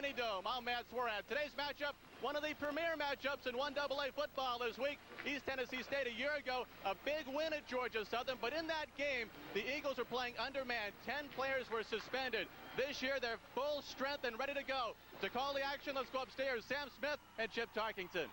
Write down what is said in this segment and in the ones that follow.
Mini Dome. I'm Matt Swarad. Today's matchup, one of the premier matchups in 1AA football this week. East Tennessee State a year ago, a big win at Georgia Southern, but in that game, the Eagles were playing undermanned. 10 players were suspended. This year, they're full strength and ready to go. To call the action, let's go upstairs. Sam Smith and Chip Tarkington.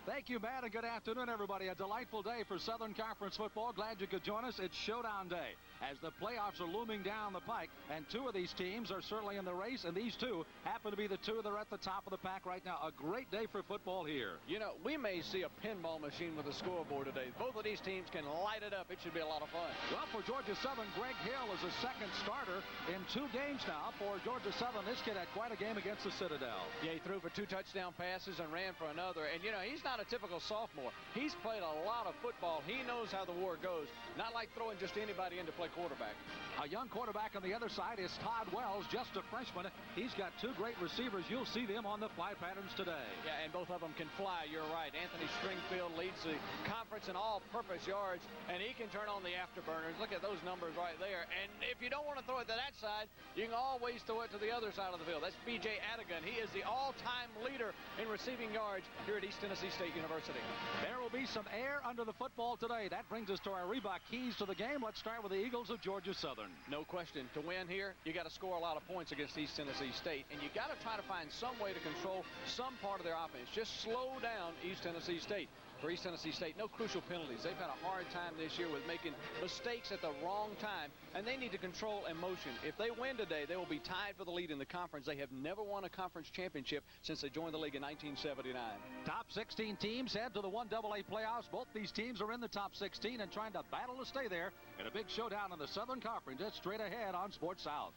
Thank you, Matt, and good afternoon, everybody. A delightful day for Southern Conference football. Glad you could join us. It's showdown day as the playoffs are looming down the pike, and two of these teams are certainly in the race, and these two happen to be the two that are at the top of the pack right now. A great day for football here. You know, we may see a pinball machine with a scoreboard today. Both of these teams can light it up. It should be a lot of fun. Well, for Georgia Southern, Greg Hill is a second starter in 2 games now for Georgia Southern. This kid had quite a game against the Citadel. Yeah, he threw for 2 touchdown passes and ran for another. And, you know, he's not a typical sophomore. He's played a lot of football. He knows how the war goes. Not like throwing just anybody in to play quarterback. A young quarterback on the other side is Todd Wells, just a freshman. He's got 2 great receivers. You'll see them on the fly patterns today. Yeah, and both of them can fly. You're right. Anthony Stringfield leads the conference in all-purpose yards, and he can turn on the afterburners. Look at those numbers right there. And if you don't want to throw it to that side, you can always throw it to the other side of the field. That's B.J. Adigan. He is the all-time leader in receiving yards here at East Tennessee State University. There will be some air under the football today. That brings us to our Reebok keys to the game. Let's start with the Eagles of Georgia Southern. No question. To win here, you got to score a lot of points against East Tennessee State, and you got to try to find some way to control some part of their offense. Just slow down East Tennessee State. For East Tennessee State, no crucial penalties. They've had a hard time this year with making mistakes at the wrong time, and they need to control emotion. If they win today, they will be tied for the lead in the conference. They have never won a conference championship since they joined the league in 1979. Top 16 teams head to the 1AA playoffs. Both these teams are in the top 16 and trying to battle to stay there in a big showdown in the Southern Conference. It's straight ahead on Sports South.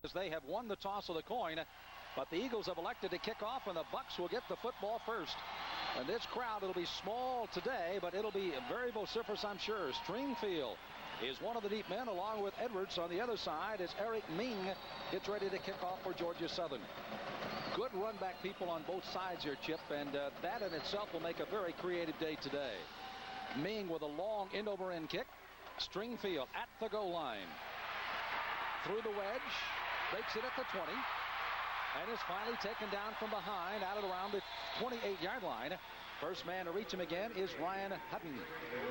As they have won the toss of the coin, but the Eagles have elected to kick off, and the Bucks will get the football first. And this crowd, it'll be small today, but it'll be very vociferous, I'm sure. Stringfield is one of the deep men, along with Edwards. On the other side is Eric Ming. Gets ready to kick off for Georgia Southern. Good run back people on both sides here, Chip, and that in itself will make a very creative day today. Ming with a long end-over-end kick. Stringfield at the goal line. Through the wedge. Breaks it at the 20. And is finally taken down from behind out at around the 28-yard line. First man to reach him again is Ryan Hutton.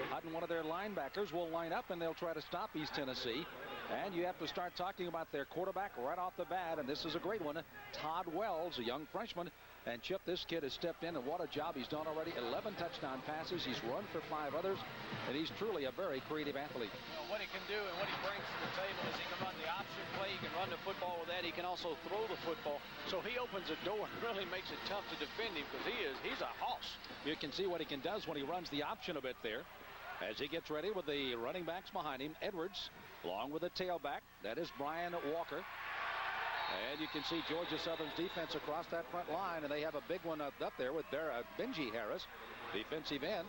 Hutton, one of their linebackers, will line up, and they'll try to stop East Tennessee. And you have to start talking about their quarterback right off the bat, and this is a great one. Todd Wells, a young freshman. And Chip, this kid has stepped in, and what a job he's done already. 11 touchdown passes. He's run for 5 others, and he's truly a very creative athlete. Well, what he can do and what he brings to the table is he can run the option play. He can run the football with that. He can also throw the football. So he opens the door and really makes it tough to defend him because he's a hoss. You can see what he can does when he runs the option a bit there. As he gets ready with the running backs behind him, Edwards, along with the tailback. That is Brian Walker. And you can see Georgia Southern's defense across that front line, and they have a big one up there with Benji Harris, defensive end,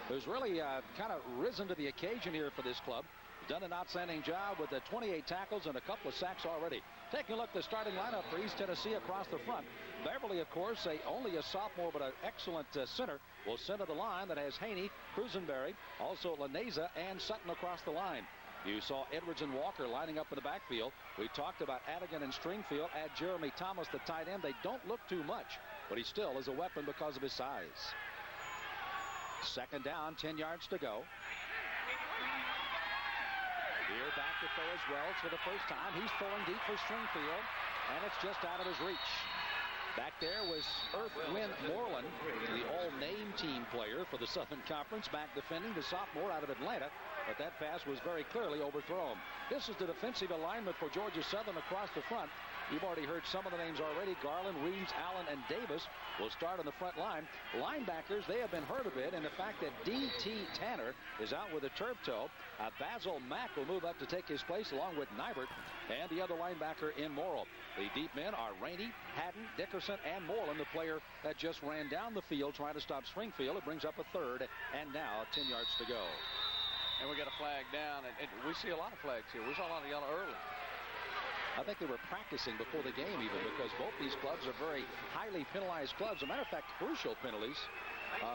who's really kind of risen to the occasion here for this club. Done an outstanding job with the 28 tackles and a couple of sacks already. Taking a look at the starting lineup for East Tennessee across the front. Beverly, of course, only a sophomore, but an excellent center, will center the line that has Haney, Cruzenberry, also Laneza, and Sutton across the line. You saw Edwards and Walker lining up in the backfield. We talked about Adigan and Stringfield. Add Jeremy Thomas, the tight end. They don't look too much, but he still is a weapon because of his size. Second down, 10 yards to go. Here back to throw as Wells for the first time. He's throwing deep for Stringfield, and it's just out of his reach. Back there was Earthwind Moreland, the all-name team player for the Southern Conference, back defending, the sophomore out of Atlanta, but that pass was very clearly overthrown. This is the defensive alignment for Georgia Southern across the front. You've already heard some of the names already. Garland, Reeves, Allen, and Davis will start on the front line. Linebackers, they have been hurt a bit, and the fact that D.T. Tanner is out with a turf toe. Basil Mack will move up to take his place along with Nybert and the other linebacker in Morrill. The deep men are Rainey, Haddon, Dickerson, and Moreland, the player that just ran down the field trying to stop Stringfield. It brings up a third, and now 10 yards to go. And we got a flag down, and we see a lot of flags here. We saw a lot of yellow early. I think they were practicing before the game even, because both these clubs are very highly penalized clubs. As a matter of fact, crucial penalties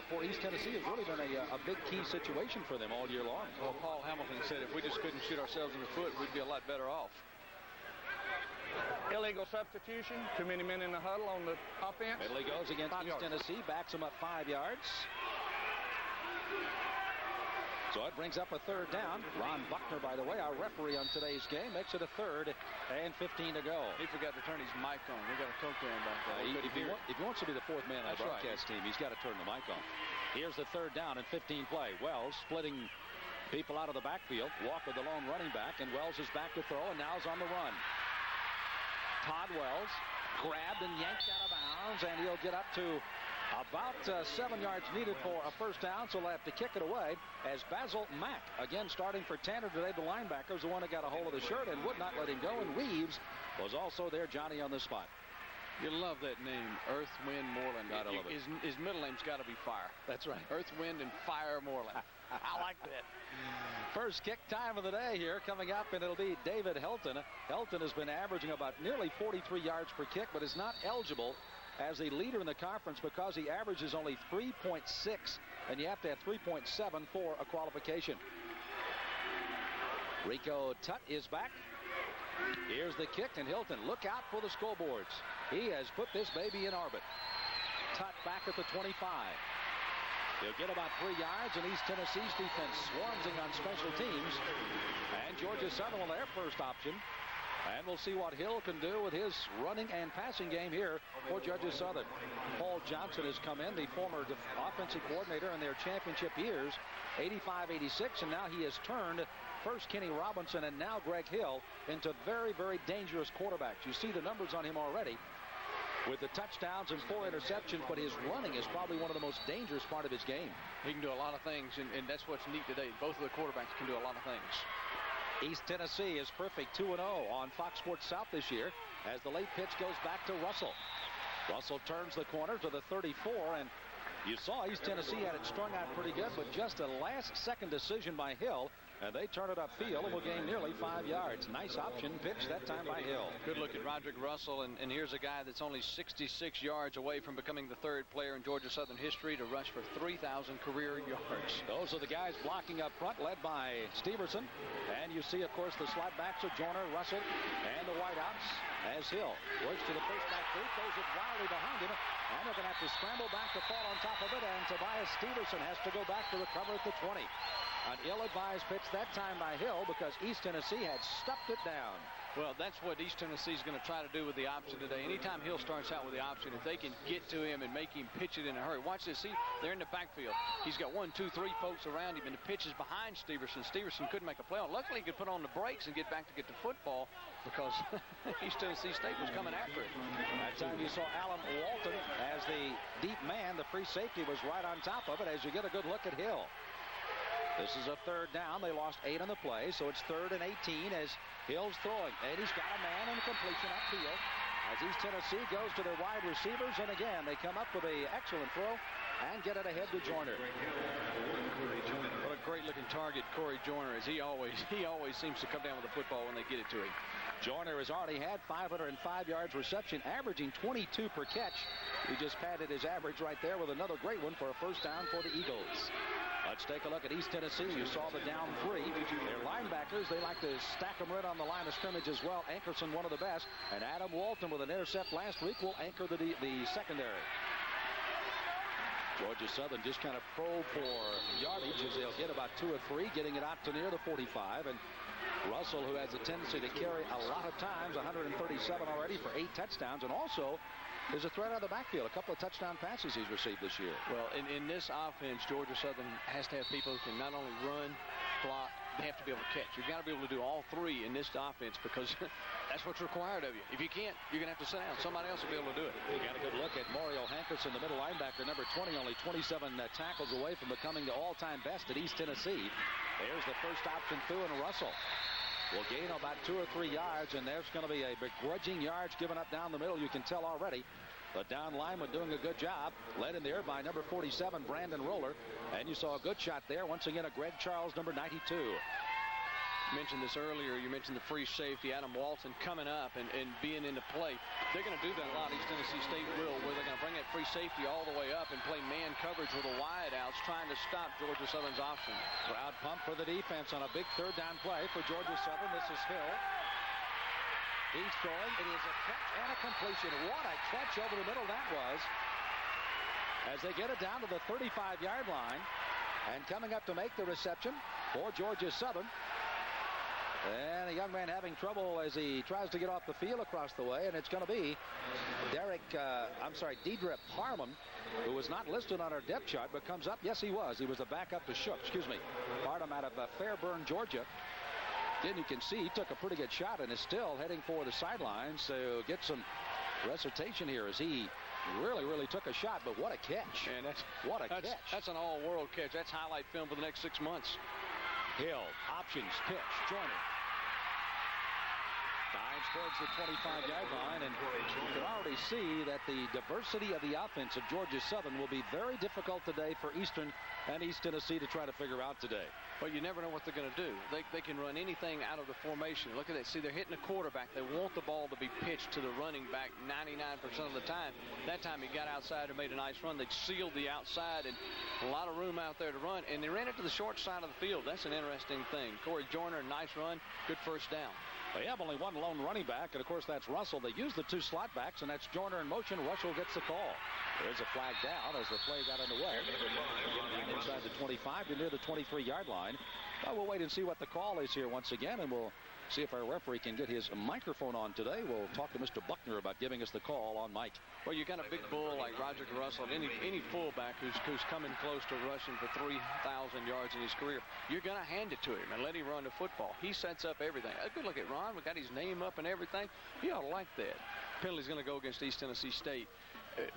for East Tennessee has really been a big key situation for them all year long. Well, Paul Hamilton said if we just couldn't shoot ourselves in the foot, we'd be a lot better off. illegal substitution. Too many men in the huddle on the offense. Middle he goes against East Tennessee. Backs him up 5 yards. So it brings up a third down. Ron Buckner, by the way, our referee on today's game, makes it a 3rd and 15 to go. He forgot to turn his mic on. We got to talk to him about that. If he wants to be the 4th man on the broadcast team, he's got to turn the mic on. Here's the 3rd down and 15 play. Wells splitting people out of the backfield. Walker, the lone running back, and Wells is back to throw, and now is on the run. Todd Wells grabbed and yanked out of bounds, and he'll get up to about 7 yards needed for a first down, so they'll have to kick it away as Basil Mack, again starting for Tanner today, the linebacker, is the one that got a hold of the shirt and would not let him go, and Reeves was also there, Johnny, on the spot. You love that name, Earth, Wind, Moreland. Gotta love it. His middle name's got to be Fire. That's right. Earth, Wind, and Fire Moreland. I like that. First kick time of the day here coming up, and it'll be David Helton. Helton has been averaging about nearly 43 yards per kick, but is not eligible as a leader in the conference because he averages only 3.6, and you have to have 3.7 for a qualification. Rico Tutt is back. Here's the kick, and Hilton, look out for the scoreboards. He has put this baby in orbit. Tutt back at the 25. He'll get about 3 yards, and East Tennessee's defense swarming on special teams. And Georgia Southern will their first option. And we'll see what Hill can do with his running and passing game here for Georgia Southern. Paul Johnson has come in, the former offensive coordinator in their championship years, 85-86, and now he has turned first Kenny Robinson and now Greg Hill into very, very dangerous quarterbacks. You see the numbers on him already with the touchdowns and 4 interceptions, but his running is probably one of the most dangerous part of his game. He can do a lot of things, and that's what's neat today. Both of the quarterbacks can do a lot of things. East Tennessee is perfect 2-0 on Fox Sports South this year as the late pitch goes back to Russell. Russell turns the corner to the 34, and you saw East Tennessee had it strung out pretty good, but just a last-second decision by Hill, and they turn it upfield and will gain nearly 5 yards. Nice option pitch that time by Hill. Good look at Roderick Russell, and here's a guy that's only 66 yards away from becoming the 3rd player in Georgia Southern history to rush for 3,000 career yards. Those are the guys blocking up front, led by Steverson. And you see, of course, the slot backs are Joyner, Russell, and the wideouts as Hill works to the first back group, throws it wildly behind him, and they're going to have to scramble back to fall on top of it, and Tobias Steverson has to go back to recover at the 20. An ill-advised pitch that time by Hill because East Tennessee had stuffed it down. Well, that's what East Tennessee is going to try to do with the option today. Anytime Hill starts out with the option, if they can get to him and make him pitch it in a hurry. Watch this. See, they're in the backfield. He's got 1, 2, 3 folks around him, and the pitch is behind Steverson. Steverson couldn't make a play on. Luckily, he could put on the brakes and get back to get the football because East Tennessee State was coming after it. That time you saw Alan Walton as the deep man. The free safety was right on top of it as you get a good look at Hill. This is a 3rd down. They lost 8 on the play, so it's 3rd and 18 as Hill's throwing. And he's got a man and a completion upfield as East Tennessee goes to their wide receivers. And again, they come up with an excellent throw and get it ahead to Joyner. What a great-looking target Corey Joyner is. He always seems to come down with the football when they get it to him. Joyner has already had 505 yards reception, averaging 22 per catch. He just padded his average right there with another great one for a first down for the Eagles. Let's take a look at East Tennessee. You saw the down 3. Their linebackers, they like to stack them right on the line of scrimmage as well. Ankerson, one of the best. And Adam Walton with an intercept last week will anchor the secondary. Georgia Southern just kind of probe for yardage as they'll get about 2 or 3, getting it out to near the 45. And Russell, who has a tendency to carry a lot of times, 137 already for 8 touchdowns, and also is a threat out of the backfield. A couple of touchdown passes he's received this year. Well, in this offense, Georgia Southern has to have people who can not only run, block, they have to be able to catch. You've got to be able to do all 3 in this offense because that's what's required of you. If you can't, you're going to have to sit down. Somebody else will be able to do it. We got a good look at Mario Hankerson, the middle linebacker, number 20, only 27 tackles away from becoming the all-time best at East Tennessee. There's the first option through, and Russell will gain about 2 or 3 yards, and there's going to be a begrudging yards given up down the middle. You can tell already. The down lineman doing a good job. Led in there by number 47, Brandon Roller. And you saw a good shot there. Once again, a Greg Charles, number 92. Mentioned this earlier. You mentioned the free safety, Adam Walton, coming up and being into play. They're going to do that a lot. East Tennessee State will, where they're going to bring that free safety all the way up and play man coverage with the wideouts, trying to stop Georgia Southern's option. Crowd pump for the defense on a big 3rd down play for Georgia Southern. This is Hill. He's throwing. It is a catch and a completion. What a catch over the middle that was. As they get it down to the 35-yard line. And coming up to make the reception for Georgia Southern. And a young man having trouble as he tries to get off the field across the way. And it's going to be Deidre Parham, who was not listed on our depth chart, but comes up. Yes, he was. He was the backup to Shook. Excuse me. Parham out of Fairburn, Georgia. Again, you can see he took a pretty good shot and is still heading for the sidelines to get some recitation here as he really took a shot. But what a catch. And what a catch. That's an all-world catch. That's highlight film for the next 6 months. Hill, options, pitch, Joyner. Dives towards the 25-yard line, and you can already see that the diversity of the offense of Georgia Southern will be very difficult today for Eastern and East Tennessee to try to figure out today. Well, you never know what they're going to do. They can run anything out of the formation. Look at that. See, they're hitting the quarterback. They want the ball to be pitched to the running back 99% of the time. That time he got outside and made a nice run. They sealed the outside and a lot of room out there to run, and they ran it to the short side of the field. That's an interesting thing. Corey Joyner, nice run, good first down. They have only one lone running back, and of course that's Russell. They use the two slot backs, and that's Joyner in motion. Russell gets the call. There's a flag down as the play got underway. Down inside the 25 to near the 23-yard line. Well, we'll wait and see what the call is here once again, and we'll see if our referee can get his microphone on today. We'll talk to Mr. Buckner about giving us the call on mic. Well, you got a big bull like Roger Russell, any fullback who's coming close to rushing for 3,000 yards in his career, you're going to hand it to him and let him run the football. He sets up everything. A good look at Ron. We got his name up and everything. You ought to like that. Penalty's going to go against East Tennessee State.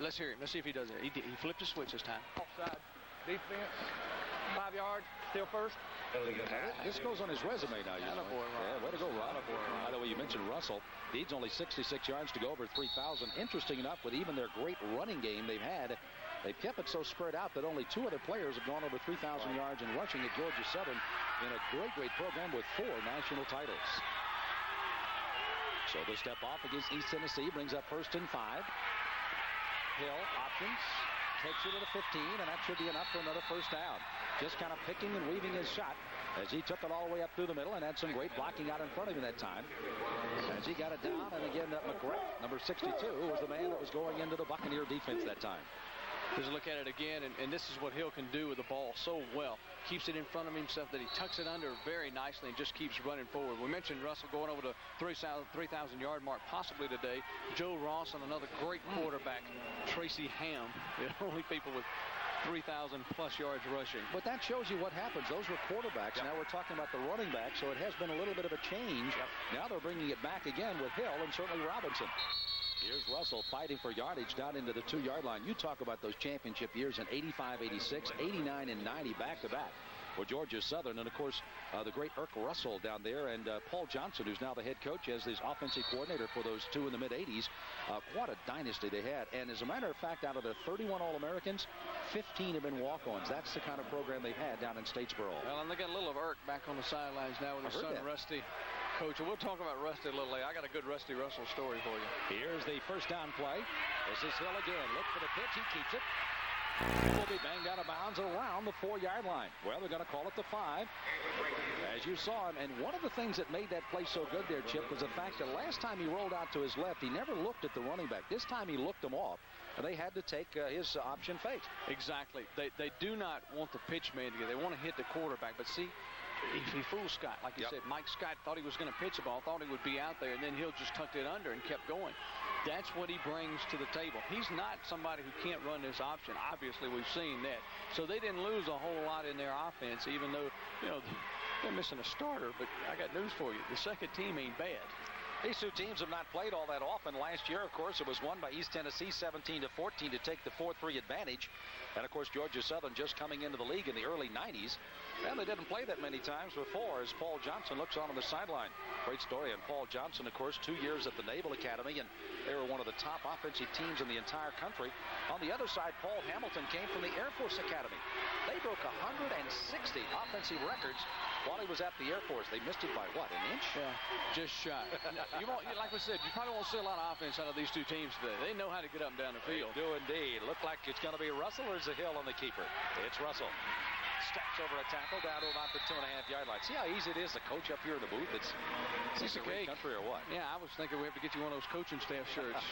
Let's hear him. Let's see if he does it. He flipped a switch this time. Offside. Defense. 5 yards. Still first. This goes on his resume now. Yeah, way to go, Ron. By the way, you mentioned Russell. Needs only 66 yards to go over 3,000. Interesting enough, with even their great running game they've had, they've kept it so spread out that only 2 other players have gone over 3,000 yards in rushing at Georgia Southern in a great program with 4 national titles. So the step off against East Tennessee brings up 1st and 5. Hill options. Takes it to the 15, and that should be enough for another first down. Just kind of picking and weaving his shot as he took it all the way up through the middle and had some great blocking out in front of him that time. As he got it down, and again, McGrath, number 62, was the man that was going into the Buccaneer defense that time. Just look at it again, and this is what Hill can do with the ball so well. Keeps it in front of himself, that he tucks it under very nicely and just keeps running forward. We mentioned Russell going over the 3,000-yard mark possibly today. Joe Ross and another great quarterback, Tracy Ham, the only people with 3,000-plus yards rushing. But that shows you what happens. Those were quarterbacks. Yep. Now we're talking about the running back, so it has been a little bit of a change. Yep. Now they're bringing it back again with Hill and certainly Robinson. Here's Russell fighting for yardage down into the 2-yard line. You talk about those championship years in 85, 86, 89, and 90 back-to-back for Georgia Southern. And, of course, the great Irk Russell down there, and Paul Johnson, who's now the head coach, as his offensive coordinator for those 2 in the mid-80s. What a dynasty they had. And as a matter of fact, out of the 31 All-Americans, 15 have been walk-ons. That's the kind of program they've had down in Statesboro. Well, and they got a little of Irk back on the sidelines now with his son, Rusty. Coach, we'll talk about Rusty a little later. I got a good Rusty Russell story for you. Here's the first down play. This is Hill again. Look for the pitch. He keeps it. Will be banged out of bounds around the 4-yard line. Well, they're going to call it the 5. As you saw him, and one of the things that made that play so good there, Chip, was the fact that last time he rolled out to his left, he never looked at the running back. This time he looked him off, and they had to take his option fake. Exactly. They do not want the pitch man to get. They want to hit the quarterback, but see, he fooled Scott. Like you said, Mike Scott thought he was going to pitch the ball, thought he would be out there, and then Hill just tucked it under and kept going. That's what he brings to the table. He's not somebody who can't run this option. Obviously, we've seen that. So they didn't lose a whole lot in their offense, even though, they're missing a starter. But I got news for you. The second team ain't bad. These 2 teams have not played all that often. Last year, of course, it was won by East Tennessee 17-14 to take the 4-3 advantage. And, of course, Georgia Southern just coming into the league in the early 90s. And they didn't play that many times before as Paul Johnson looks on the sideline. Great story. And Paul Johnson, of course, 2 years at the Naval Academy, and they were one of the top offensive teams in the entire country. On the other side, Paul Hamilton came from the Air Force Academy. They broke 160 offensive records while he was at the Air Force. They missed it by, what, an inch? Yeah, just shy. Like we said, you probably won't see a lot of offense out of these 2 teams today. They know how to get up and down the field. They do indeed. Look like it's going to be Russell, or is it Hill on the keeper? It's Russell. steps over a tackle down to about the 2.5-yard line. See how easy it is to coach up here in the booth? It's piece of cake country or what? Yeah, I was thinking we have to get you one of those coaching staff shirts.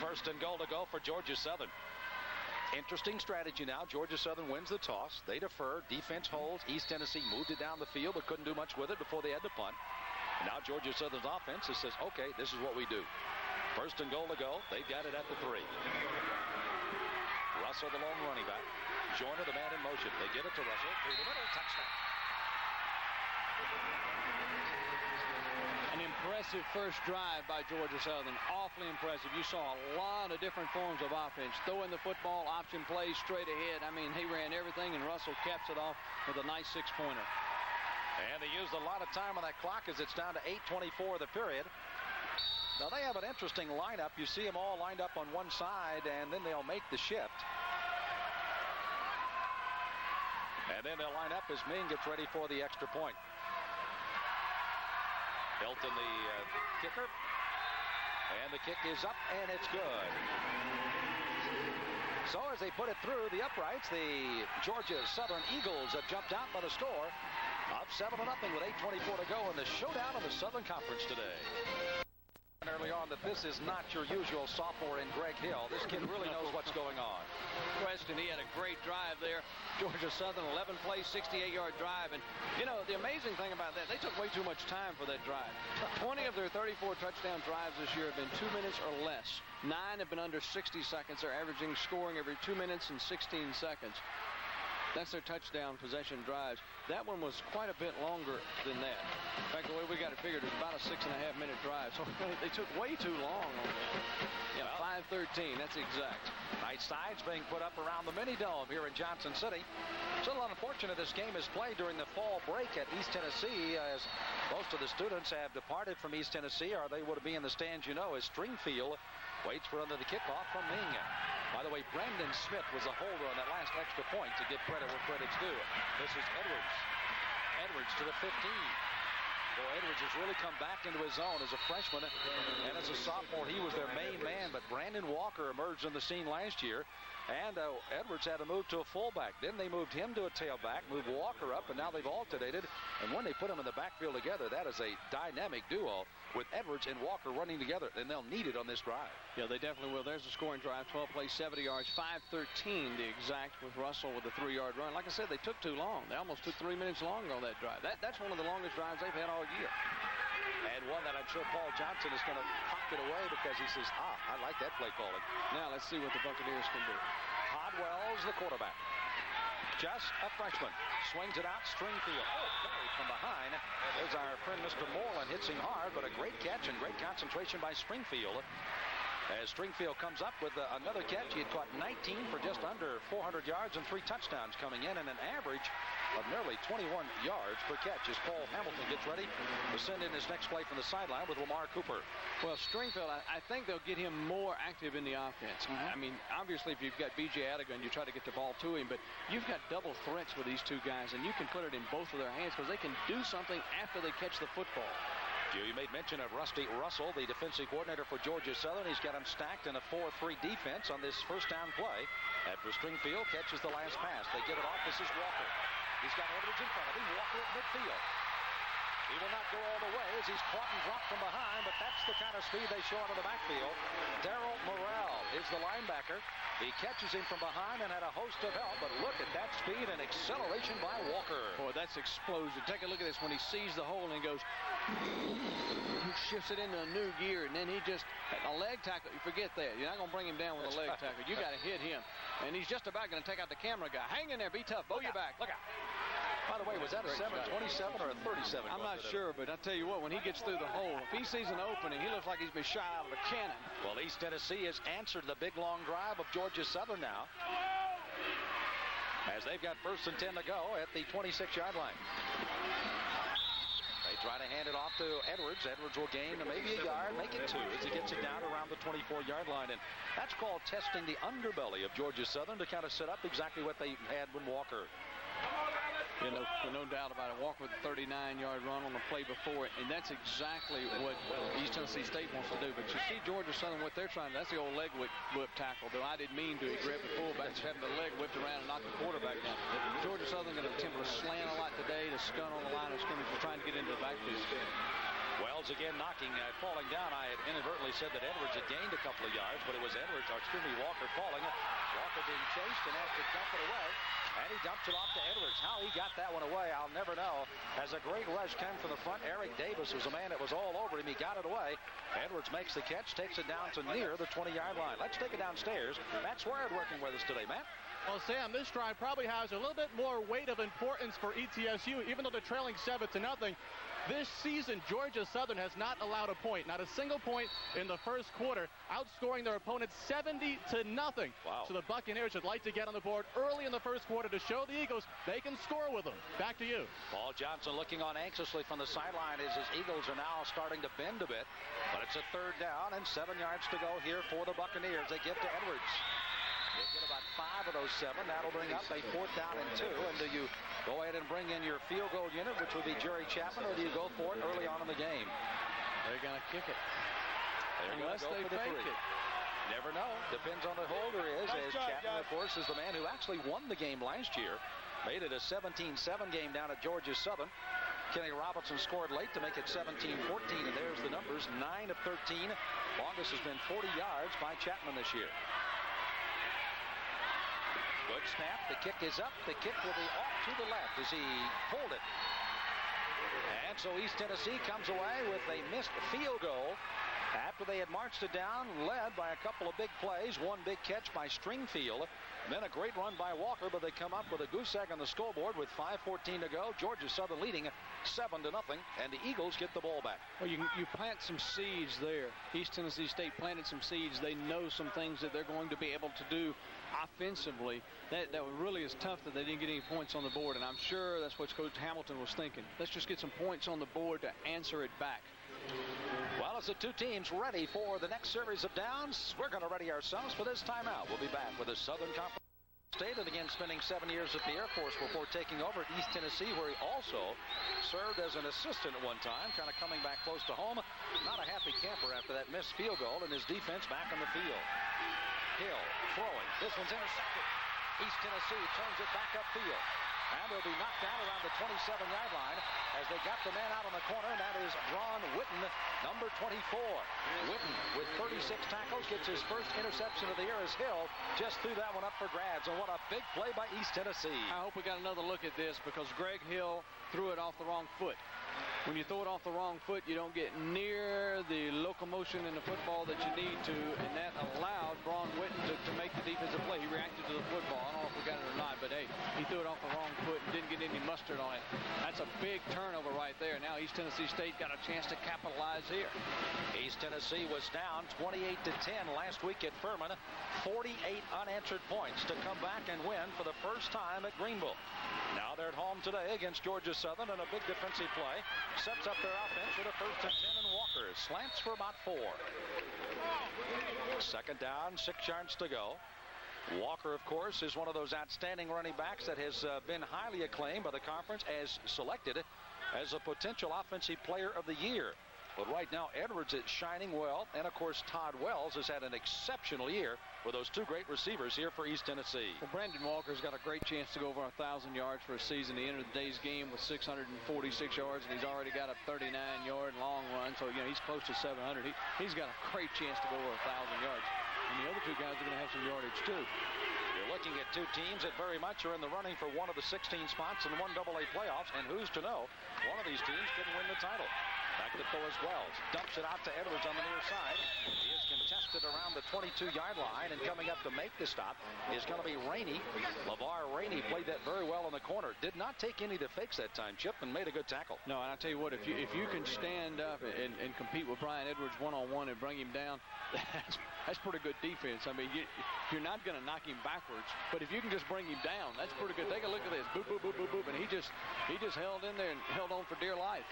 First and goal to go for Georgia Southern. Interesting strategy now. Georgia Southern wins the toss. They defer. Defense holds. East Tennessee moved it down the field but couldn't do much with it before they had to punt. And now Georgia Southern's offense says, okay, this is what we do. First and goal to go. They've got it at the 3. Russell, the lone running back. Joyner, the man in motion. They give it to Russell. Through the middle. Touchdown. An impressive first drive by Georgia Southern. Awfully impressive. You saw a lot of different forms of offense. Throwing the football, option plays, straight ahead. I mean, he ran everything, and Russell caps it off with a nice 6-pointer. And they used a lot of time on that clock as it's down to 8:24 of the period. Now, they have an interesting lineup. You see them all lined up on one side, and then they'll make the shift. And then they'll line up as Ming gets ready for the extra point. Hilton, the kicker. And the kick is up, and it's good. So as they put it through the uprights, the Georgia Southern Eagles have jumped out by the score of 7-0 with 8:24 to go in the showdown of the Southern Conference today. Early on that this is not your usual sophomore in Greg Hill. This kid really knows what's going on. Question, he had a great drive there. Georgia Southern, 11-play, 68-yard drive. And, you know, the amazing thing about that, they took way too much time for that drive. 20 of their 34 touchdown drives this year have been 2 minutes or less. 9 have been under 60 seconds. They're averaging scoring every 2 minutes and 16 seconds. That's their touchdown possession drives. That one was quite a bit longer than that. In fact, the way we got it figured, it was about a 6.5-minute drive. So they took way too long on that. Yeah, 5:13, that's exact. Nice sides being put up around the mini dome here in Johnson City. It's a little unfortunate this game is played during the fall break at East Tennessee, as most of the students have departed from East Tennessee, or they would be in the stands, you know, as Stringfield waits for under the kickoff from Ming. By the way, Brandon Smith was a holder on that last extra point to give credit where credit's due. This is Edwards. Edwards to the 15. Boy, Edwards has really come back into his own as a freshman, and as a sophomore, he was their main man. But Brandon Walker emerged on the scene last year, and Edwards had to move to a fullback. Then they moved him to a tailback, moved Walker up, and now they've alternated. And when they put them in the backfield together, that is a dynamic duo with Edwards and Walker running together, and they'll need it on this drive. Yeah, they definitely will. There's a scoring drive, 12 plays, 70 yards, 5:13 the exact, with Russell with a 3-yard run. Like I said, they took too long. They almost took 3 minutes longer on that drive. That's one of the longest drives they've had all year. And one that I'm sure Paul Johnson is going to pocket away because he says, I like that play calling. Now let's see what the Buccaneers can do. Hodwell's the quarterback. Just a freshman. Swings it out. Stringfield. Oh, buried from behind. There's our friend Mr. Moreland. Hits him hard, but a great catch and great concentration by Stringfield. As Stringfield comes up with another catch, he had caught 19 for just under 400 yards and 3 touchdowns coming in, and an average of nearly 21 yards per catch as Paul Hamilton gets ready to send in his next play from the sideline with Lamar Cooper. Well, Stringfield, I think they'll get him more active in the offense. I mean, obviously, if you've got B.J. Adigan, you try to get the ball to him, but you've got double threats with these two guys, and you can put it in both of their hands because they can do something after they catch the football. You made mention of Rusty Russell, the defensive coordinator for Georgia Southern. He's got them stacked in a 4-3 defense on this first down play. After Stringfield catches the last pass, they get it off. This is Walker. He's got Edwards in front of him. Walker at midfield. He will not go all the way as he's caught and dropped from behind, but that's the kind of speed they show out of the backfield. Darrell Morrell is the linebacker. He catches him from behind and had a host of help, but look at that speed and acceleration by Walker. Boy, that's explosion. Take a look at this. When he sees the hole and he goes, he shifts it into a new gear, and then he just, a leg tackle, you forget that. You're not going to bring him down with a leg tackle. You got to hit him. And he's just about going to take out the camera guy. Hang in there. Be tough. Bow your back. Look out. By the way, was that a 727 or a 37? I'm not sure, but I'll tell you what, when he gets through the hole, if he sees an opening, he looks like he's been shot out of a cannon. Well, East Tennessee has answered the big long drive of Georgia Southern now, as they've got 1st and 10 to go at the 26-yard line. They try to hand it off to Edwards. Edwards will gain maybe a yard, make it 2 as he gets it down around the 24-yard line. And that's called testing the underbelly of Georgia Southern to kind of set up exactly what they had when Walker. No doubt about it. Walker with a 39-yard run on the play before it, and that's exactly what East Tennessee State wants to do. But you see Georgia Southern, what they're trying to, that's the old leg whip tackle, though I didn't mean to. He grabbed the fullback, just having the leg whipped around and knocked the quarterback down. Georgia Southern going to attempt to slant a lot today, to stun on the line of scrimmage, to try and get into the backfield. Wells again falling down. I had inadvertently said that Edwards had gained a couple of yards, but it was Walker falling. Walker being chased and has to dump it away. And he dumps it off to Edwards. How he got that one away, I'll never know. As a great rush came from the front, Eric Davis was a man that was all over him. He got it away. Edwards makes the catch, takes it down to near the 20-yard line. Let's take it downstairs. Matt Swerd working with us today. Matt? Well, Sam, this drive probably has a little bit more weight of importance for ETSU, even though they're trailing 7-0. This season, Georgia Southern has not allowed a point, not a single point in the first quarter, outscoring their opponents 70-0. Wow. So the Buccaneers would like to get on the board early in the first quarter to show the Eagles they can score with them. Back to you. Paul Johnson looking on anxiously from the sideline as his Eagles are now starting to bend a bit. But it's a 3rd down and 7 yards to go here for the Buccaneers. They give to Edwards. They get about 5 of those 7. That'll bring up a 4th down and 2. And do you go ahead and bring in your field goal unit, which would be Jerry Chapman, or do you go for it early on in the game? They're going to kick it. Unless they fake it. Never know. Depends on the holder is. As Chapman, of course, is the man who actually won the game last year. Made it a 17-7 game down at Georgia Southern. Kenny Robinson scored late to make it 17-14, and there's the numbers, 9 of 13. Longest has been 40 yards by Chapman this year. Good snap. The kick is up. The kick will be off to the left as he pulled it. And so East Tennessee comes away with a missed field goal after they had marched it down, led by a couple of big plays. One big catch by Stringfield. Then a great run by Walker, but they come up with a goose egg on the scoreboard with 5:14 to go. Georgia Southern leading 7-0, and the Eagles get the ball back. Well, you plant some seeds there. East Tennessee State planted some seeds. They know some things that they're going to be able to do offensively. That really is tough that they didn't get any points on the board, and I'm sure that's what Coach Hamilton was thinking. Let's just get some points on the board to answer it back. Well, as the two teams ready for the next series of downs, we're going to ready ourselves for this timeout. We'll be back with the Southern Conference State, and again spending 7 years at the Air Force before taking over at East Tennessee, where he also served as an assistant at one time, kind of coming back close to home. Not a happy camper after that missed field goal, and his defense back on the field. Hill throwing. This one's intercepted. East Tennessee turns it back upfield. And they'll be knocked down around the 27-yard line as they got the man out on the corner, and that is Ron Witten, number 24. Witten, with 36 tackles, gets his first interception of the year as Hill just threw that one up for grabs. And what a big play by East Tennessee. I hope we got another look at this because Greg Hill threw it off the wrong foot. When you throw it off the wrong foot, you don't get near the locomotion in the football that you need to, and that allowed Ron Witten to make the defensive play. He reacted to the football. I don't know if we got it or not, but hey, he threw it off the wrong foot and didn't get any mustard on it. That's a big turnover right there. Now East Tennessee State got a chance to capitalize here. East Tennessee was down 28-10 last week at Furman. 48 unanswered points to come back and win for the first time at Greenville. Now they're at home today against Georgia Southern, and a big defensive play sets up their offense with a 1st and 10, and Walker slants for about 4. 2nd down, 6 yards to go. Walker, of course, is one of those outstanding running backs that has been highly acclaimed by the conference as selected as a potential offensive player of the year. But right now, Edwards is shining well, and of course, Todd Wells has had an exceptional year with those two great receivers here for East Tennessee. Well, Brandon Walker's got a great chance to go over 1,000 yards for a season. He entered today's game with 646 yards, and he's already got a 39-yard long run, so he's close to 700. He's got a great chance to go over 1,000 yards. And the other two guys are going to have some yardage too. You're looking at two teams that very much are in the running for one of the 16 spots in the 1AA playoffs, and who's to know, one of these teams could win the title. Back to throw as Wells. Dumps it out to Edwards on the near side. He is contested around the 22-yard line, and coming up to make the stop is going to be Rainey. LeVar Rainey played that very well in the corner. Did not take any of the fakes that time, Chip, and made a good tackle. No, and I'll tell you what, if you can stand up and compete with Brian Edwards one-on-one and bring him down, that's pretty good defense. I mean, you're not going to knock him backwards, but if you can just bring him down, that's pretty good. Take a look at this. Boop, boop, boop, boop, boop, and he just held in there and held on for dear life.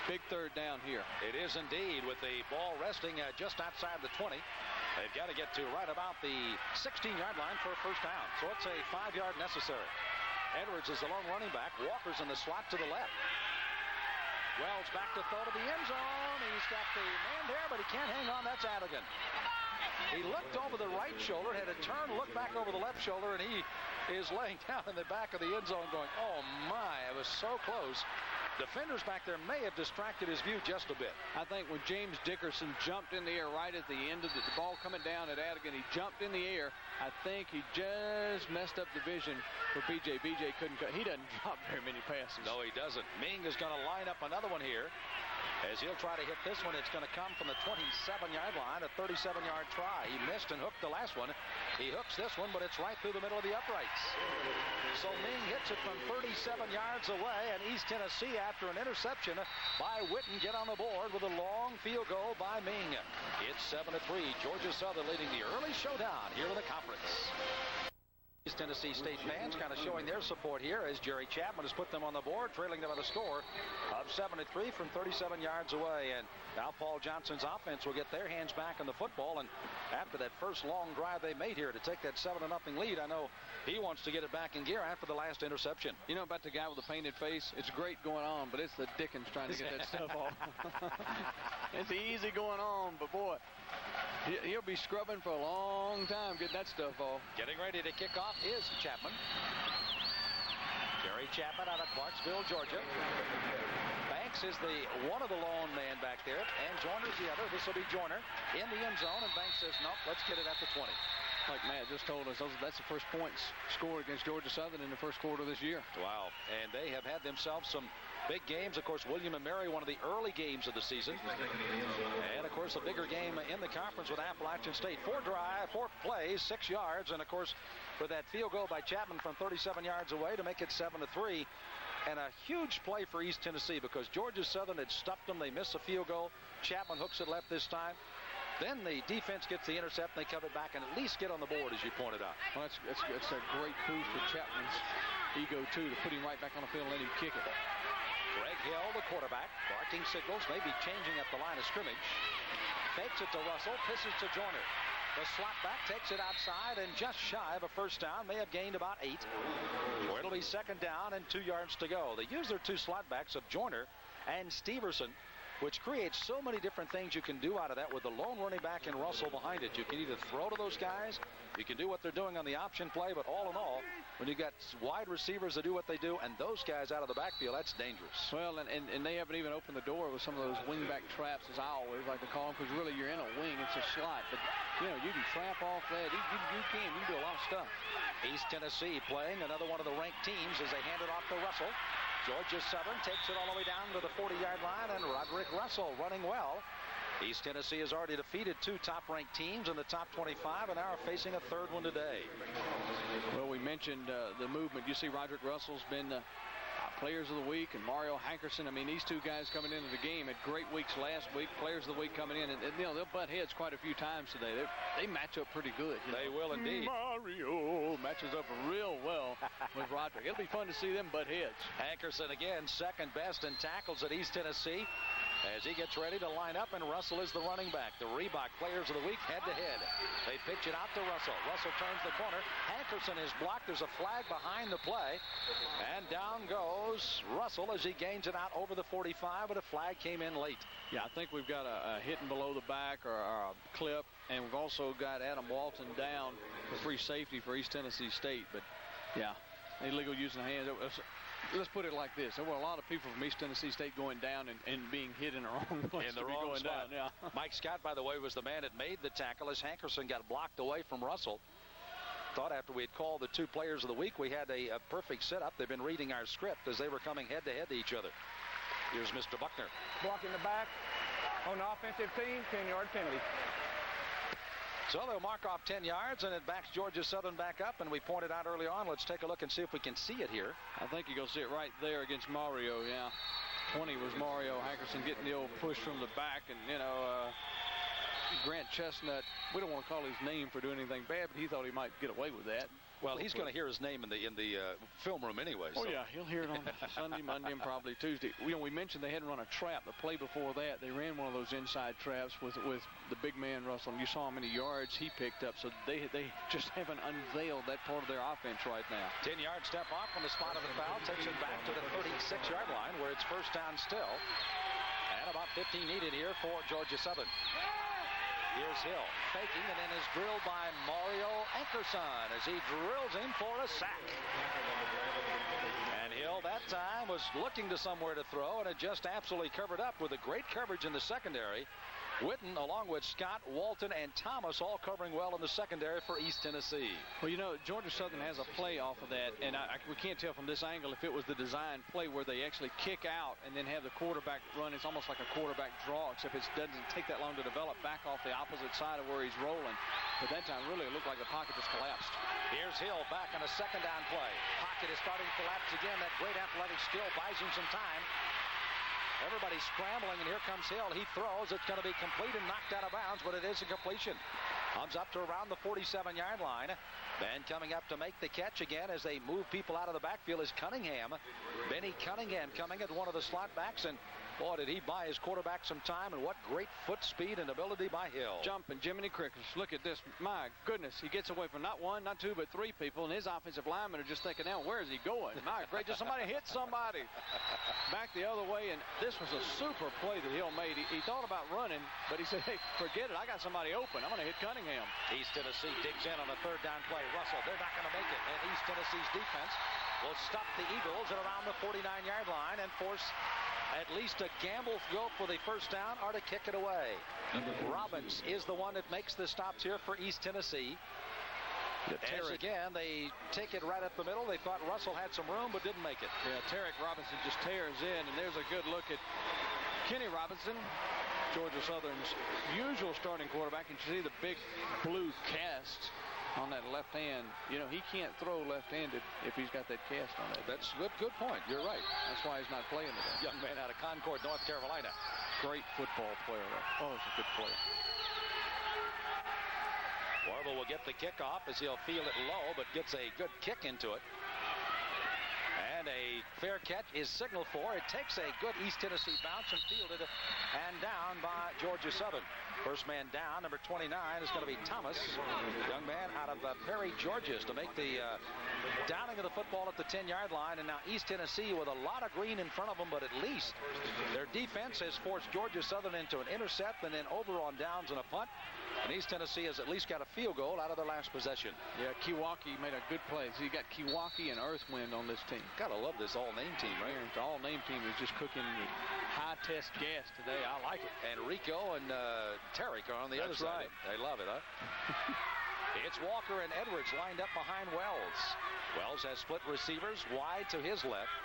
Big 3rd down here. It is indeed, with the ball resting just outside the 20. They've got to get to right about the 16-yard line for a 1st down. So it's a 5-yard necessary. Edwards is the lone running back. Walker's in the slot to the left. Wells back to throw to the end zone. He's got the man there, but he can't hang on. That's Adigan. He looked over the right shoulder, had a turn, looked back over the left shoulder, and he is laying down in the back of the end zone going, oh my, it was so close. Defenders back there may have distracted his view just a bit. I think when James Dickerson jumped in the air right at the end of the ball coming down at Adigan, he jumped in the air. I think he just messed up the vision for BJ. BJ couldn't cut. He doesn't drop very many passes. No, he doesn't. Ming is going to line up another one here. As he'll try to hit this one, it's going to come from the 27-yard line, a 37-yard try. He missed and hooked the last one. He hooks this one, but it's right through the middle of the uprights. So Ming hits it from 37 yards away, and East Tennessee, after an interception by Witten, get on the board with a long field goal by Ming. It's 7-3. Georgia Southern leading the early showdown here in the conference. East Tennessee State fans kind of showing their support here as Jerry Chapman has put them on the board, trailing them at a score of 7-3 from 37 yards away. And now Paul Johnson's offense will get their hands back on the football. And after that first long drive they made here to take that 7-0 lead, I know he wants to get it back in gear after the last interception. You know about the guy with the painted face? It's great going on, but it's the Dickens trying to get that stuff off. It's easy going on, but boy, he'll be scrubbing for a long time getting that stuff off. Getting ready to kick off is Chapman. Jerry Chapman out of Clarksville, Georgia. Banks is one of the lone man back there, and Joyner's the other. This will be Joyner in the end zone, and Banks says, nope, let's get it at the 20. Like Matt just told us, that's the first points scored against Georgia Southern in the first quarter of this year. Wow, and they have had themselves some big games. Of course, William and Mary, one of the early games of the season. And, of course, a bigger game in the conference with Appalachian State. 4 plays, 6 yards. And, of course, for that field goal by Chapman from 37 yards away to make it 7-3. And a huge play for East Tennessee because Georgia Southern had stuffed them. They missed a field goal. Chapman hooks it left this time. Then the defense gets the intercept, and they come it back and at least get on the board, as you pointed out. Well, it's a great boost for Chapman's ego, too, to put him right back on the field and let him kick it. Greg Hill, the quarterback, barking signals, maybe changing at the line of scrimmage. Fakes it to Russell, pisses to Joyner. The slot back takes it outside, and just shy of a first down, may have gained about 8. Or it'll be second down and 2 yards to go. They use their 2 slot backs of Joyner and Steverson, which creates so many different things you can do out of that with the lone running back and Russell behind it. You can either throw to those guys, you can do what they're doing on the option play, but all in all, when you got wide receivers that do what they do and those guys out of the backfield, that's dangerous. Well, and they haven't even opened the door with some of those wingback traps, as I always like to call them, because really you're in a wing, it's a slot. But, you know, you can trap off that. You can do a lot of stuff. East Tennessee playing another one of the ranked teams as they hand it off to Russell. Georgia Southern takes it all the way down to the 40-yard line, and Roderick Russell running well. East Tennessee has already defeated 2 top-ranked teams in the top 25, and now are facing a third one today. Well, we mentioned the movement. You see Roderick Russell's been Players of the Week, and Mario Hankerson. I mean, these 2 guys coming into the game had great weeks last week. Players of the Week coming in, and you know, they'll butt heads quite a few times today. They match up pretty good. They will indeed. Mario matches up real well with Roderick. It'll be fun to see them butt heads. Hankerson again, second best in tackles at East Tennessee as he gets ready to line up, and Russell is the running back. The Reebok Players of the Week head-to-head. They pitch it out to Russell. Russell turns the corner. Hankerson is blocked. There's a flag behind the play, and down goes Russell as he gains it out over the 45, but a flag came in late. Yeah, I think we've got a hitting below the back or a clip, and we've also got Adam Walton down for free safety for East Tennessee State. But, yeah, illegal using the hands. Let's put it like this. There were a lot of people from East Tennessee State going down and being hit in the wrong place. In the wrong going spot. Down, yeah. Mike Scott, by the way, was the man that made the tackle as Hankerson got blocked away from Russell. Thought after we had called the 2 Players of the Week, we had a perfect setup. They've been reading our script as they were coming head-to-head to each other. Here's Mr. Buckner. Block in the back on the offensive team, 10-yard penalty. So they'll mark off 10 yards, and it backs Georgia Southern back up. And we pointed out early on, let's take a look and see if we can see it here. I think you're going to see it right there against Mario, yeah. 20 was Mario Hankerson getting the old push from the back. And, you know, Grant Chestnut, we don't want to call his name for doing anything bad, but he thought he might get away with that. Well, he's going to hear his name in the film room anyway. Oh, so. yeah, he'll hear it on Sunday, Monday, and probably Tuesday. We mentioned they hadn't run a trap. The play before that, they ran one of those inside traps with the big man, Russell. And you saw how many yards he picked up. So they just haven't unveiled that part of their offense right now. 10-yard step off from the spot of the foul. Takes it back to the 36-yard line where it's first down still. And about 15 needed here for Georgia Southern. Here's Hill faking and then is drilled by Mario Ankerson as he drills him for a sack. And Hill that time was looking to somewhere to throw and had just absolutely covered up with a great coverage in the secondary. Witten, along with Scott, Walton, and Thomas, all covering well in the secondary for East Tennessee. Well, you know, Georgia Southern has a play off of that, and we can't tell from this angle if it was the design play where they actually kick out and then have the quarterback run. It's almost like a quarterback draw, except it doesn't take that long to develop back off the opposite side of where he's rolling. But that time, really, it looked like the pocket just collapsed. Here's Hill back on a second down play. Pocket is starting to collapse again. That great athletic skill buys him some time. Everybody's scrambling, and here comes Hill. He throws. It's going to be complete and knocked out of bounds, but it is a completion. Comes up to around the 47-yard line. Then coming up to make the catch again as they move people out of the backfield is Cunningham. Benny Cunningham coming at one of the slot backs, and boy, did he buy his quarterback some time, and what great foot speed and ability by Hill. Jumping Jiminy Crickets. Look at this. My goodness, he gets away from not one, not two, but three people, and his offensive linemen are just thinking, now, where is he going? My great, just somebody hit somebody. Back the other way, and this was a super play that Hill made. He thought about running, but he said, hey, forget it. I got somebody open. I'm going to hit Cunningham. East Tennessee digs in on a third down play. Russell, they're not going to make it, and East Tennessee's defense will stop the Eagles at around the 49-yard line and force at least a gamble go for the first down or to kick it away. Robbins is the one that makes the stops here for East Tennessee. As again, they take it right up the middle. They thought Russell had some room, but didn't make it. Yeah, Tarek Robinson just tears in, and there's a good look at Kenny Robinson, Georgia Southern's usual starting quarterback. And you see the big blue cast on that left hand. You know, he can't throw left-handed if he's got that cast on it. That's a good point. You're right. That's why he's not playing today. Young man out of Concord, North Carolina. Great football player. Oh, he's a good player. Warble will get the kickoff as he'll feel it low, but gets a good kick into it. And a fair catch is signaled for. It takes a good East Tennessee bounce and fielded and down by Georgia Southern. First man down, number 29, is going to be Thomas, young man out of Perry, Georgia, to make the downing of the football at the 10-yard line. And now East Tennessee with a lot of green in front of them, but at least their defense has forced Georgia Southern into an intercept and then over on downs and a punt. And East Tennessee has at least got a field goal out of their last possession. Yeah, Kewaukee made a good play. So you got Kewaukee and Earthwind on this team. Gotta love this all-name team, right? The all-name team is just cooking with high-test gas today. I like it. And Rico and Tarek are on the other side. They love it, huh? It's Walker and Edwards lined up behind Wells. Wells has split receivers wide to his left.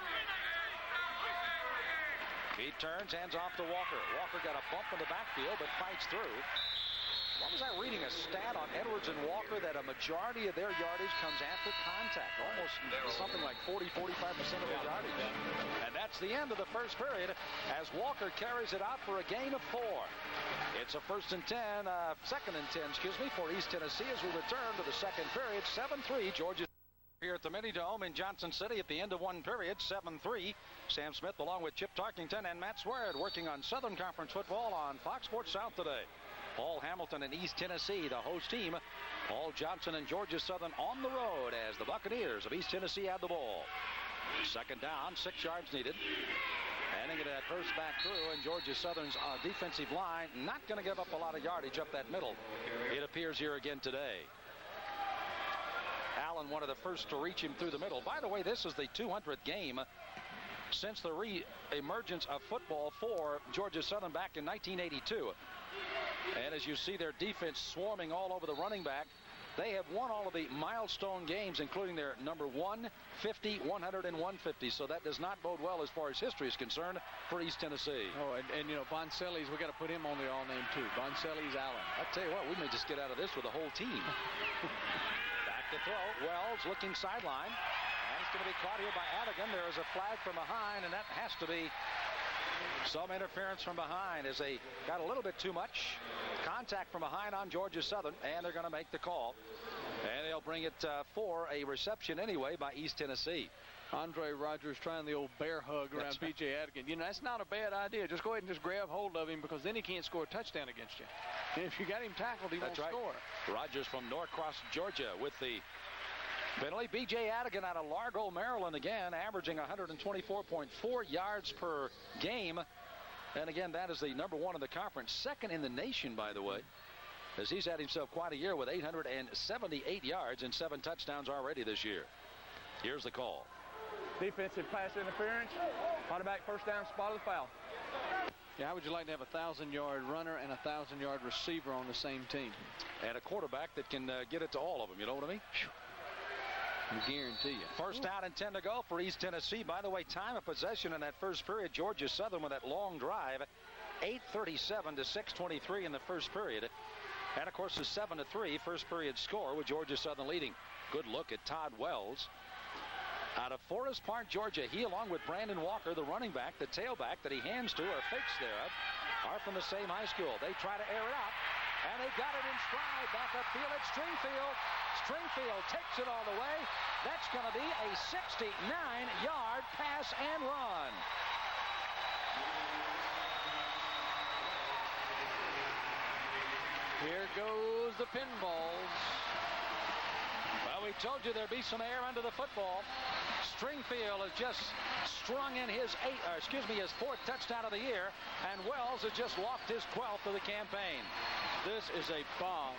He turns, hands off to Walker. Walker got a bump in the backfield, but fights through. What was I reading a stat on Edwards and Walker that a majority of their yardage comes after contact? Almost something like 40-45% of their yardage. And that's the end of the first period as Walker carries it out for a gain of 4. It's a second and 10, for East Tennessee as we return to the second period. 7-3, Georgia here at the Mini-Dome in Johnson City at the end of one period. 7-3. Sam Smith along with Chip Tarkington and Matt Swerd working on Southern Conference football on Fox Sports South today. Paul Hamilton and East Tennessee, the host team. Paul Johnson and Georgia Southern on the road as the Buccaneers of East Tennessee have the ball. Second down, 6 yards needed. Handing it at first back through, and Georgia Southern's defensive line not going to give up a lot of yardage up that middle. It appears here again today. Allen, one of the first to reach him through the middle. By the way, this is the 200th game since the re-emergence of football for Georgia Southern back in 1982. And as you see their defense swarming all over the running back, they have won all of the milestone games, including their number 1, 50, 100, and 150. So that does not bode well as far as history is concerned for East Tennessee. Oh, and you know, Boncelli's, we got to put him on the all-name too. Boncelli's Allen. I tell you what, we may just get out of this with a whole team. Back to throw. Wells looking sideline. And it's going to be caught here by Adigan. There is a flag from behind, and that has to be some interference from behind as they got a little bit too much contact from behind on Georgia Southern, and they're going to make the call. And they'll they'll bring it for a reception anyway by East Tennessee. Andre Rogers trying the old bear hug around B.J. Adigan. You know, that's not a bad idea. Just go ahead and just grab hold of him, because then he can't score a touchdown against you. And if you got him tackled, he won't score. Rogers from Norcross, Georgia with the penalty. B.J. Adigan out of Largo, Maryland again, averaging 124.4 yards per game. And again, that is the #1 in the conference. Second in the nation, by the way, as he's had himself quite a year with 878 yards and 7 touchdowns already this year. Here's the call. Defensive pass interference. Quarterback first down, spot of the foul. Yeah, how would you like to have a 1,000-yard runner and a 1,000-yard receiver on the same team? And a quarterback that can get it to all of them, you know what I mean? I guarantee you. First down and 10 to go for East Tennessee. By the way, time of possession in that first period, Georgia Southern with that long drive, 8:37 to 6:23 in the first period. And, of course, the 7-3 first period score with Georgia Southern leading. Good look at Todd Wells out of Forest Park, Georgia. He, along with Brandon Walker, the running back, the tailback that he hands to or fakes there, are from the same high school. They try to air it out, and they got it in stride back upfield at Stringfield. Stringfield takes it all the way. That's going to be a 69-yard pass and run. Here goes the pinballs. Well, we told you there'd be some air under the football. Stringfield has just strung in his 4th touchdown of the year, and Wells has just walked his 12th of the campaign. This is a bomb.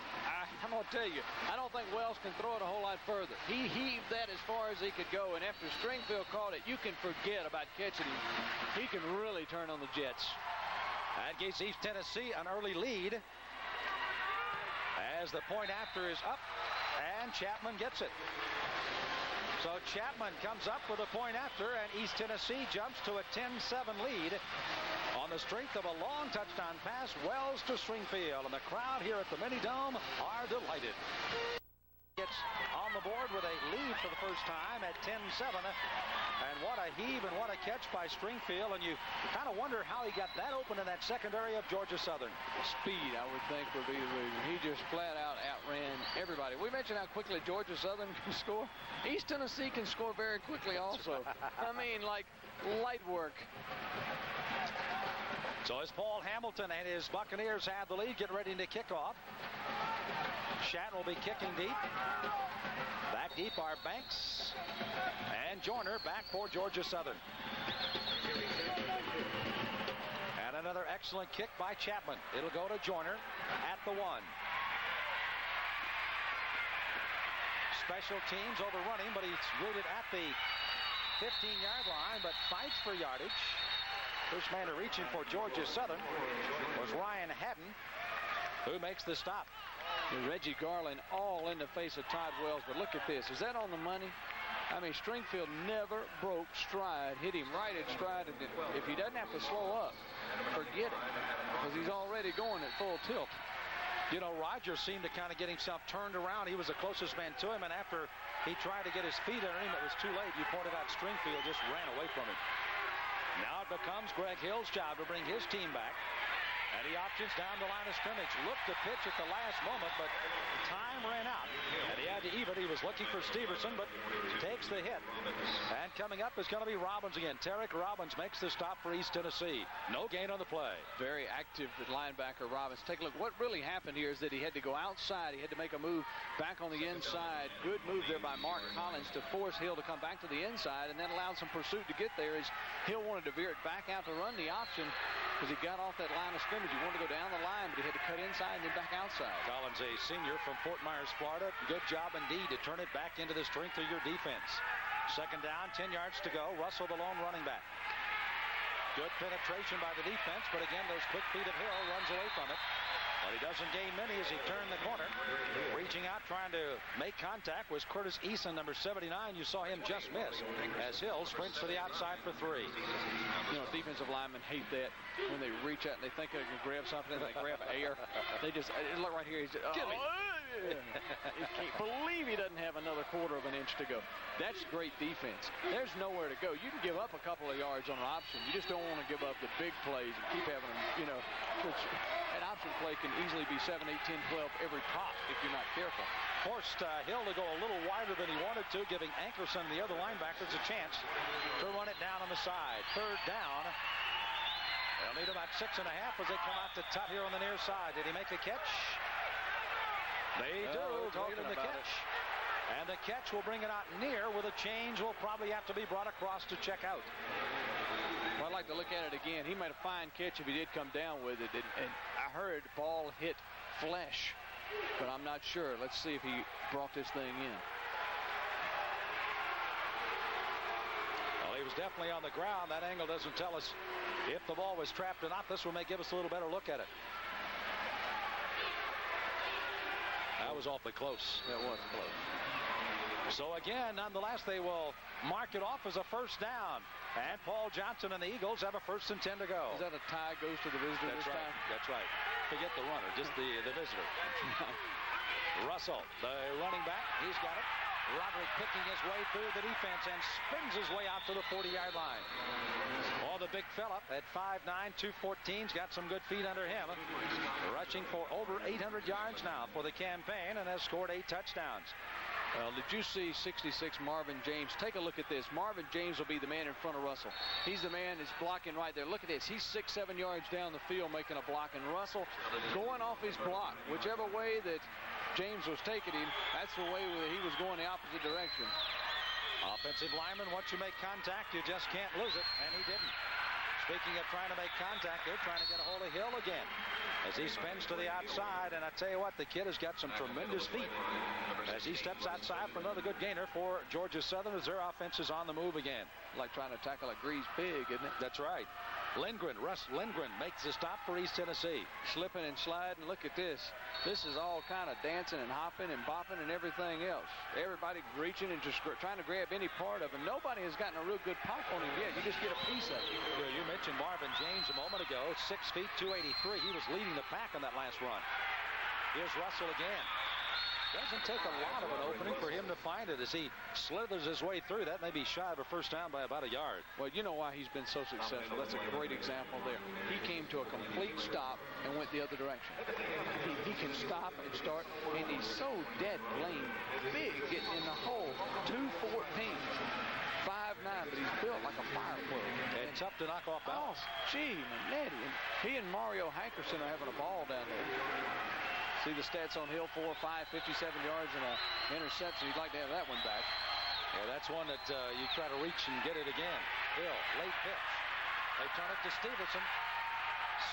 I'm going to tell you, I don't think Wells can throw it a whole lot further. He heaved that as far as he could go, and after Stringfield caught it, you can forget about catching him. He can really turn on the jets. That gives East Tennessee an early lead as the point after is up, and Chapman gets it. So Chapman comes up with a point after, and East Tennessee jumps to a 10-7 lead on the strength of a long touchdown pass, Wells to Stringfield. And the crowd here at the Mini Dome are delighted. Gets on the board with a lead for the first time at 10-7. And what a heave and what a catch by Stringfield. And you kind of wonder how he got that open in that secondary of Georgia Southern. Speed, I would think, would be the reason. He just flat out outran everybody. We mentioned how quickly Georgia Southern can score. East Tennessee can score very quickly also. I mean, like light work. So as Paul Hamilton and his Buccaneers have the lead, get ready to kick off. Shatton will be kicking deep. Back deep are Banks and Joyner back for Georgia Southern. And another excellent kick by Chapman. It'll go to Joyner at the 1. Special teams overrunning, but he's rooted at the 15-yard line, but fights for yardage. First man to reaching for Georgia Southern was Ryan Haddon, who makes the stop. And Reggie Garland all in the face of Todd Wells, but look at this. Is that on the money? I mean, Stringfield never broke stride, hit him right at stride, and if he doesn't have to slow up, forget it, because he's already going at full tilt. You know, Rogers seemed to kind of get himself turned around. He was the closest man to him, and after he tried to get his feet under him, it was too late. You pointed out Stringfield just ran away from him. Now it becomes Greg Hill's job to bring his team back. And he options down the line of scrimmage. Looked to pitch at the last moment, but time ran out. And he had to even. He was looking for Stevenson, but takes the hit. And coming up is going to be Robbins again. Tarek Robbins makes the stop for East Tennessee. No gain on the play. Very active linebacker Robbins. Take a look. What really happened here is that he had to go outside. He had to make a move back on the inside. Good move there by Mark Collins to force Hill to come back to the inside, and then allowed some pursuit to get there as Hill wanted to veer it back out to run the option because he got off that line of scrimmage. He wanted to go down the line, but he had to cut inside and then back outside. Collins, a senior from Fort Myers, Florida. Good job indeed to turn it back into the strength of your defense. Second down, 10 yards to go. Russell, the lone running back. Good penetration by the defense, but again, those quick feet of Hill runs away from it. But he doesn't gain many as he turned the corner. Reaching out, trying to make contact was Curtis Eason, number 79. You saw him just miss as Hill sprints to the outside for 3. You know, defensive linemen hate that when they reach out and they think they can grab something and they grab air. They just, look right here. He's just, He can't believe he doesn't have another quarter of an inch to go. That's great defense. There's nowhere to go. You can give up a couple of yards on an option. You just don't want to give up the big plays and keep having them, you know. An option play can easily be 7, 8, 10, 12 every pop if you're not careful. Forced Hill to go a little wider than he wanted to, giving Ankerson, the other linebackers, a chance to run it down on the side. Third down. They'll need about 6.5 as they come out to Tutt here on the near side. Did he make a catch? They do. Great in the catch. And the catch will bring it out near, with a change will probably have to be brought across to check out. Well, I'd like to look at it again. He made a fine catch if he did come down with it. And I heard ball hit flesh, but I'm not sure. Let's see if he brought this thing in. Well, he was definitely on the ground. That angle doesn't tell us if the ball was trapped or not. This one may give us a little better look at it. That was awfully close. That was close. So again, nonetheless, they will mark it off as a first down. And Paul Johnson and the Eagles have a 1st and 10 to go. Is that a tie goes to the visitor this time? That's right. Forget the runner, just the visitor. Russell, the running back, he's got it. Roderick picking his way through the defense and spins his way out to the 40-yard line. Oh, the big fella at 5'9", 214's got some good feet under him. Rushing for over 800 yards now for the campaign and has scored 8 touchdowns. Well, did you see 66 Marvin James? Take a look at this. Marvin James will be the man in front of Russell. He's the man that's blocking right there. Look at this. He's 6, 7 yards down the field making a block. And Russell going off his block. Whichever way that James was taking him, that's the way that he was going the opposite direction. Offensive lineman, once you make contact, you just can't lose it. And he didn't. Speaking of trying to make contact, they're trying to get a hold of Hill again as he spins to the outside. And I tell you what, the kid has got some tremendous feet as he steps outside for another good gainer for Georgia Southern as their offense is on the move again. Like trying to tackle a greased pig, isn't it? That's right. Russ Lindgren makes the stop for East Tennessee. Slipping and sliding. Look at this. This is all kind of dancing and hopping and bopping and everything else. Everybody reaching and just trying to grab any part of him. Nobody has gotten a real good pop on him yet. You just get a piece of it. Well, you mentioned Marvin James a moment ago. 6 feet, 283. He was leading the pack on that last run. Here's Russell again. Doesn't take a lot of an opening for him to find it as he slithers his way through. That may be shy of a first down by about a yard. Well, you know why he's been so successful. That's a great example there. He came to a complete stop and went the other direction. He can stop and start, and he's so dead blame big getting in the hole. 214. 5'9", but he's built like a fire plug. And tough to knock off balance. Oh, gee, Manetti. And he and Mario Hankerson are having a ball down there. See the stats on Hill, 4, 5, 57 yards and an interception. He'd like to have that one back. Yeah, that's one that you try to reach and get it again. Hill, late pitch. They turn it to Stevenson.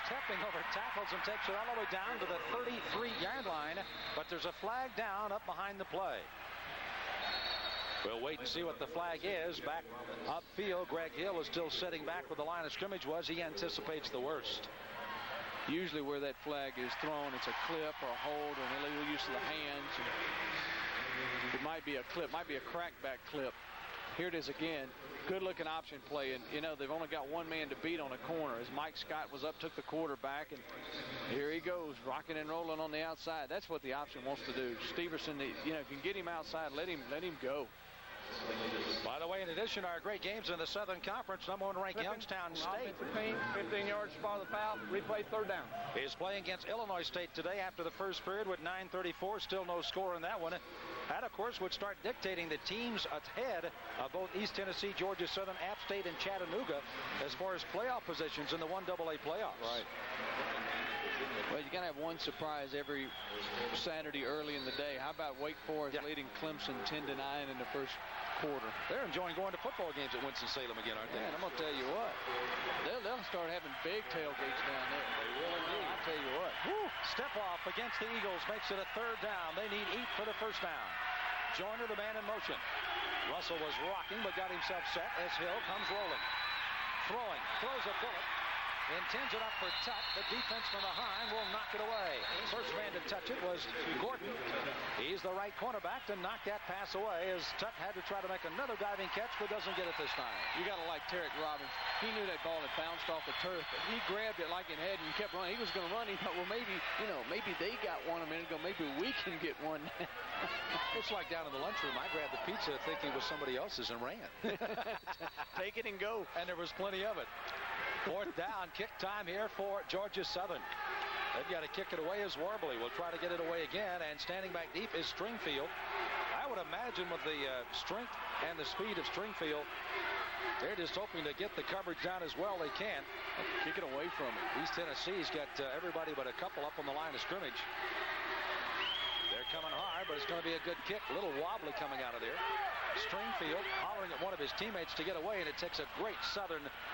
Stepping over tackles and takes it all the way down to the 33-yard line. But there's a flag down up behind the play. We'll wait and see what the flag is. Back upfield, Greg Hill is still sitting back where the line of scrimmage was. He anticipates the worst. Usually where that flag is thrown, it's a clip or a hold or an illegal use of the hands. It might be a clip, might be a crackback clip. Here it is again. Good-looking option play, and, you know, they've only got one man to beat on a corner. As Mike Scott was up, took the quarterback, and here he goes, rocking and rolling on the outside. That's what the option wants to do. Steverson, you know, if you can get him outside, let him go. By the way, in addition to our great games in the Southern Conference, number 1 ranked Youngstown State. 15 yards, follow the foul, replay, third down. Is playing against Illinois State today after the first period with 9:34. Still no score in that one. That, of course, would start dictating the teams ahead of both East Tennessee, Georgia Southern, App State, and Chattanooga as far as playoff positions in the 1AA playoffs. Right. Well, you're going to have one surprise every Saturday early in the day. How about Wake Forest leading Clemson 10-9 in the first quarter? They're enjoying going to football games at Winston-Salem again, aren't they? Man, I'm going to tell you what. They'll start having big tailgates down there. They really do. I'll tell you what. Woo! Step off against the Eagles makes it a third down. They need 8 for the first down. Joyner, the man in motion. Russell was rocking but got himself set as Hill comes rolling. Throws a bullet. intends it up for Tutt. The defense from behind will knock it away. First man to touch it was Gordon. He's the right cornerback to knock that pass away as Tutt had to try to make another diving catch, but doesn't get it this time. You got to like Tarek Robbins. He knew that ball had bounced off the turf, but he grabbed it like it had and kept running. He was going to run. He thought, well, maybe, maybe they got one a minute ago. Maybe we can get one. It's like down in the lunchroom. I grabbed the pizza thinking it was somebody else's and ran. Take it and go. And there was plenty of it. Fourth down, kick time here for Georgia Southern. They've got to kick it away as Warbley will try to get it away again, and standing back deep is Stringfield. I would imagine with the strength and the speed of Stringfield, they're just hoping to get the coverage down as well they can. Kick it away from it. East Tennessee's got everybody but a couple up on the line of scrimmage. They're coming hard, but it's going to be a good kick. A little wobbly coming out of there. Stringfield hollering at one of his teammates to get away, and it takes a great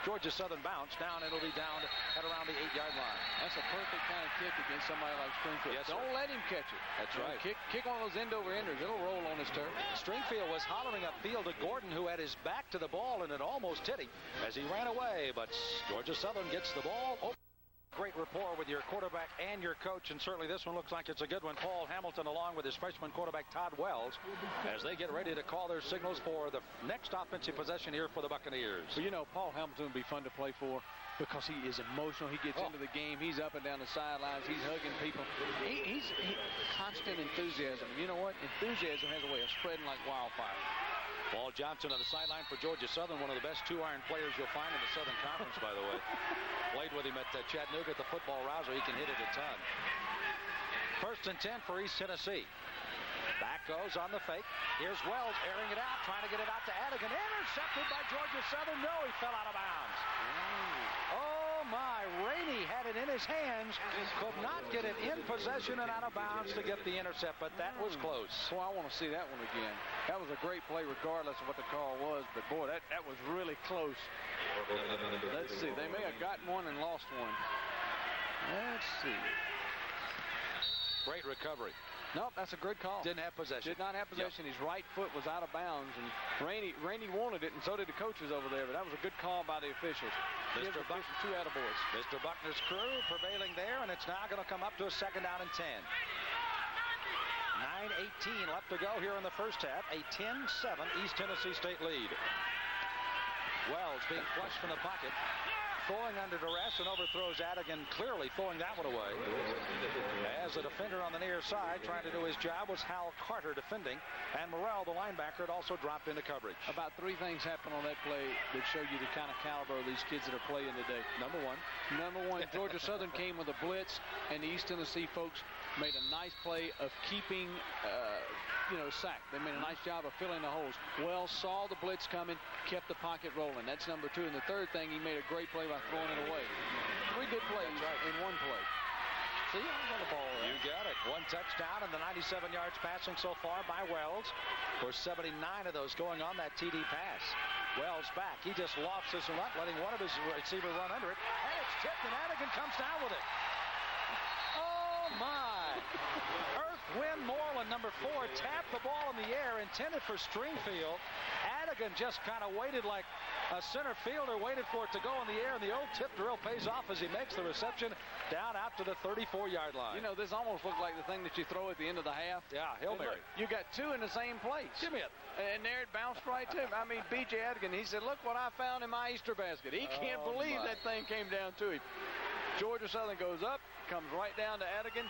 Georgia Southern bounce down. It'll be down at around the 8-yard line. That's a perfect kind of kick against somebody like Stringfield. Yes, Don't let him catch it. That's right. Kick one of those end-over-enders. It'll roll on his turf. Stringfield was hollering upfield to Gordon, who had his back to the ball, and it almost hit him as he ran away. But Georgia Southern gets the ball. Great rapport with your quarterback and your coach, and certainly this one looks like it's a good one. Paul Hamilton along with his freshman quarterback Todd Wells as they get ready to call their signals for the next offensive possession here for the Buccaneers. Well, Paul Hamilton would be fun to play for because he is emotional. He gets into the game. He's up and down the sidelines. He's hugging people. He's constant enthusiasm. You know what? Enthusiasm has a way of spreading like wildfire. Paul Johnson on the sideline for Georgia Southern, one of the best two-iron players you'll find in the Southern Conference, by the way. Played with him at Chattanooga at the football rouser. He can hit it a ton. 1st and 10 for East Tennessee. Back goes on the fake. Here's Wells airing it out, trying to get it out to Adigan. Intercepted by Georgia Southern. No, he fell out of bounds. Oh, my. Rainey had it in his hands. Could not get it in possession and out of bounds to get the intercept, but that was close. Boy, I want to see that one again. That was a great play regardless of what the call was, but boy, that was really close. Let's see. They may have gotten one and lost one. Let's see. Great recovery. Nope, that's a good call. Didn't have possession. Did not have possession. Yep. His right foot was out of bounds, and Rainey wanted it, and so did the coaches over there, but that was a good call by the officials. Mr. Buckner, 2 attaboys. Mr. Buckner's crew prevailing there, and it's now going to come up to a 2nd down and 10. 9:18 left to go here in the first half. A 10-7 East Tennessee State lead. Wells being flushed from the pocket. Throwing under duress and overthrows Adigan, clearly throwing that one away. As a defender on the near side trying to do his job was Hal Carter defending, and Morrell, the linebacker, had also dropped into coverage. About 3 things happened on that play that show you the kind of caliber of these kids that are playing today. Number one, Georgia Southern came with a blitz, and the East Tennessee folks made a nice play of keeping sack. They made a nice job of filling the holes. Wells saw the blitz coming, kept the pocket rolling. That's number 2. And the third thing, he made a great play by throwing it away. 3 good plays in one play. See, I got the ball right. You got it. 1 touchdown and the 97 yards passing so far by Wells. For 79 of those going on that TD pass. Wells back. He just lofts this one up, letting one of his receivers run under it. And it's tipped, and Adigan comes down with it. Oh, my. Wind Moreland, number 4, tapped the ball in the air, intended for Stringfield. Adigan just kind of waited like a center fielder, waited for it to go in the air, and the old tip drill pays off as he makes the reception down out to the 34-yard line. This almost looked like the thing that you throw at the end of the half. Yeah, Hail Mary. You got 2 in the same place. Give me it. And there it bounced right to him. I mean, B.J. Adigan, he said, look what I found in my Easter basket. He can't believe that thing came down to him. Georgia Southern goes up, comes right down to Adigan.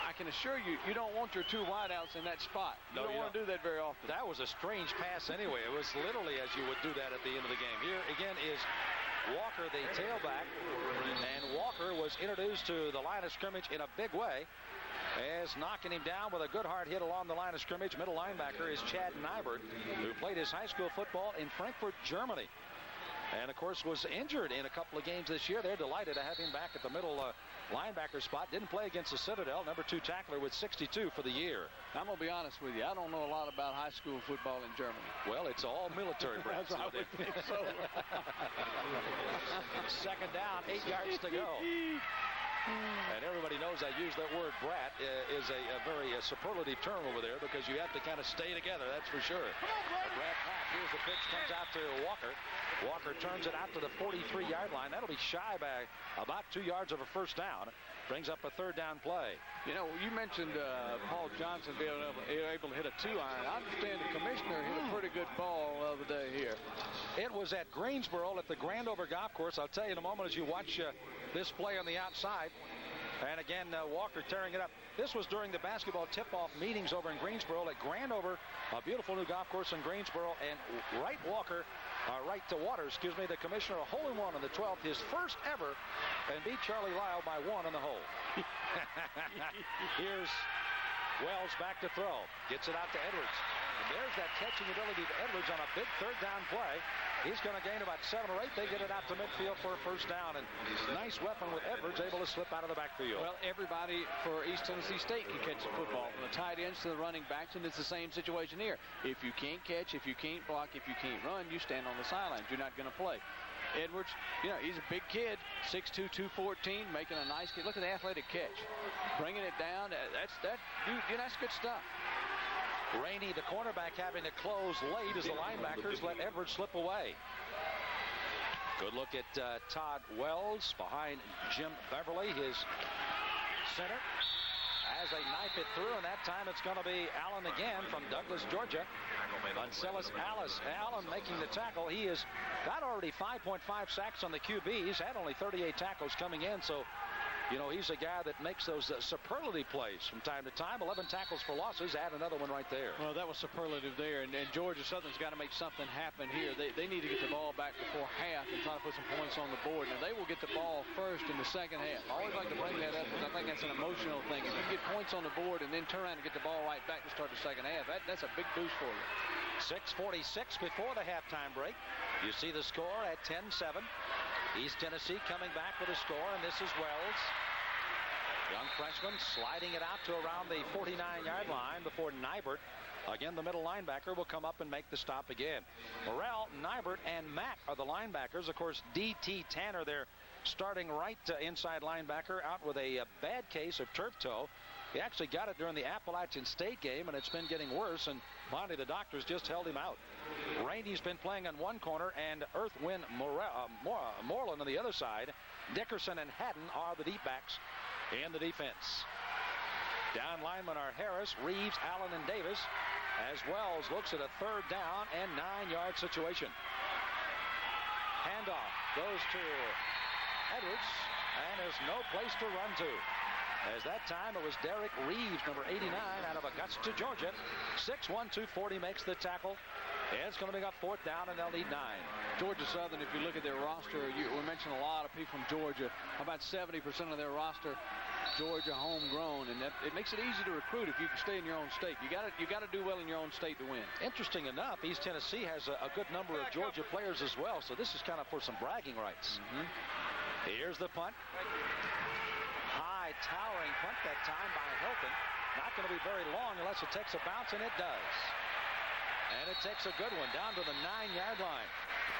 I can assure you, you don't want your 2 wideouts in that spot. You don't want to do that very often. That was a strange pass anyway. It was literally as you would do that at the end of the game. Here again is Walker, the tailback, and Walker was introduced to the line of scrimmage in a big way, as knocking him down with a good hard hit along the line of scrimmage. Middle linebacker is Chad Nybert, who played his high school football in Frankfurt, Germany, and of course was injured in a couple of games this year. They're delighted to have him back at the middle linebacker spot. Didn't play against the Citadel. Number 2 tackler with 62 for the year. I'm going to be honest with you. I don't know a lot about high school football in Germany. Well, it's all military brats. I would think so. 2nd down, 8 yards to go. And everybody knows I use that word brat is a very superlative term over there because you have to kind of stay together, that's for sure. A brat pack. Here's the pitch, comes out to Walker. Walker turns it out to the 43-yard line. That'll be shy by about 2 yards of a first down. Brings up a third down play. You know, you mentioned Paul Johnson being able to hit a 2-iron. I understand the commissioner hit a pretty good ball the other day here. It was at Greensboro at the Grandover Golf Course. I'll tell you in a moment as you watch this play on the outside. And again, Walker tearing it up. This was during the basketball tip-off meetings over in Greensboro at Grandover, a beautiful new golf course in Greensboro. And Wright to Waters, the commissioner, a hole-in-one on the 12th, his first ever, and beat Charlie Lyle by 1 on the hole. Here's Wells back to throw. Gets it out to Edwards. And there's that catching ability to Edwards on a big third down play. He's going to gain about 7 or 8. They get it out to midfield for a first down. And nice weapon with Edwards, able to slip out of the backfield. Well, everybody for East Tennessee State can catch the football, from the tight ends to the running backs, and it's the same situation here. If you can't catch, if you can't block, if you can't run, you stand on the sidelines. You're not going to play. Edwards, you know, he's a big kid, 6'2", 214, making a nice kid. Look at the athletic catch. Bringing it down, that's good stuff. Rainey, the cornerback, having to close late as the linebackers let Edwards slip away. Good look at Todd Wells behind Jim Beverly, his center, as they knife it through, and that time it's going to be Allen again from Douglas, Georgia. Vancellis Allen making the tackle. He has got already 5.5 sacks on the QB. He's had only 38 tackles coming in, so you know, he's a guy that makes those superlative plays from time to time. 11 tackles for losses. Add another one right there. Well, that was superlative there. And Georgia Southern's got to make something happen here. They need to get the ball back before half and try to put some points on the board. Now, they will get the ball first in the second half. I always like to bring that up because I think that's an emotional thing. If you get points on the board and then turn around and get the ball right back to start the second half, that's a big boost for you. 6:46 before the halftime break. You see the score at 10-7. East Tennessee coming back with a score, and this is Wells. Young freshman sliding it out to around the 49-yard line before Nybert, again the middle linebacker, will come up and make the stop again. Morrell, Nybert, and Mack are the linebackers. Of course, D.T. Tanner, their starting right inside linebacker, out with a bad case of turf toe. He actually got it during the Appalachian State game, and it's been getting worse, and finally the doctors just held him out. Rainey's been playing on one corner, and Earthwind Moreland on the other side. Dickerson and Haddon are the deep backs in the defense. Down linemen are Harris, Reeves, Allen, and Davis, as Wells looks at a third down and 9-yard situation. Handoff goes to Edwards, and there's no place to run to. As that time it was Derek Reeves, number 89, out of Augusta, Georgia. 6'1", 240 makes the tackle. It's going to bring up fourth down, and they'll need 9. Georgia Southern, if you look at their roster, we mentioned a lot of people from Georgia. About 70% of their roster, Georgia homegrown, and it makes it easy to recruit if you can stay in your own state. You got to do well in your own state to win. Interesting enough, East Tennessee has a good number of Georgia players as well, so this is kind of for some bragging rights. Here's the punt. High, towering punt that time by Hilton. Not going to be very long unless it takes a bounce, and it does. And it takes a good one down to the 9-yard line.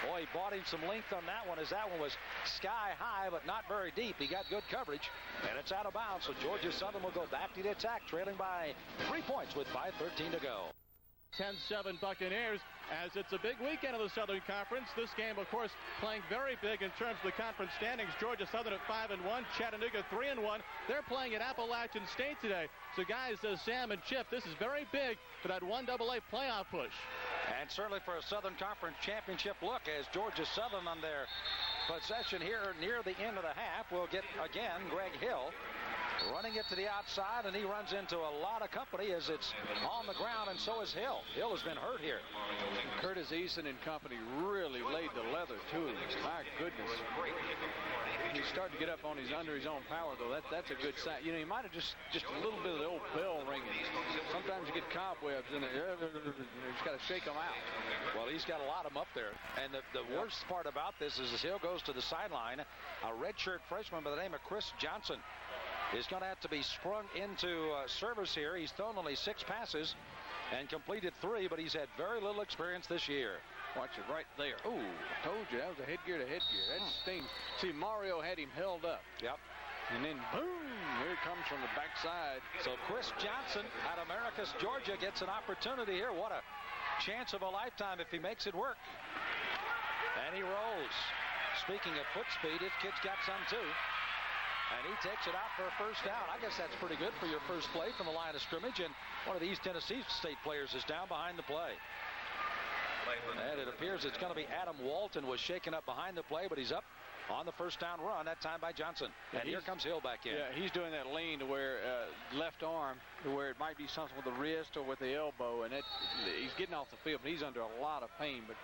Boy, he bought him some length on that one, as that one was sky high but not very deep. He got good coverage, and it's out of bounds. So Georgia Southern will go back to the attack, trailing by 3 points with 5:13 to go. 10-7 Buccaneers, as it's a big weekend of the Southern Conference. This game, of course, playing very big in terms of the conference standings. Georgia Southern at 5-1, Chattanooga 3-1. They're playing at Appalachian State today. So, guys, Sam and Chip, this is very big for that 1AA playoff push. And certainly for a Southern Conference championship look, as Georgia Southern on their possession here near the end of the half will get, again, Greg Hill running it to the outside, and he runs into a lot of company as it's on the ground, and so is Hill. Hill has been hurt here. Curtis Eason and company really laid the leather to him. My goodness. He's starting to get up on under his own power, though. That's a good sign. You know, he might have just a little bit of the old bell ringing. Sometimes you get cobwebs in it. You just got to shake them out. Well, he's got a lot of them up there. And the worst part about this is as Hill goes to the sideline, a redshirt freshman by the name of Chris Johnson is going to have to be sprung into service here. He's thrown only 6 passes and completed 3, but he's had very little experience this year. Watch it right there. Ooh, I told you, that was a headgear to headgear. That stings. See, Mario had him held up. Yep. And then, boom, here it comes from the backside. So Chris Johnson out of Maracus, Georgia, gets an opportunity here. What a chance of a lifetime if he makes it work. And he rolls. Speaking of foot speed, this kid's got some too. And he takes it out for a first down. I guess that's pretty good for your first play from the line of scrimmage. And one of the East Tennessee State players is down behind the play. And it appears it's going to be Adam Walton was shaken up behind the play, but he's up on the first down run, that time by Johnson. And here comes Hill back in. Yeah, he's doing that lean to where left arm to where it might be something with the wrist or with the elbow, and he's getting off the field, but he's under a lot of pain. But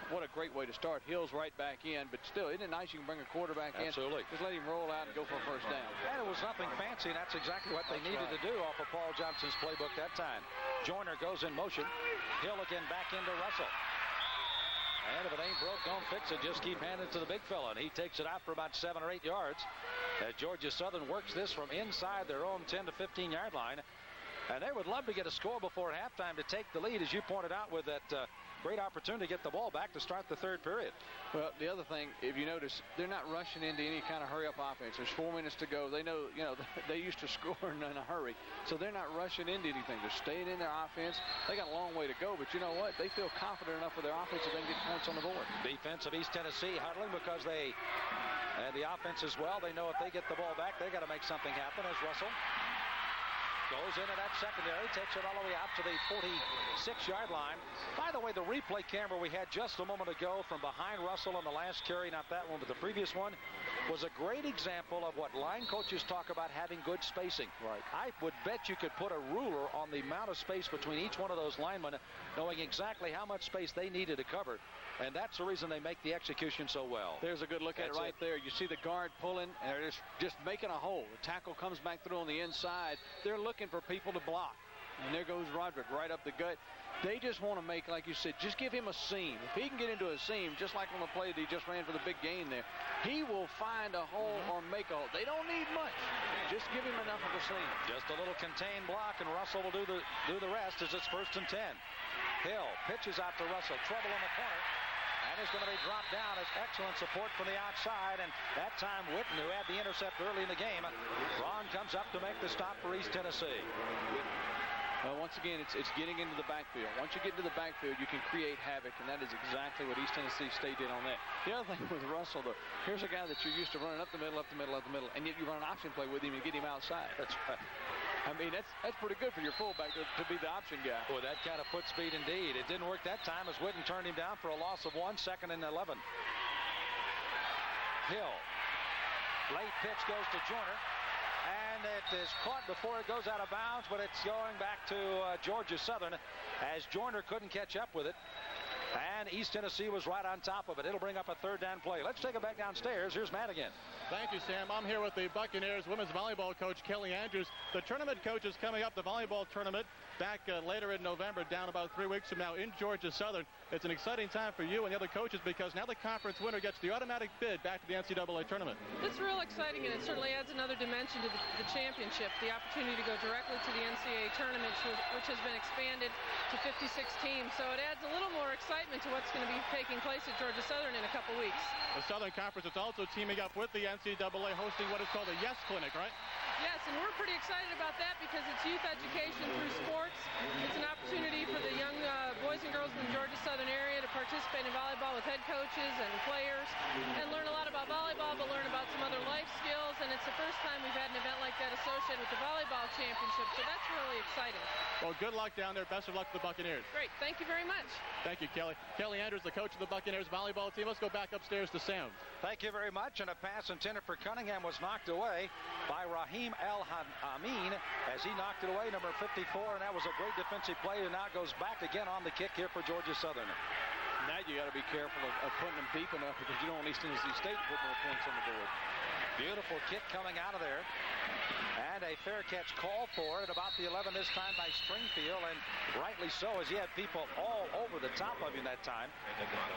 what a great way to start. Hill's right back in, but still, isn't it nice you can bring a quarterback in? Absolutely. Just let him roll out and go for a first down. And it was nothing fancy, and that's exactly what they needed to do off of Paul Johnson's playbook that time. Joyner goes in motion. Hill again back into Russell. And if it ain't broke, don't fix it. Just keep handing it to the big fella. And he takes it out for about 7 or 8 yards. As Georgia Southern works this from inside their own 10 to 15-yard line. And they would love to get a score before halftime to take the lead, as you pointed out, with that great opportunity to get the ball back to start the third period. Well, the other thing, if you notice, they're not rushing into any kind of hurry-up offense. There's 4 minutes to go. They know, they used to score in a hurry. So they're not rushing into anything. They're staying in their offense. They got a long way to go, but you know what? They feel confident enough with their offense that they can get points on the board. Defense of East Tennessee huddling because they, and the offense as well, they know if they get the ball back, they got to make something happen. As Russell goes into that secondary, takes it all the way out to the 46-yard line. By the way, the replay camera we had just a moment ago from behind Russell on the last carry, not that one, but the previous one, was a great example of what line coaches talk about having good spacing. Right. I would bet you could put a ruler on the amount of space between each one of those linemen, knowing exactly how much space they needed to cover. And that's the reason they make the execution so well. There's a good look at it right there. You see the guard pulling, and they're just making a hole. The tackle comes back through on the inside. They're looking for people to block. And there goes Roderick right up the gut. They just want to make, like you said, just give him a seam. If he can get into a seam, just like on the play that he just ran for the big gain there, he will find a hole or make a hole. They don't need much. Just give him enough of a seam. Just a little contained block, and Russell will do the rest as it's 1st and 10. Hill pitches out to Russell. Trouble in the corner. And is going to be dropped down as excellent support from the outside. And that time, Witten, who had the intercept early in the game, Ron comes up to make the stop for East Tennessee. Well, once again, it's getting into the backfield. Once you get into the backfield, you can create havoc, and that is exactly what East Tennessee State did on that. The other thing with Russell, though, here's a guy that you're used to running up the middle, and yet you run an option play with him and get him outside. That's right. I mean, that's pretty good for your fullback to be the option guy. Boy, that kind of foot speed indeed. It didn't work that time as Witten turned him down for a loss of 1, 2nd and 11. Hill. Late pitch goes to Joyner. And it is caught before it goes out of bounds, but it's going back to Georgia Southern as Joyner couldn't catch up with it. And East Tennessee was right on top of it. It'll bring up a 3rd down play. Let's take it back downstairs. Here's Matt again. Thank you, Sam. I'm here with the Buccaneers women's volleyball coach, Kelly Andrews. The tournament coach is coming up, the volleyball tournament, back later in November, down about 3 weeks from now in Georgia Southern. It's an exciting time for you and the other coaches because now the conference winner gets the automatic bid back to the NCAA tournament. It's real exciting, and it certainly adds another dimension to the championship, the opportunity to go directly to the NCAA tournament, which has been expanded to 56 teams. So it adds a little more excitement to what's going to be taking place at Georgia Southern in a couple weeks. The Southern Conference is also teaming up with the NCAA, hosting what is called a Yes Clinic, right? Yes, and we're pretty excited about that because it's youth education through sports. It's an opportunity for the young boys and girls in the Georgia Southern area to participate in volleyball with head coaches and players and learn a lot about volleyball, but learn about some other life skills. And it's the first time we've had an event like that associated with the volleyball championship, so that's really exciting. Well, good luck down there. Best of luck to the Buccaneers. Great. Thank you very much. Thank you, Kelly. Kelly Andrews, the coach of the Buccaneers volleyball team. Let's go back upstairs to Sam. Thank you very much. And a pass intended for Cunningham was knocked away by Raheem Al-Amin as he knocked it away, number 54, and that was a great defensive play, and now goes back again on the kick here for Georgia Southern. Now you got to be careful of putting them deep enough because you don't want East Tennessee State to put more points on the board. Beautiful kick coming out of there. And a fair catch called for at about the 11 this time by Springfield, and rightly so, as he had people all over the top of him that time.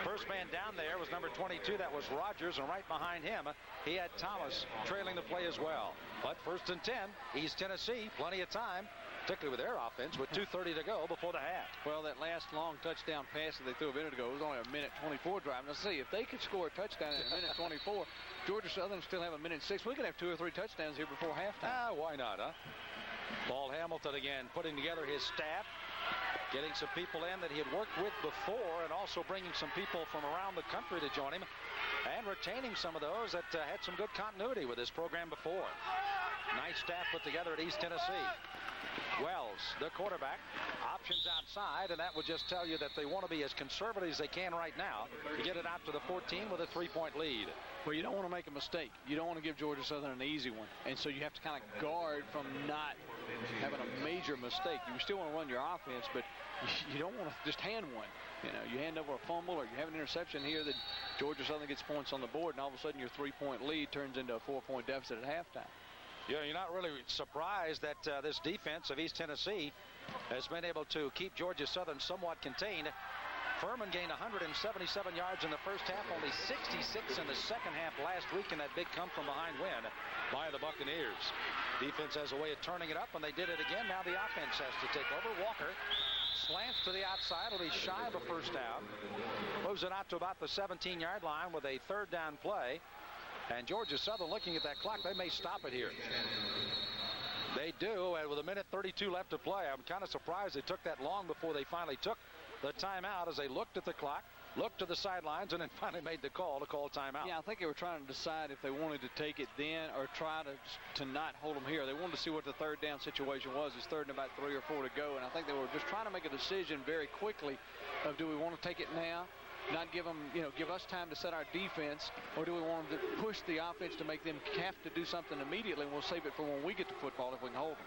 First man down there was number 22. That was Rogers, and right behind him, he had Thomas trailing the play as well. But 1st and 10, East Tennessee, plenty of time particularly with their offense, with 2:30 to go before the half. Well, that last long touchdown pass that they threw a minute ago was only a minute 24 drive. Now, see, if they could score a touchdown in a minute 24, Georgia Southern still have a minute 6. We could have 2 or 3 touchdowns here before halftime. Why not, huh? Paul Hamilton again putting together his staff, getting some people in that he had worked with before, and also bringing some people from around the country to join him, and retaining some of those that had some good continuity with this program before. Nice staff put together at East Tennessee. Wells, the quarterback, options outside, and that would just tell you that they want to be as conservative as they can right now to get it out to the 14 with a 3-point lead. Well, you don't want to make a mistake. You don't want to give Georgia Southern an easy one, and so you have to kind of guard from not having a major mistake. You still want to run your offense, but you don't want to just hand one. You know, you hand over a fumble or you have an interception here that Georgia Southern gets points on the board, and all of a sudden your 3-point lead turns into a 4-point deficit at halftime. Yeah, you're not really surprised that this defense of East Tennessee has been able to keep Georgia Southern somewhat contained. Furman gained 177 yards in the first half, only 66 in the second half last week in that big come-from-behind win by the Buccaneers. Defense has a way of turning it up, and they did it again. Now the offense has to take over. Walker slants to the outside. Will be shy of a first down. Moves it out to about the 17-yard line with a third down play. And Georgia Southern, looking at that clock, they may stop it here. They do, and with a minute 32 left to play. I'm kind of surprised they took that long before they finally took the timeout, as they looked at the clock, looked to the sidelines, and then finally made the call to call timeout. Yeah, I think they were trying to decide if they wanted to take it then or try to not hold them here. They wanted to see what the third down situation was. It's third and about 3 or 4 to go, and I think they were just trying to make a decision very quickly of, do we want to take it now? Not give them, give us time to set our defense, or do we want them to push the offense to make them have to do something immediately, and we'll save it for when we get to football if we can hold them.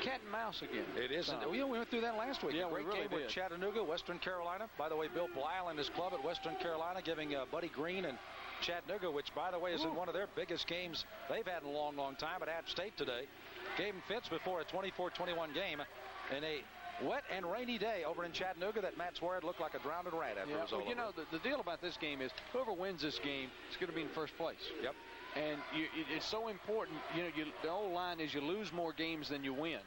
Cat and mouse again. It isn't. We went through that last week. Yeah, a great we really game with Chattanooga, Western Carolina. By the way, Bill Blyle and his club at Western Carolina giving Buddy Green and Chattanooga, which, by the way, is in one of their biggest games they've had in a long, long time at App State today. Gave them fits before a 24-21 game in a wet and rainy day over in Chattanooga that Matt Swear looked like a drowned rat after it was all over. The deal about this game is whoever wins this game is going to be in first place. Yep. And it's so important. The old line is you lose more games than you win,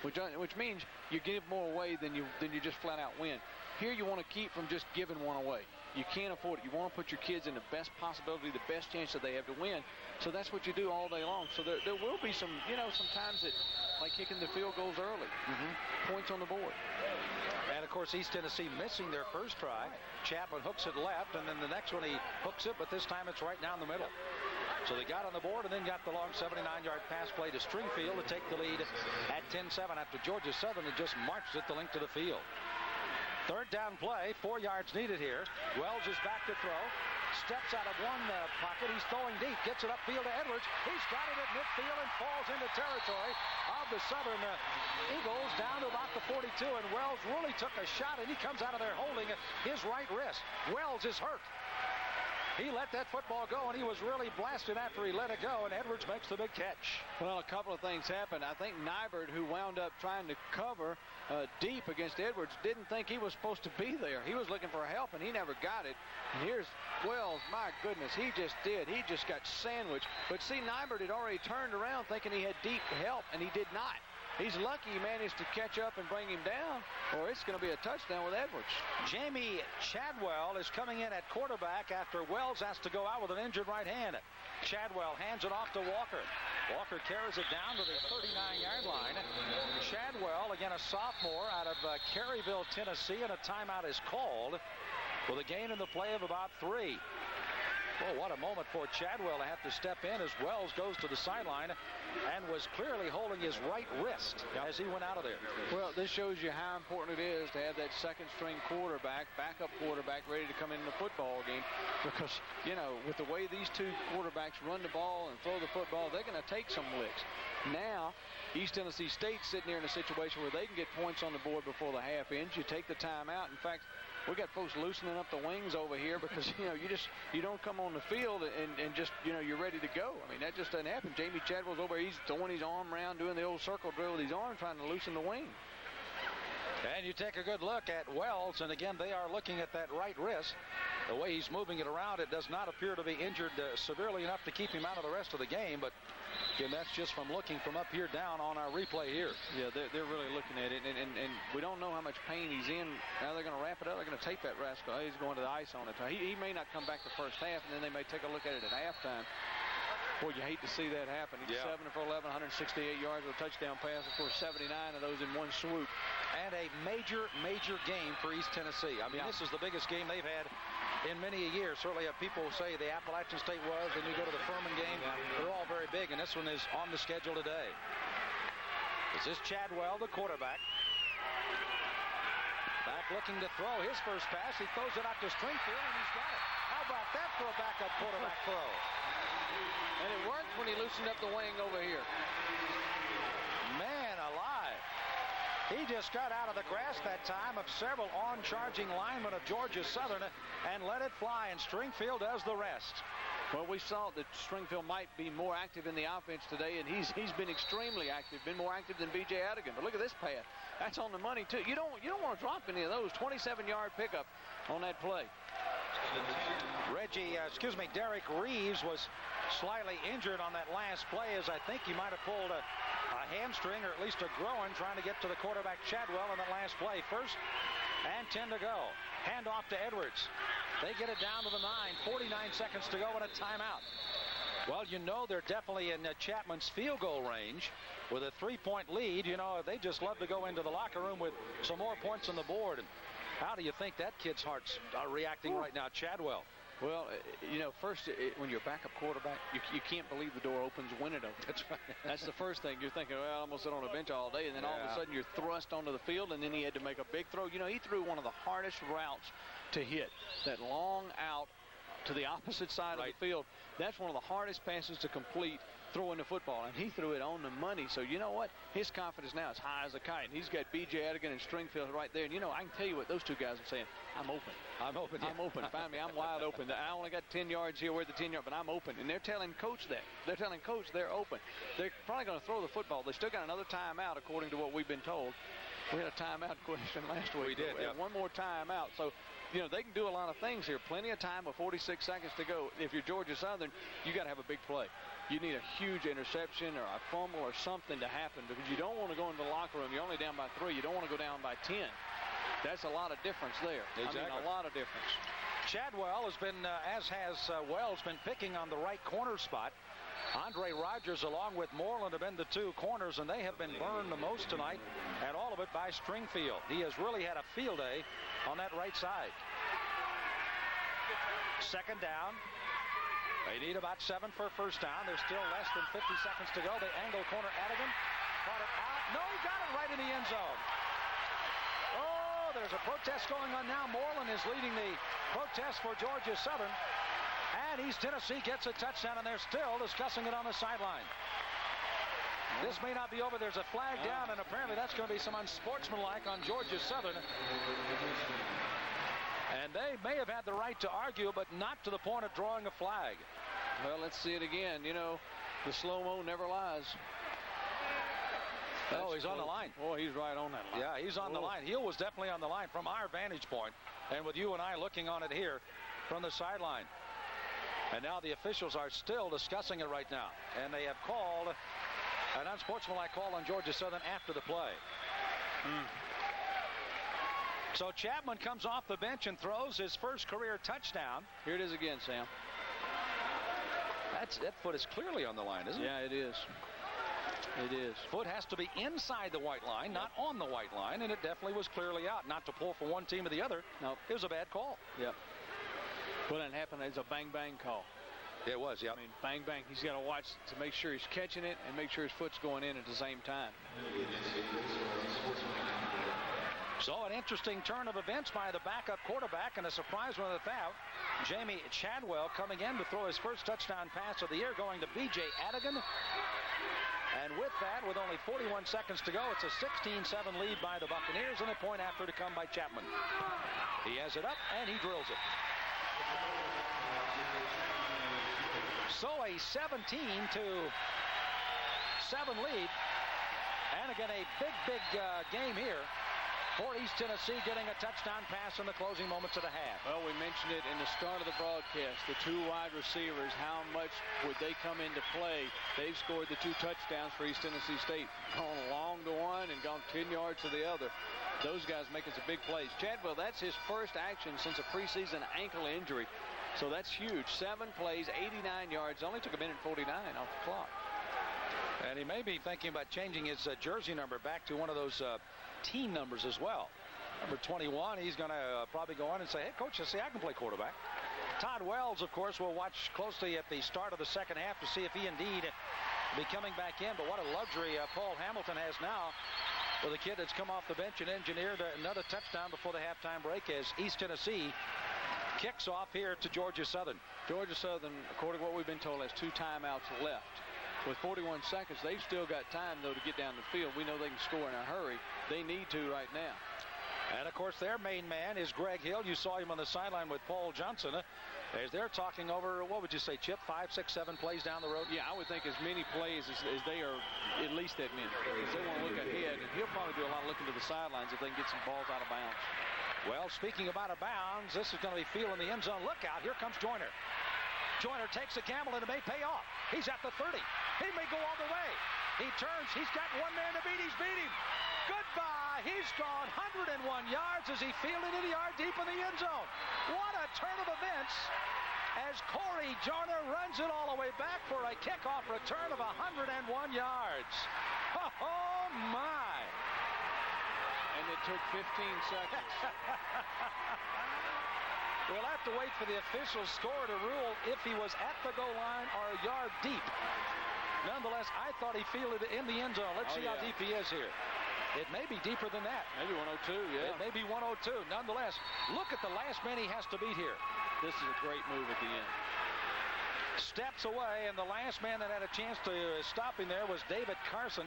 which means you give more away than you just flat out win. Here you want to keep from just giving one away. You can't afford it. You want to put your kids in the best possibility, the best chance that they have to win. So that's what you do all day long. So there will be some, sometimes that, like kicking the field goals early, points on the board. And, of course, East Tennessee missing their first try. Chapman hooks it left, and then the next one he hooks it, but this time it's right down the middle. So they got on the board and then got the long 79-yard pass play to Stringfield to take the lead at 10-7 after Georgia Southern had just marched it the length of the field. Third down play, 4 yards needed here. Wells is back to throw. Steps out of one pocket. He's throwing deep. Gets it upfield to Edwards. He's got it at midfield and falls into territory of the Southern Eagles down to about the 42. And Wells really took a shot, and he comes out of there holding his right wrist. Wells is hurt. He let that football go, and he was really blasted after he let it go, and Edwards makes the big catch. Well, a couple of things happened. I think Nybert, who wound up trying to cover deep against Edwards, didn't think he was supposed to be there. He was looking for help, and he never got it. And here's Wells. My goodness, he just did. He just got sandwiched. But see, Nybert had already turned around thinking he had deep help, and he did not. He's lucky he managed to catch up and bring him down, or it's going to be a touchdown with Edwards. Jamie Chadwell is coming in at quarterback after Wells has to go out with an injured right hand. Chadwell hands it off to Walker. Walker carries it down to the 39-yard line. Chadwell, again a sophomore out of Caryville, Tennessee, and a timeout is called with a gain in the play of about 3. Well, what a moment for Chadwell to have to step in as Wells goes to the sideline and was clearly holding his right wrist as he went out of there. Well, this shows you how important it is to have that second-string quarterback, backup quarterback, ready to come in the football game because, with the way these two quarterbacks run the ball and throw the football, they're going to take some licks. Now, East Tennessee State's sitting there in a situation where they can get points on the board before the half ends. You take the time out. In fact, we got folks loosening up the wings over here because, you don't come on the field and just, you're ready to go. I mean, that just doesn't happen. Jamie Chadwell's over here. He's throwing his arm around, doing the old circle drill with his arm, trying to loosen the wing. And you take a good look at Wells, and again, they are looking at that right wrist. The way he's moving it around, it does not appear to be injured severely enough to keep him out of the rest of the game, but Again, that's just from looking from up here down on our replay here. Yeah, they're really looking at it, and we don't know how much pain he's in. Now they're going to wrap it up. They're going to tape that rascal. He's going to the ice on it. He may not come back the first half, and then they may take a look at it at halftime. Boy, you hate to see that happen. He's 7 for 11, 168 yards with a touchdown pass. Of course, 79 of those in one swoop. And a major, major game for East Tennessee. I mean, this is the biggest game they've had in many a year. Certainly people say the Appalachian State was, and you go to the Furman game. They're all very big, and this one is on the schedule today. This is Chadwell, the quarterback. Back looking to throw his first pass. He throws it out to Stringfield, and he's got it. How about that for a backup quarterback throw? And it worked when he loosened up the wing over here. Man alive. He just got out of the grasp that time of several on-charging linemen of Georgia Southern and let it fly, and Stringfield does the rest. Well, we saw that Stringfield might be more active in the offense today, and he's been extremely active, been more active than B.J. Adigan. But look at this pass. That's on the money, too. You don't want to drop any of those. 27-yard pickup on that play. Derek Reeves was slightly injured on that last play, as I think he might have pulled a hamstring or at least a groin trying to get to the quarterback Chadwell in the last play. 1st and 10 to go. Hand off to Edwards. They get it down to the 9. 49 seconds to go and a timeout. Well, you know they're definitely in Chapman's field goal range with a 3-point lead. You know, they just love to go into the locker room with some more points on the board. And how do you think that kid's hearts are reacting right now, Chadwell? Well, you know, first, when you're a backup quarterback, you can't believe the door opens when it opens. That's right. That's the first thing. You're thinking, well, I'm going to sit on a bench all day, and then all of a sudden you're thrust onto the field, and then he had to make a big throw. You know, he threw one of the hardest routes to hit, that long out to the opposite side of the field. That's one of the hardest passes to complete throwing the football, and he threw it on the money. So you know what? His confidence now is high as a kite. He's got B.J. Adigan and Stringfield right there. And, you know, I can tell you what those two guys are saying. I'm open. I'm open. Yeah. I'm open. Find me. I'm wide open. I only got 10 yards here. We're the 10 yard, but I'm open. And they're telling Coach that. They're telling Coach they're open. They're probably going to throw the football. They still got another timeout, according to what we've been told. We had a timeout question last week. We did, yeah. One more timeout. So, you know, they can do a lot of things here. Plenty of time with 46 seconds to go. If you're Georgia Southern, you got to have a big play. You need a huge interception or a fumble or something to happen, because you don't want to go into the locker room. You're only down by 3. You don't want to go down by 10. That's a lot of difference there. Exactly. I mean, a lot of difference. Chadwell has been, as has Wells, been picking on the right corner spot. Andre Rogers along with Moreland have been the two corners, and they have been burned the most tonight, and all of it by Stringfield. He has really had a field day on that right side. 2nd down. They need about 7 for a first down. There's still less than 50 seconds to go. They angle corner Adigan. Caught it out. No, he got it right in the end zone. Oh, there's a protest going on now. Moreland is leading the protest for Georgia Southern. And East Tennessee gets a touchdown, and they're still discussing it on the sideline. This may not be over. There's a flag down, and apparently that's going to be some unsportsmanlike on Georgia Southern. And they may have had the right to argue, but not to the point of drawing a flag. Well, let's see it again. You know, the slow-mo never lies. Oh, he's on the line. Oh, he's right on that line. Yeah, he's on the line. Heel was definitely on the line from our vantage point, and with you and I looking on it here from the sideline. And now the officials are still discussing it right now, and they have called an unsportsmanlike call on Georgia Southern after the play. So Chapman comes off the bench and throws his first career touchdown. Here it is again, Sam. That foot is clearly on the line, isn't it? Yeah, it is. It is. Foot has to be inside the white line, not on the white line, and it definitely was clearly out. Not to pull for one team or the other. No, it was a bad call. Yep. When it happened, it's a bang-bang call. It was, yeah. I mean, bang-bang. He's got to watch to make sure he's catching it and make sure his foot's going in at the same time. So an interesting turn of events by the backup quarterback, and a surprise one of the foul. Jamie Chadwell coming in to throw his first touchdown pass of the year, going to B.J. Adigan. And with that, with only 41 seconds to go, it's a 16-7 lead by the Buccaneers, and a point after to come by Chapman. He has it up, and he drills it. So a 17-7 lead. And again, a big game here for East Tennessee, getting a touchdown pass in the closing moments of the half. Well, we mentioned it in the start of the broadcast. The 2 wide receivers, how much would they come into play? They've scored the 2 touchdowns for East Tennessee State. Gone long to one and gone 10 yards to the other. Those guys making some big plays. Chadwell, that's his first action since a preseason ankle injury. So that's huge. 7 plays, 89 yards. Only took a minute 49 off the clock. And he may be thinking about changing his jersey number back to one of those team numbers as well. Number 21, he's going to probably go on and say, hey, Coach, I can play quarterback. Todd Wells, of course, will watch closely at the start of the second half to see if he indeed be coming back in. But what a luxury Paul Hamilton has now with a kid that's come off the bench and engineered another touchdown before the halftime break as East Tennessee kicks off here to Georgia Southern. Georgia Southern, according to what we've been told, has 2 timeouts left. With 41 seconds, they've still got time, though, to get down the field. We know they can score in a hurry. They need to right now. And, of course, their main man is Greg Hill. You saw him on the sideline with Paul Johnson as they're talking over, what would you say, Chip, 5, 6, 7 plays down the road? Yeah, I would think as many plays as they are, at least that many. Because they want to look ahead, and he'll probably do a lot of looking to the sidelines if they can get some balls out of bounds. Well, speaking of out of bounds, this is going to be field in the end zone. Look out, here comes Joyner. Joyner takes a gamble, and it may pay off. He's at the 30. He may go all the way. He turns. He's got one man to beat. He's beat him. Goodbye. He's gone 101 yards as he fielded it a yard deep in the end zone. What a turn of events as Corey Joyner runs it all the way back for a kickoff return of 101 yards. Oh, my. And it took 15 seconds. We'll have to wait for the official score to rule if he was at the goal line or a yard deep. Nonetheless, I thought he fielded it in the end zone. Let's see how deep he is here. It may be deeper than that. Maybe 102, yeah. It may be 102. Nonetheless, look at the last man he has to beat here. This is a great move at the end. Steps away, and the last man that had a chance to stop him there was David Carson.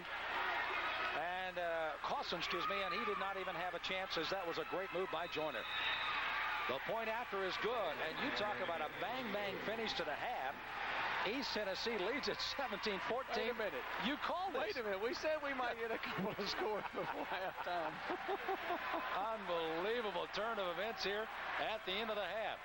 And Cawson, and he did not even have a chance as that was a great move by Joyner. The point after is good, and you talk about a bang-bang finish to the half. East Tennessee leads at 17-14. Wait a minute. You called this. Wait a minute. We said we might get a couple of scores before halftime. Unbelievable turn of events here at the end of the half.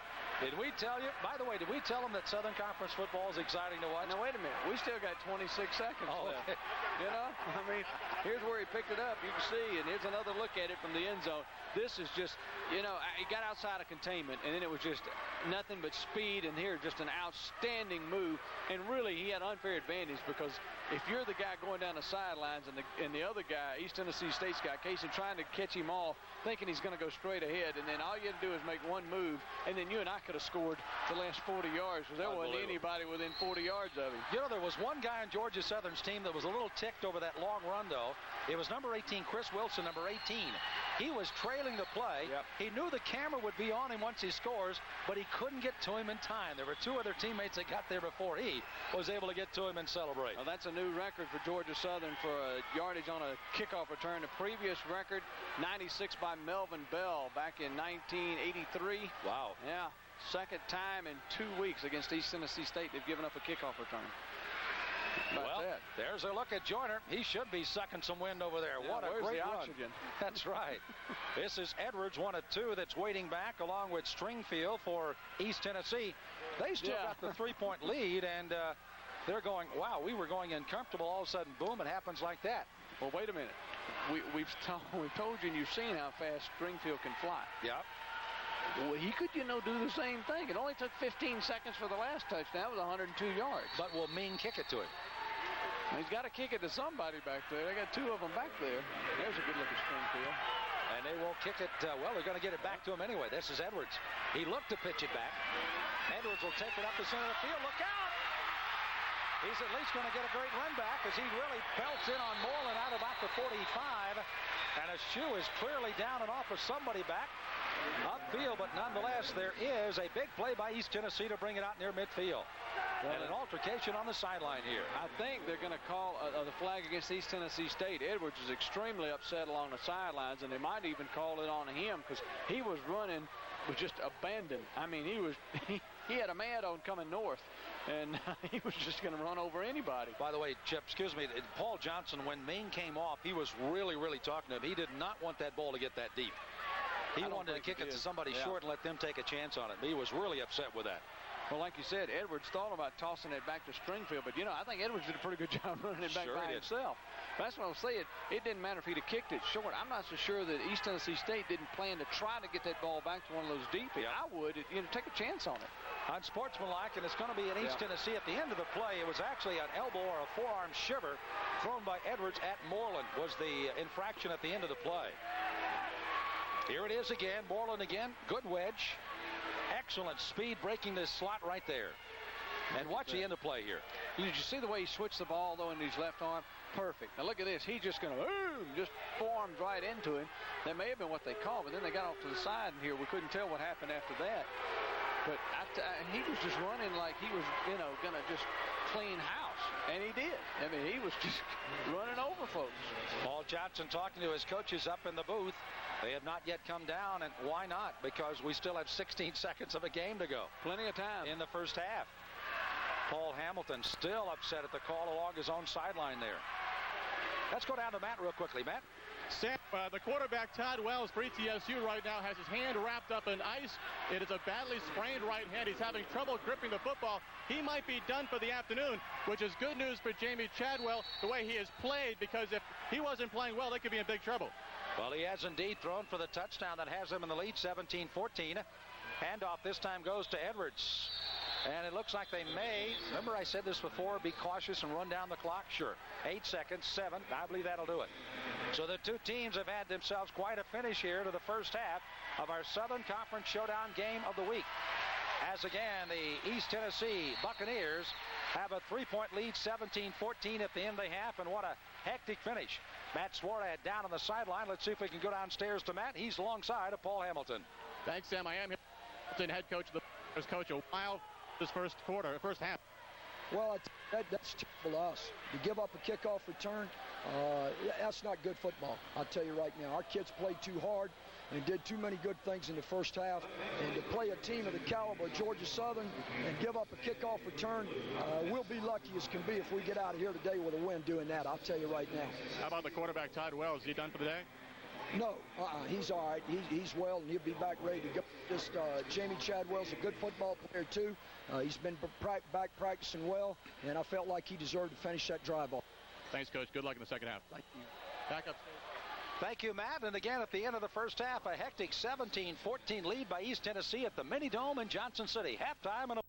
Did we tell you? By the way, did we tell them that Southern Conference football is exciting to watch? Now, wait a minute. We still got 26 seconds left. Okay. You know? I mean, here's where he picked it up. You can see, and here's another look at it from the end zone. This is just, you know, he got outside of containment, and then it was just nothing but speed, and here just an outstanding move. And really, he had unfair advantage because if you're the guy going down the sidelines and the other guy, East Tennessee State's guy, Casey, trying to catch him off, thinking he's going to go straight ahead, and then all you had to do is make one move, and then you and I could have scored the last 40 yards because there wasn't anybody within 40 yards of him. You know, there was one guy on Georgia Southern's team that was a little ticked over that long run, though. It was number 18, Chris Wilson, number 18. He was trailing the play. Yep. He knew the camera would be on him once he scores, but he couldn't get to him in time. There were 2 other teammates that got there before he was able to get to him and celebrate. Well, that's a new record for Georgia Southern for a yardage on a kickoff return. The previous record, 96 by Melvin Bell back in 1983. Wow. Yeah. Second time in 2 weeks against East Tennessee State they've given up a kickoff return. Well, there's a look at Joyner. He should be sucking some wind over there. Yeah, what a great run. Oxygen? That's right. This is Edwards, 1 of 2, that's waiting back along with Stringfield for East Tennessee. They still got the 3-point lead, and they're going, wow, we were going uncomfortable. All of a sudden, boom, it happens like that. Well, wait a minute. We've told you, and you've seen how fast Stringfield can fly. Yep. Well, he could, do the same thing. It only took 15 seconds for the last touchdown. It was 102 yards. But will Ming kick it to him? He's got to kick it to somebody back there. They got 2 of them back there. There's a good look at Stringfield. And they won't kick it. Well, they're going to get it back to him anyway. This is Edwards. He looked to pitch it back. Edwards will take it up the center of the field. Look out! He's at least going to get a great run back as he really belts in on Moreland out about the 45. And a shoe is clearly down and off of somebody back upfield, but nonetheless, there is a big play by East Tennessee to bring it out near midfield. And an altercation on the sideline here. I think they're going to call the flag against East Tennessee State. Edwards is extremely upset along the sidelines, and they might even call it on him because he was running with just abandon. I mean, he had a mad on coming north, and he was just going to run over anybody. By the way, Chip, excuse me, Paul Johnson, when Maine came off, he was really, really talking to him. He did not want that ball to get that deep. He wanted to kick it to somebody short and let them take a chance on it. He was really upset with that. Well, like you said, Edwards thought about tossing it back to Stringfield, but, you know, I think Edwards did a pretty good job running it back by himself. That's what I'm saying. It didn't matter if he'd have kicked it short. I'm not so sure that East Tennessee State didn't plan to try to get that ball back to one of those deep. Yeah. I would, take a chance on it. Unsportsmanlike, and it's going to be in East Tennessee at the end of the play. It was actually an elbow or a forearm shiver thrown by Edwards at Moreland was the infraction at the end of the play. Here it is again. Moreland again. Good wedge. Excellent speed breaking this slot right there. And watch the interplay here. Did you see the way he switched the ball, though, in his left arm? Perfect. Now, look at this. He's just going to, just forearmed right into him. That may have been what they called, but then they got off to the side in here. We couldn't tell what happened after that. But he was just running like he was, going to just clean house. And he did. I mean, he was just running over folks. Paul Johnson talking to his coaches up in the booth. They have not yet come down, and why not? Because we still have 16 seconds of a game to go. Plenty of time. In the first half. Paul Hamilton still upset at the call along his own sideline there. Let's go down to Matt real quickly. Matt? Sam, the quarterback, Todd Wells, for ETSU right now has his hand wrapped up in ice. It is a badly sprained right hand. He's having trouble gripping the football. He might be done for the afternoon, which is good news for Jamie Chadwell, the way he has played, because if he wasn't playing well, they could be in big trouble. Well, he has indeed thrown for the touchdown that has him in the lead, 17-14. Handoff this time goes to Edwards. And it looks like they may, remember I said this before, be cautious and run down the clock? Sure. 8 seconds, 7. I believe that'll do it. So the two teams have had themselves quite a finish here to the first half of our Southern Conference Showdown game of the week. As again, the East Tennessee Buccaneers have a 3-point lead, 17-14 at the end of the half, and what a hectic finish. Matt Swarad down on the sideline. Let's see if we can go downstairs to Matt. He's alongside of Paul Hamilton. Thanks, Sam. I am here. Head coach of the coach a while this first half. Well, that's typical of us. To give up a kickoff return, that's not good football. I'll tell you right now. Our kids played too hard and did too many good things in the first half. And to play a team of the caliber of Georgia Southern and give up a kickoff return, we'll be lucky as can be if we get out of here today with a win doing that. I'll tell you right now. How about the quarterback, Todd Wells? Is he done for the day? No, he's all right. He's well, and he'll be back ready to go. Just Jamie Chadwell's a good football player, too. He's been back practicing well, and I felt like he deserved to finish that drive off. Thanks, Coach. Good luck in the second half. Thank you. Back up. Thank you, Matt. And again, at the end of the first half, a hectic 17-14 lead by East Tennessee at the Mini Dome in Johnson City. Halftime and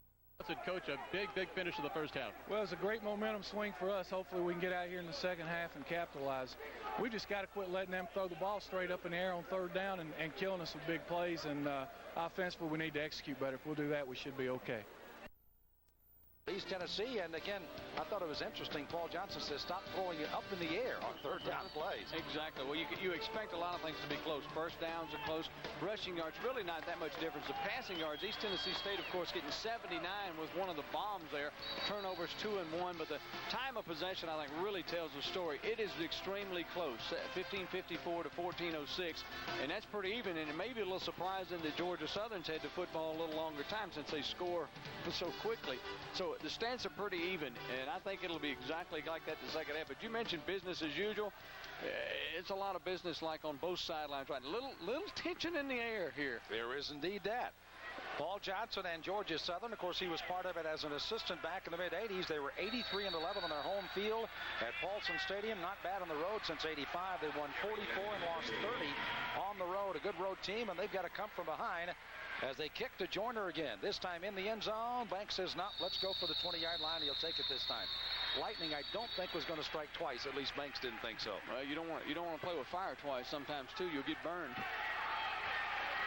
Coach, a big finish of the first half. Well, it's a great momentum swing for us. Hopefully we can get out here in the second half and capitalize. We just got to quit letting them throw the ball straight up in the air on third down and killing us with big plays. And offensively, we need to execute better. If we'll do that, we should be okay. East Tennessee, and again, I thought it was interesting. Paul Johnson says stop throwing it up in the air on third down plays. Exactly. Well, you expect a lot of things to be close. First downs are close. Rushing yards, really not that much difference. The passing yards, East Tennessee State, of course, getting 79 was one of the bombs there. Turnovers 2 and 1, but the time of possession, I think, really tells the story. It is extremely close, 15:54 to 14:06, and that's pretty even. And it may be a little surprising that Georgia Southern's had the football a little longer time since they score so quickly. So the stats are pretty even, and I think it'll be exactly like that the second half. But you mentioned business as usual. It's a lot of business like on both sidelines. Right, little tension in the air here. There is indeed that. Paul Johnson and Georgia Southern, of course, he was part of it as an assistant back in the mid-'80s. They were 83-11 on their home field at Paulson Stadium. Not bad on the road since '85. They won 44 and lost 30 on the road. A good road team, and they've got to come from behind as they kick to Joyner again. This time in the end zone. Banks says, no, let's go for the 20-yard line. He'll take it this time. Lightning, I don't think, was going to strike twice. At least Banks didn't think so. Well, you don't want to play with fire twice. Sometimes, too, you'll get burned.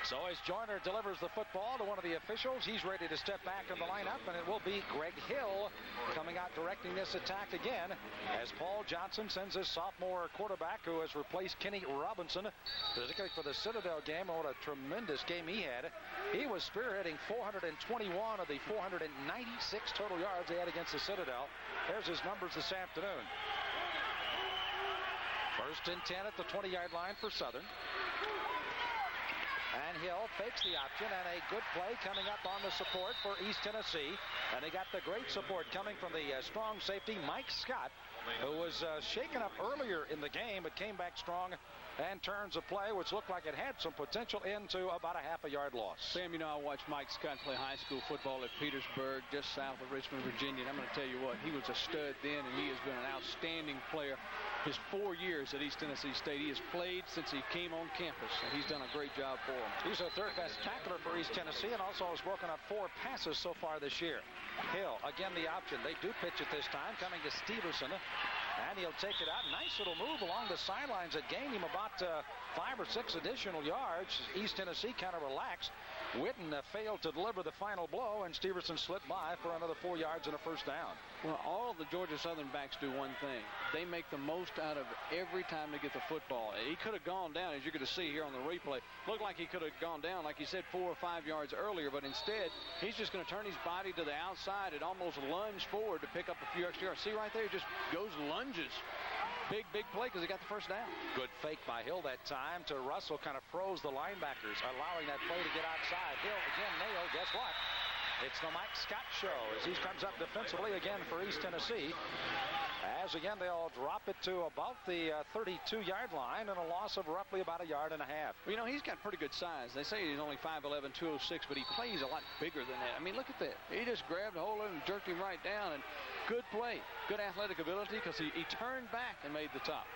So as Joyner delivers the football to one of the officials, he's ready to step back in the lineup, and it will be Greg Hill coming out directing this attack again as Paul Johnson sends his sophomore quarterback who has replaced Kenny Robinson, particularly for the Citadel game. What a tremendous game he had. He was spearheading 421 of the 496 total yards they had against the Citadel. There's his numbers this afternoon. First and 10 at the 20-yard line for Southern. And Hill fakes the option, and a good play coming up on the support for East Tennessee. And they got the great support coming from the strong safety, Mike Scott, who was shaken up earlier in the game, but came back strong and turns a play which looked like it had some potential into about a half-a-yard loss. Sam, you know, I watched Mike Scott play high school football at Petersburg, just south of Richmond, Virginia. And I'm going to tell you what, he was a stud then, and he has been an outstanding player. His 4 years at East Tennessee State, he has played since he came on campus, and he's done a great job for him. He's a third-best tackler for East Tennessee, and also has broken up 4 passes so far this year. Hill, again the option. They do pitch it this time, coming to Steverson. And he'll take it out. Nice little move along the sidelines that gained him about 5 or 6 additional yards. East Tennessee kind of relaxed. Witten failed to deliver the final blow, and Steverson slipped by for another 4 yards and a first down. Well, all of the Georgia Southern backs do one thing. They make the most out of every time they get the football. He could have gone down, as you're going to see here on the replay. Looked like he could have gone down, like you said, 4 or 5 yards earlier, but instead, he's just going to turn his body to the outside and almost lunge forward to pick up a few extra yards. See right there, he just goes lunges. Big play because he got the first down. Good fake by Hill that time to Russell. Kind of froze the linebackers, allowing that play to get outside. Hill again nailed. Guess what? It's the Mike Scott show as he comes up defensively again for East Tennessee. As again, they'll drop it to about the 32-yard line and a loss of roughly about 1.5 yards. Well, you know, he's got pretty good size. They say he's only 5'11", 206, but he plays a lot bigger than that. I mean, look at that. He just grabbed a hold of him and jerked him right down. And good play. Good athletic ability because he turned back and made the top.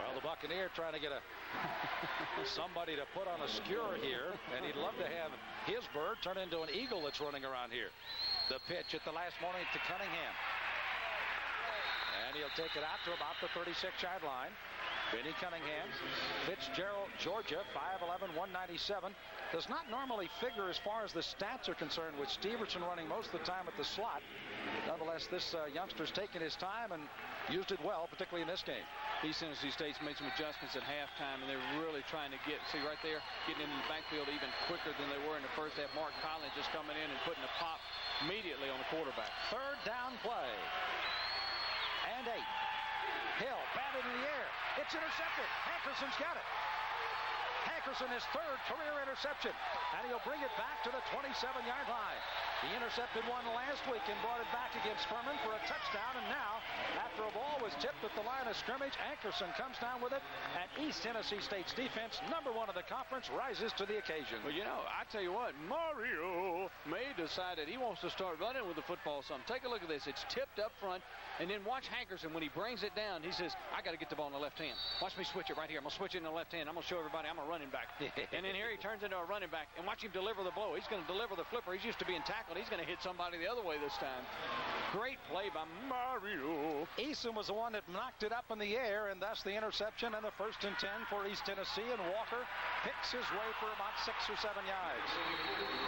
Well, the Buccaneer trying to get somebody to put on a skewer here, and he'd love to have his bird turn into an eagle that's running around here. The pitch at the last moment to Cunningham. And he'll take it out to about the 36-yard line. Benny Cunningham, Fitzgerald, Georgia, 5'11", 197. Does not normally figure as far as the stats are concerned, with Steverson running most of the time at the slot. Nonetheless, this youngster's taken his time and used it well, particularly in this game. East Tennessee State's made some adjustments at halftime, and they're really trying to see right there, getting into the backfield even quicker than they were in the first half. Mark Collins just coming in and putting a pop immediately on the quarterback. Third down play. And 8. Hill batted in the air. It's intercepted. Hankerson's got it. Hankerson, his 3rd career interception, and he'll bring it back to the 27-yard line. He intercepted one last week and brought it back against Furman for a touchdown, and now, after a ball was tipped at the line of scrimmage, Hankerson comes down with it, and East Tennessee State's defense, #1 of the conference, rises to the occasion. Well, you know, I tell you what, Mario may decide that he wants to start running with the football some. Take a look at this. It's tipped up front, and then watch Hankerson. When he brings it down, he says, I got to get the ball in the left hand. Watch me switch it right here. I'm going to switch it in the left hand. I'm going to show everybody I'm a running back. And then here he turns into a running back, and watch him deliver the blow. He's going to deliver the flipper. He's used to being tackled. He's going to hit somebody the other way this time. Great play by Mario. Eason was the one that knocked it up in the air, and thus the interception and the 1st and 10 for East Tennessee, and Walker picks his way for about 6 or 7 yards.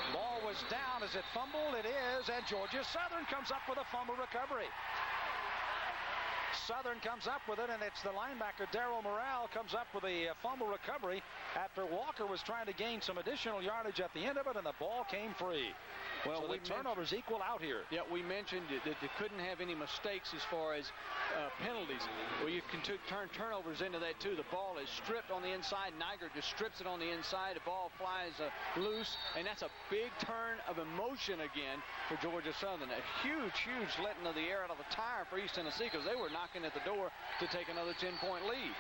Ball was down as it fumbled. It is, and Georgia Southern comes up with a fumble recovery. Southern comes up with it, and it's the linebacker, Darryl Morrell, comes up with a fumble recovery after Walker was trying to gain some additional yardage at the end of it, and the ball came free. Well, so the turnovers equal out here. Yeah, we mentioned that they couldn't have any mistakes as far as penalties. Well, you can turn turnovers into that, too. The ball is stripped on the inside. Niger just strips it on the inside. The ball flies loose, and that's a big turn of emotion again for Georgia Southern. A huge letting of the air out of the tire for East Tennessee because they were knocking at the door to take another 10-point lead.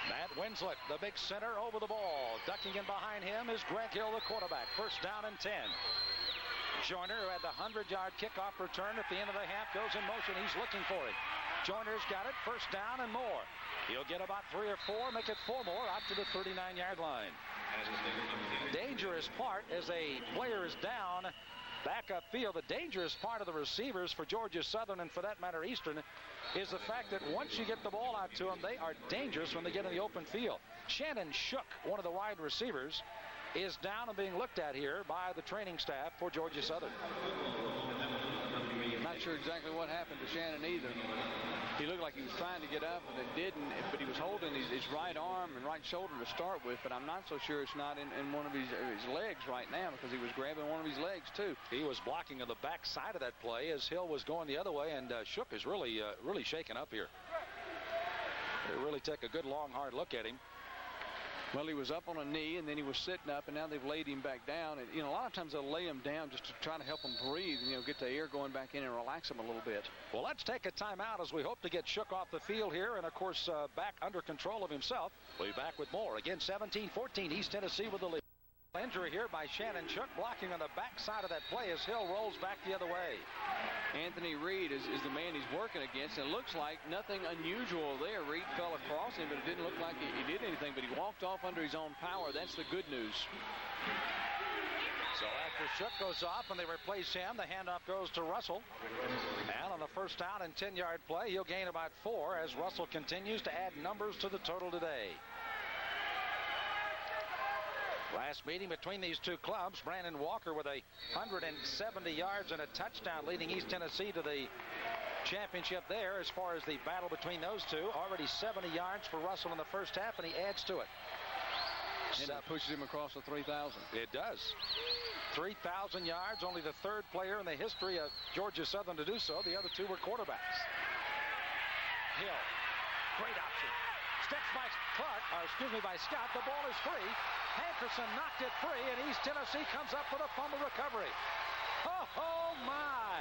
Matt Winslet, the big center, over the ball. Ducking in behind him is Greg Hill, the quarterback. First down and 10. Joyner, who had the 100-yard kickoff return at the end of the half, goes in motion. He's looking for it. Joyner's got it. First down and more. He'll get about 3 or 4, make it 4 more out to the 39-yard line. Dangerous part as a player is down back upfield. The dangerous part of the receivers for Georgia Southern, and for that matter Eastern, is the fact that once you get the ball out to them, they are dangerous when they get in the open field. Shannon Shook, one of the wide receivers, is down and being looked at here by the training staff for Georgia Southern. Not sure exactly what happened to Shannon either. He looked like he was trying to get up, and it didn't, but he was holding his right arm and right shoulder to start with, but I'm not so sure it's not in one of his legs right now because he was grabbing one of his legs, too. He was blocking on the back side of that play as Hill was going the other way, and Shook is really shaken up here. They really take a good, long, hard look at him. Well, he was up on a knee, and then he was sitting up, and now they've laid him back down. And, a lot of times they'll lay him down just to try to help him breathe and, get the air going back in and relax him a little bit. Well, let's take a timeout as we hope to get Shook off the field here and, of course, back under control of himself. We'll be back with more. Again, 17-14, East Tennessee with the lead. Injury here by Shannon Shook, blocking on the backside of that play as Hill rolls back the other way. Anthony Reed is the man he's working against. It looks like nothing unusual there. Reed fell across him, but it didn't look like he did anything, but he walked off under his own power. That's the good news. So after Shook goes off and they replace him, the handoff goes to Russell. And on the first down and 10-yard play, he'll gain about 4 as Russell continues to add numbers to the total today. Last meeting between these two clubs, Brandon Walker with 170 yards and a touchdown, leading East Tennessee to the championship there. As far as the battle between those two, already 70 yards for Russell in the first half, and he adds to it. And that pushes him across the 3,000. It does. 3,000 yards, only the third player in the history of Georgia Southern to do so. The other two were quarterbacks. Hill, great option. Steps by by Scott. The ball is free. Hankerson knocked it free, and East Tennessee comes up with a fumble recovery. Oh my!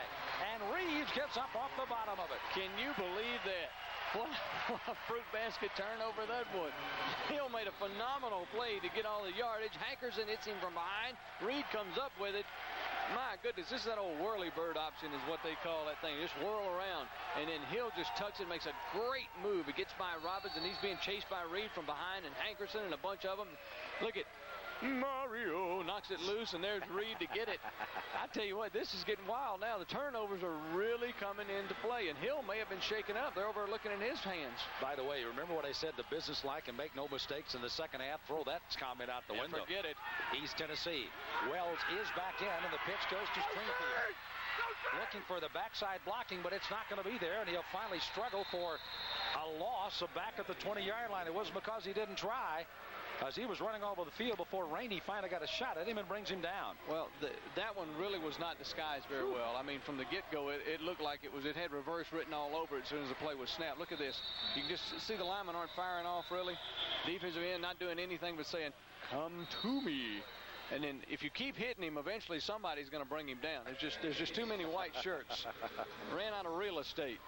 And Reeves gets up off the bottom of it. Can you believe that? What a fruit basket turnover that was. Hill made a phenomenal play to get all the yardage. Hankerson hits him from behind. Reed comes up with it. My goodness, this is that old whirly bird option is what they call that thing. Just whirl around. And then Hill just tucks it, makes a great move. It gets by Robbins, and he's being chased by Reed from behind, and Hankerson and a bunch of them. Look at Mario knocks it loose, and there's Reed to get it. I tell you what, this is getting wild now. The turnovers are really coming into play, and Hill may have been shaken up. They're over looking in his hands. By the way, remember what I said, the business-like and make no mistakes in the second half? Throw that comment out the window. Forget it. East Tennessee. Wells is back in, and the pitch goes to Stringfield. Looking for the backside blocking, but it's not going to be there, and he'll finally struggle for a loss back at the 20-yard line. It wasn't because he didn't try, as he was running all over the field before Rainey finally got a shot at him and brings him down. Well, that one really was not disguised very well. I mean, from the get-go, it looked like it had reverse written all over it as soon as the play was snapped. Look at this. You can just see the linemen aren't firing off, really. Defensive end not doing anything but saying, "Come to me." And then if you keep hitting him, eventually somebody's going to bring him down. There's just too many white shirts. Ran out of real estate.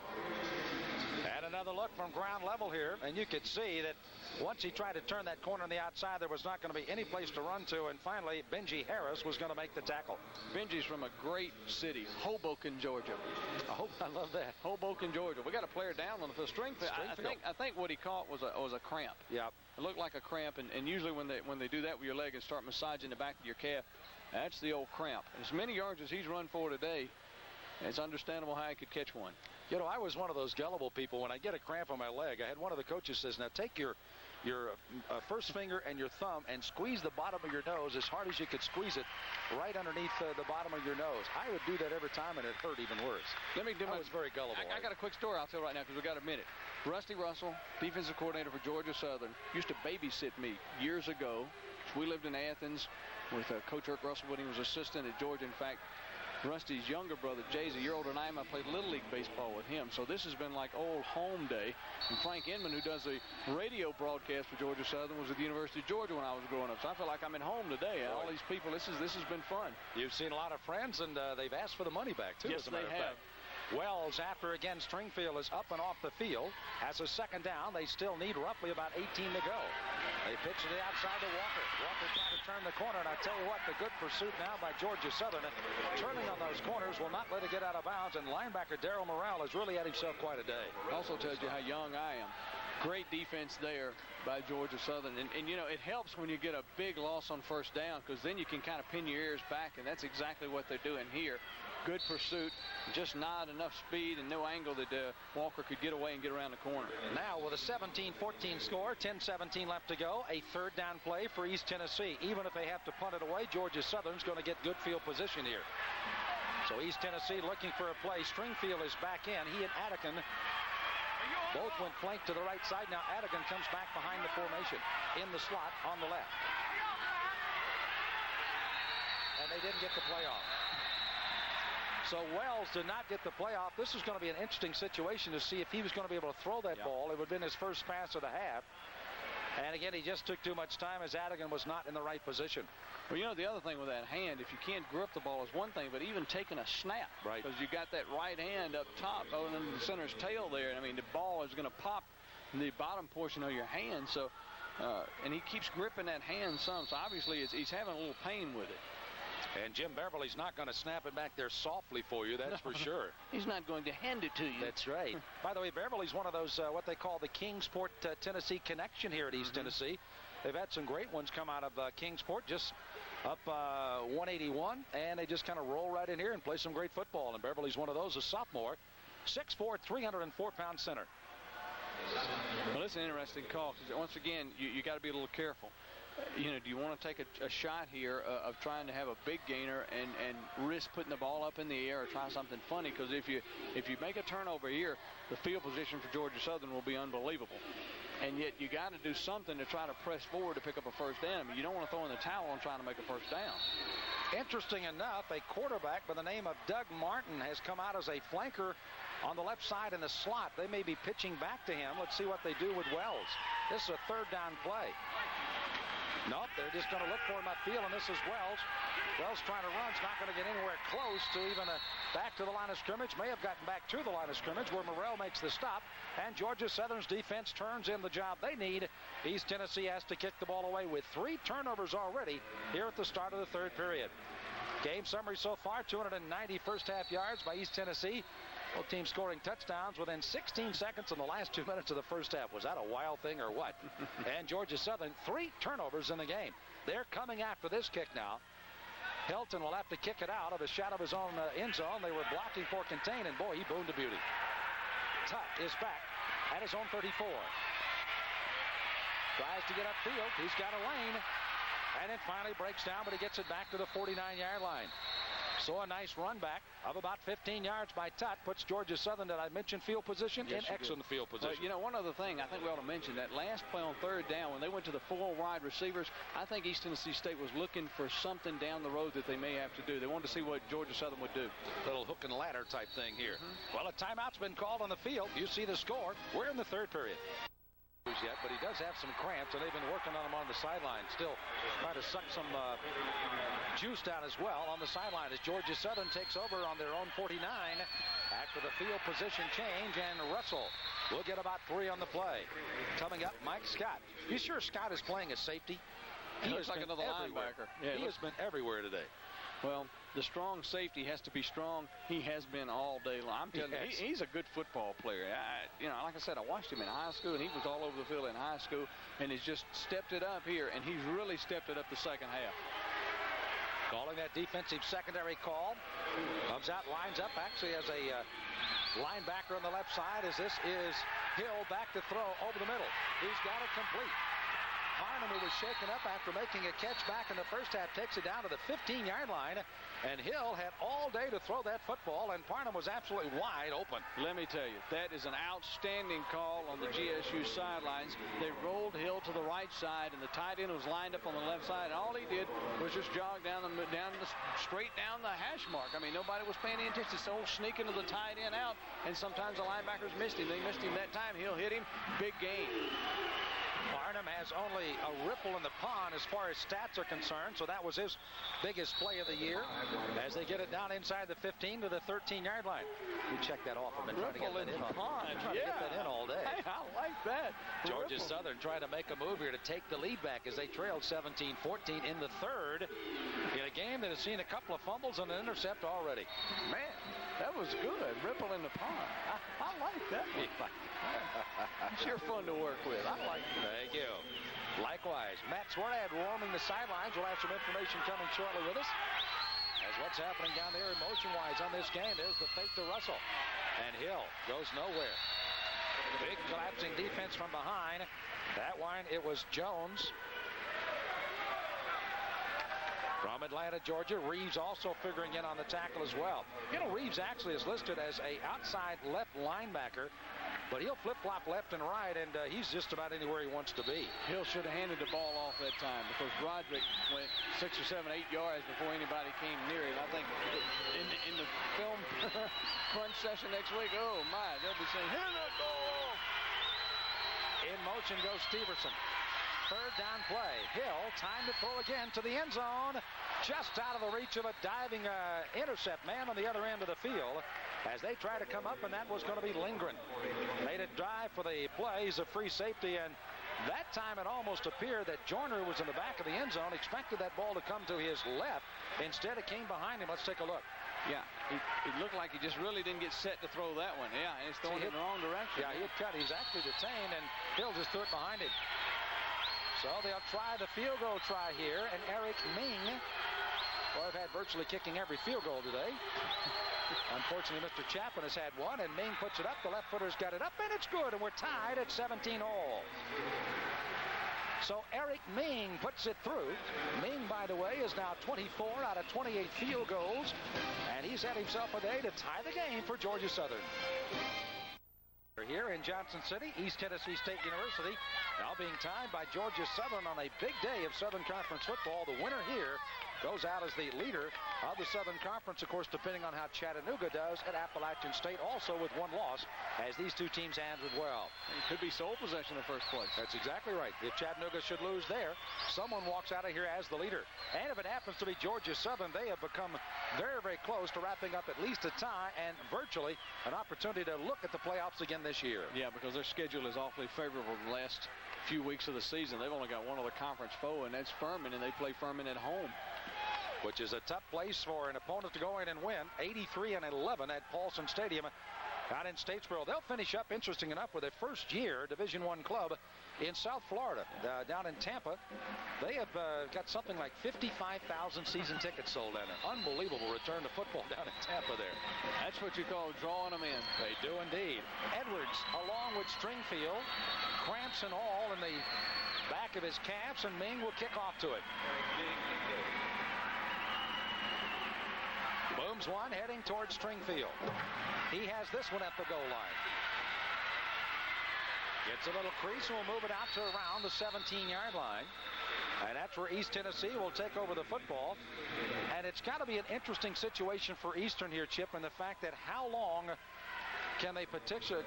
And another look from ground level here, and you could see that once he tried to turn that corner on the outside, there was not going to be any place to run to, and finally Benji Harris was going to make the tackle. Benji's from a great city, Hoboken, Georgia. I love that. Hoboken, Georgia. We got a player down on the field. Stringfield. I think what he caught was a cramp. Yeah. It looked like a cramp, and usually when they do that with your leg and start massaging the back of your calf, that's the old cramp. As many yards as he's run for today, it's understandable how he could catch one. You know, I was one of those gullible people. When I get a cramp on my leg, I had one of the coaches says, now take your first finger and your thumb and squeeze the bottom of your nose as hard as you could squeeze it right underneath the bottom of your nose. I would do that every time, and it hurt even worse. I was very gullible. I got a quick story I'll tell right now because we got a minute. Rusty Russell, defensive coordinator for Georgia Southern, used to babysit me years ago. We lived in Athens with Coach Irk Russell when he was assistant at Georgia. In fact, Rusty's younger brother, Jay's a year older than I am. I played Little League baseball with him. So this has been like old home day. And Frank Inman, who does the radio broadcast for Georgia Southern, was at the University of Georgia when I was growing up. So I feel like I'm at home today. All these people, this has been fun. You've seen a lot of friends, and they've asked for the money back, too, yes, as a matter of fact. Wells, after again Stringfield is up and off the field, has a second down. They still need roughly about 18 to go. They pitch to the outside to Walker. Walker trying to turn the corner, and I tell you what, the good pursuit now by Georgia Southern. Turning on those corners will not let it get out of bounds, and linebacker Darryl Morrell has really had himself quite a day. Also tells you how young I am. Great defense there by Georgia Southern. And you know, it helps when you get a big loss on first down because then you can kind of pin your ears back, and that's exactly what they're doing here. Good pursuit, just not enough speed and no angle that Walker could get away and get around the corner. Now with a 17-14 score, 10-17 left to go, a third down play for East Tennessee. Even if they have to punt it away, Georgia Southern's going to get good field position here. So East Tennessee looking for a play. Stringfield is back in. He and Attican both went flank to the right side. Now Attican comes back behind the formation in the slot on the left. And they didn't get the play off. So Wells did not get the playoff. This is going to be an interesting situation to see if he was going to be able to throw that ball. It would have been his first pass of the half. And again, he just took too much time as Adigan was not in the right position. Well, you know, the other thing with that hand, if you can't grip the ball is one thing, but even taking a snap. Right. Because you got that right hand up top, over in the center's tail there. I mean, the ball is going to pop in the bottom portion of your hand. So, and he keeps gripping that hand some. So obviously he's having a little pain with it. And Jim Beverly's not going to snap it back there softly for you, that's for sure. He's not going to hand it to you. That's right. By the way, Beverly's one of those, what they call the Kingsport, Tennessee connection here at East Tennessee. They've had some great ones come out of Kingsport, just up 181, and they just kind of roll right in here and play some great football. And Beverly's one of those, a sophomore, 6'4", 304-pound center. Well, it's an interesting call because, once again, you got to be a little careful. You know, do you want to take a shot here of trying to have a big gainer and risk putting the ball up in the air or try something funny? Because if you make a turnover here, the field position for Georgia Southern will be unbelievable. And yet you got to do something to try to press forward to pick up a first down. I mean, you don't want to throw in the towel on trying to make a first down. Interesting enough, a quarterback by the name of Doug Martin has come out as a flanker on the left side in the slot. They may be pitching back to him. Let's see what they do with Wells. This is a third down play. Nope, they're just going to look for him upfield, and this is Wells. Wells trying to run. It's not going to get anywhere close to even back to the line of scrimmage. May have gotten back to the line of scrimmage where Morrell makes the stop. And Georgia Southern's defense turns in the job they need. East Tennessee has to kick the ball away with 3 turnovers already here at the start of the third period. Game summary so far, 290 first-half yards by East Tennessee. Both teams scoring touchdowns within 16 seconds in the last 2 minutes of the first half. Was that a wild thing or what? And Georgia Southern, 3 turnovers in the game. They're coming after this kick now. Hilton will have to kick it out of the shot of his own end zone. They were blocking for contain, and boy, he boomed to beauty. Tutt is back at his own 34. Tries to get upfield. He's got a lane. And it finally breaks down, but he gets it back to the 49-yard line. So a nice run back of about 15 yards by Tutt puts Georgia Southern, that I mentioned, field position, in excellent field position. You know, one other thing I think we ought to mention, that last play on third down, when they went to the 4 wide receivers, I think East Tennessee State was looking for something down the road that they may have to do. They wanted to see what Georgia Southern would do. Little hook and ladder type thing here. Well, a timeout's been called on the field. You see the score. We're in the third period. Yet, but he does have some cramps, and they've been working on him on the sideline, still trying to suck some juice down as well on the sideline as Georgia Southern takes over on their own 49 after the field position change, and Russell will get about 3 on the play. Coming up, Mike Scott. You sure Scott is playing a safety? He looks like another linebacker. Yeah, he has been everywhere today. Well, the strong safety has to be strong. He has been all day long. I'm telling you, he's a good football player. You know, like I said, I watched him in high school, and he was all over the field in high school, and he's just stepped it up here, and he's really stepped it up the second half. Calling that defensive secondary call. Comes out, lines up, actually has a linebacker on the left side as this is Hill back to throw over the middle. He's got it complete. Parnham, who was shaken up after making a catch back in the first half, takes it down to the 15-yard line. And Hill had all day to throw that football, and Parnham was absolutely wide open. Let me tell you, that is an outstanding call on the GSU sidelines. They rolled Hill to the right side, and the tight end was lined up on the left side. And all he did was just jog straight down the hash mark. I mean, nobody was paying any attention. So sneaking to the tight end out, and sometimes the linebackers missed him. They missed him that time. Hill hit him. Big gain. Parnham has only a ripple in the pond as far as stats are concerned, so that was his biggest play of the year as they get it down inside the 15 to the 13-yard line. You check that off. I've been trying to get that in to get that in all day. Hey, I like that. Georgia Southern trying to make a move here to take the lead back as they trailed 17-14 in the third in a game that has seen a couple of fumbles and an intercept already. Man, that was good. Ripple in the pond. I like that. Sure fun to work with. I like it. Thank you. Likewise, Matt Swartad warming the sidelines. We'll have some information coming shortly with us as what's happening down there emotion-wise on this game. There's the fake to Russell. And Hill goes nowhere. Big collapsing defense from behind. That one, it was Jones. From Atlanta, Georgia, Reeves also figuring in on the tackle as well. You know, Reeves actually is listed as a outside left linebacker, but he'll flip-flop left and right, and he's just about anywhere he wants to be. Hill should have handed the ball off that time because Broderick went 6 or 7, 8 yards before anybody came near him. I think in the film crunch session next week, oh my, they'll be saying, hand that ball off. In motion goes Steverson. Third down play. Hill, time to throw again to the end zone. Just out of the reach of a diving intercept man on the other end of the field as they try to come up, and that was going to be Lindgren. Made it drive for the play. He's a free safety, and that time it almost appeared that Joyner, who was in the back of the end zone, expected that ball to come to his left. Instead, it came behind him. Let's take a look. Yeah, it looked like he just really didn't get set to throw that one. Yeah, and it's throwing in the wrong direction. Yeah, he had cut. He was actually detained, and Hill just threw it behind him. So they'll try the field goal try here, and Eric Ming, well, I've had virtually kicking every field goal today. Unfortunately, Mr. Chapman has had one, and Ming puts it up. The left footer's got it up, and it's good, and we're tied at 17 all. So Eric Ming puts it through. Ming, by the way, is now 24 out of 28 field goals, and he's had himself a day to tie the game for Georgia Southern. We're here in Johnson City, East Tennessee State University, now being tied by Georgia Southern on a big day of Southern Conference football. The winner here goes out as the leader of the Southern Conference, of course, depending on how Chattanooga does at Appalachian State, also with one loss, as these two teams handled well. It could be sole possession in first place. That's exactly right. If Chattanooga should lose there, someone walks out of here as the leader. And if it happens to be Georgia Southern, they have become very, very close to wrapping up at least a tie and virtually an opportunity to look at the playoffs again this year. Yeah, because their schedule is awfully favorable the last few weeks of the season. They've only got one other conference foe, and that's Furman, and they play Furman at home, which is a tough place for an opponent to go in and win. 83-11 at Paulson Stadium out in Statesboro. They'll finish up, interesting enough, with a first-year Division I club in South Florida, down in Tampa. They have got something like 55,000 season tickets sold, and an unbelievable return to football down in Tampa there. That's what you call drawing them in. They do indeed. Edwards, along with Stringfield, cramps and all in the back of his calves, and Ming will kick off to it. Booms one, heading towards Stringfield. He has this one at the goal line. Gets a little crease, and we'll move it out to around the 17-yard line. And that's where East Tennessee will take over the football. And it's got to be an interesting situation for Eastern here, Chip, and the fact that how long can they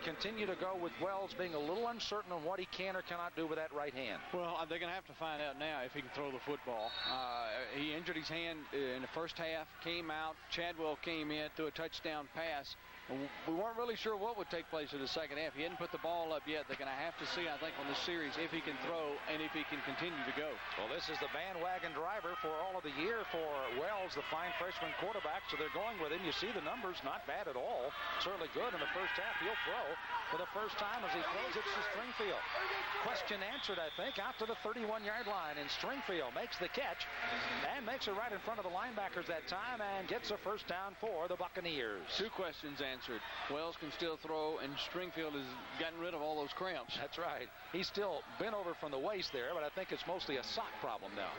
continue to go with Wells being a little uncertain on what he can or cannot do with that right hand? Well, they're going to have to find out now if he can throw the football. He injured his hand in the first half, came out. Chadwell came in, threw a touchdown pass. We weren't really sure what would take place in the second half. He hadn't put the ball up yet. They're going to have to see, I think, on this series if he can throw and if he can continue to go. Well, this is the bandwagon driver for all of the year for Wells, the fine freshman quarterback. So they're going with him. You see the numbers, not bad at all. Certainly good in the first half. He'll throw for the first time as he throws it to Stringfield. Question answered, I think, out to the 31-yard line. And Stringfield makes the catch and makes it right in front of the linebackers that time and gets a first down for the Buccaneers. Two questions answered. Wells can still throw, and Stringfield has gotten rid of all those cramps. That's right. He's still bent over from the waist there, but I think it's mostly a sock problem now.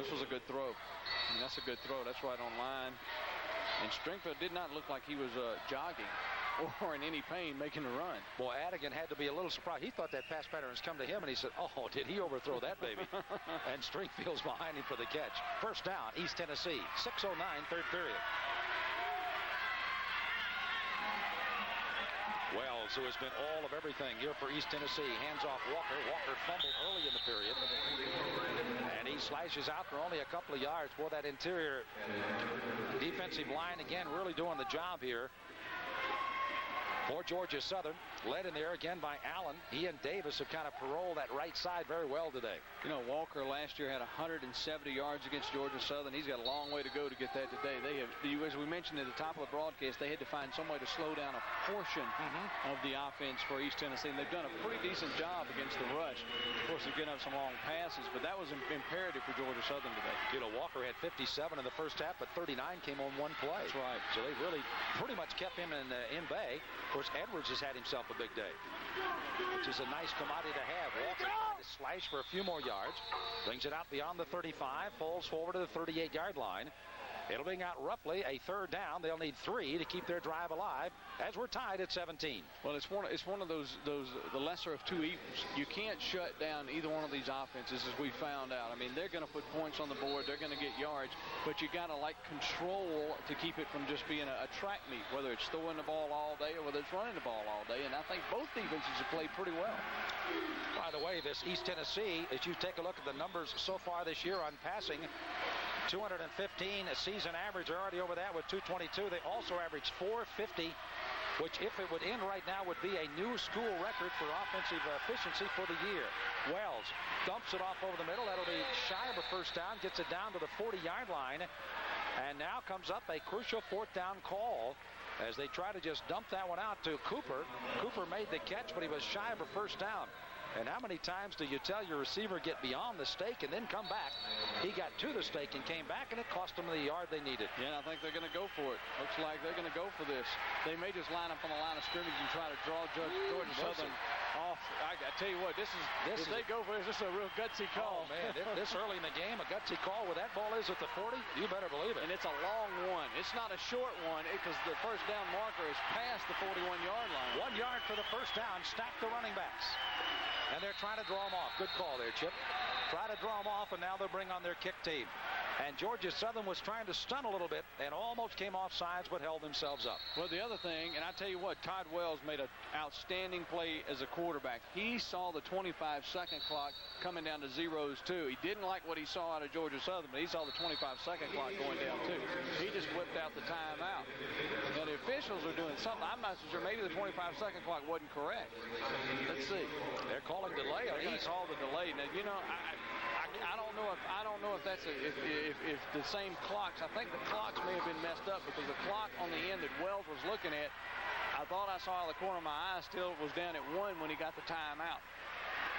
This was a good throw. I mean, that's a good throw. That's right on line. And Stringfield did not look like he was jogging or in any pain making the run. Boy, Adigan had to be a little surprised. He thought that pass pattern has come to him, and he said, oh, did he overthrow that baby? And Stringfield's behind him for the catch. First down, East Tennessee. 6:09, third period. Wells, who has been all of everything here for East Tennessee, hands off Walker. Walker fumbled early in the period, and he slashes out for only a couple of yards. Boy, that interior defensive line, again, really doing the job here for Georgia Southern. Led in there again by Allen. He and Davis have kind of paroled that right side very well today. You know, Walker last year had 170 yards against Georgia Southern. He's got a long way to go to get that today. They have, as we mentioned at the top of the broadcast, they had to find some way to slow down a portion of the offense for East Tennessee. And they've done a pretty decent job against the rush. Of course, they're getting up some long passes, but that was imperative for Georgia Southern today. You know, Walker had 57 in the first half, but 39 came on one play. That's right. So they really pretty much kept him in bay. Of course, Edwards has had himself a big day, which is a nice commodity to have. Walker trying to slash for a few more yards. Brings it out beyond the 35. Falls forward to the 38-yard line. It'll bring out roughly a third down. They'll need 3 to keep their drive alive as we're tied at 17. Well, it's one of those the lesser of two evils. You can't shut down either one of these offenses, as we found out. I mean, they're going to put points on the board. They're going to get yards, but you got to control to keep it from just being a track meet, whether it's throwing the ball all day or whether it's running the ball all day. And I think both defenses have played pretty well. By the way, this East Tennessee, as you take a look at the numbers so far this year on passing, 215 a season average. They're already over that with 222. They also averaged 450, which if it would end right now would be a new school record for offensive efficiency for the year. Wells dumps it off over the middle. That'll be shy of a first down. Gets it down to the 40-yard line. And now comes up a crucial fourth down call as they try to just dump that one out to Cooper. Cooper made the catch, but he was shy of a first down. And how many times do you tell your receiver get beyond the stake and then come back? He got to the stake and came back, and it cost them the yard they needed. Yeah, I think they're going to go for it. Looks like they're going to go for this. They may just line up on the line of scrimmage and try to draw Georgia Southern off. I tell you what, if they go for this is a real gutsy call. Oh, man, this early in the game, a gutsy call where that ball is at the 40, you better believe it. And it's a long one. It's not a short one because the first down marker is past the 41-yard line. 1 yard for the first down. Stack the running backs. And they're trying to draw them off. Good call there, Chip. Try to draw them off, and now they'll bring on their kick team. And Georgia Southern was trying to stun a little bit and almost came off sides but held themselves up. Well, the other thing, and I tell you what, Todd Wells made an outstanding play as a quarterback. He saw the 25-second clock coming down to zeros, too. He didn't like what he saw out of Georgia Southern, but he saw the 25-second clock going down, too. He just whipped out the timeout. Now, the officials are doing something. I'm not so sure. Maybe the 25-second clock wasn't correct. Let's see. They're calling delay. They're going to call the delay. Now, you know, I don't know if that's if the same clocks. I think the clocks may have been messed up because the clock on the end that Wells was looking at, I thought I saw out of the corner of my eye still was down at 1 when he got the timeout.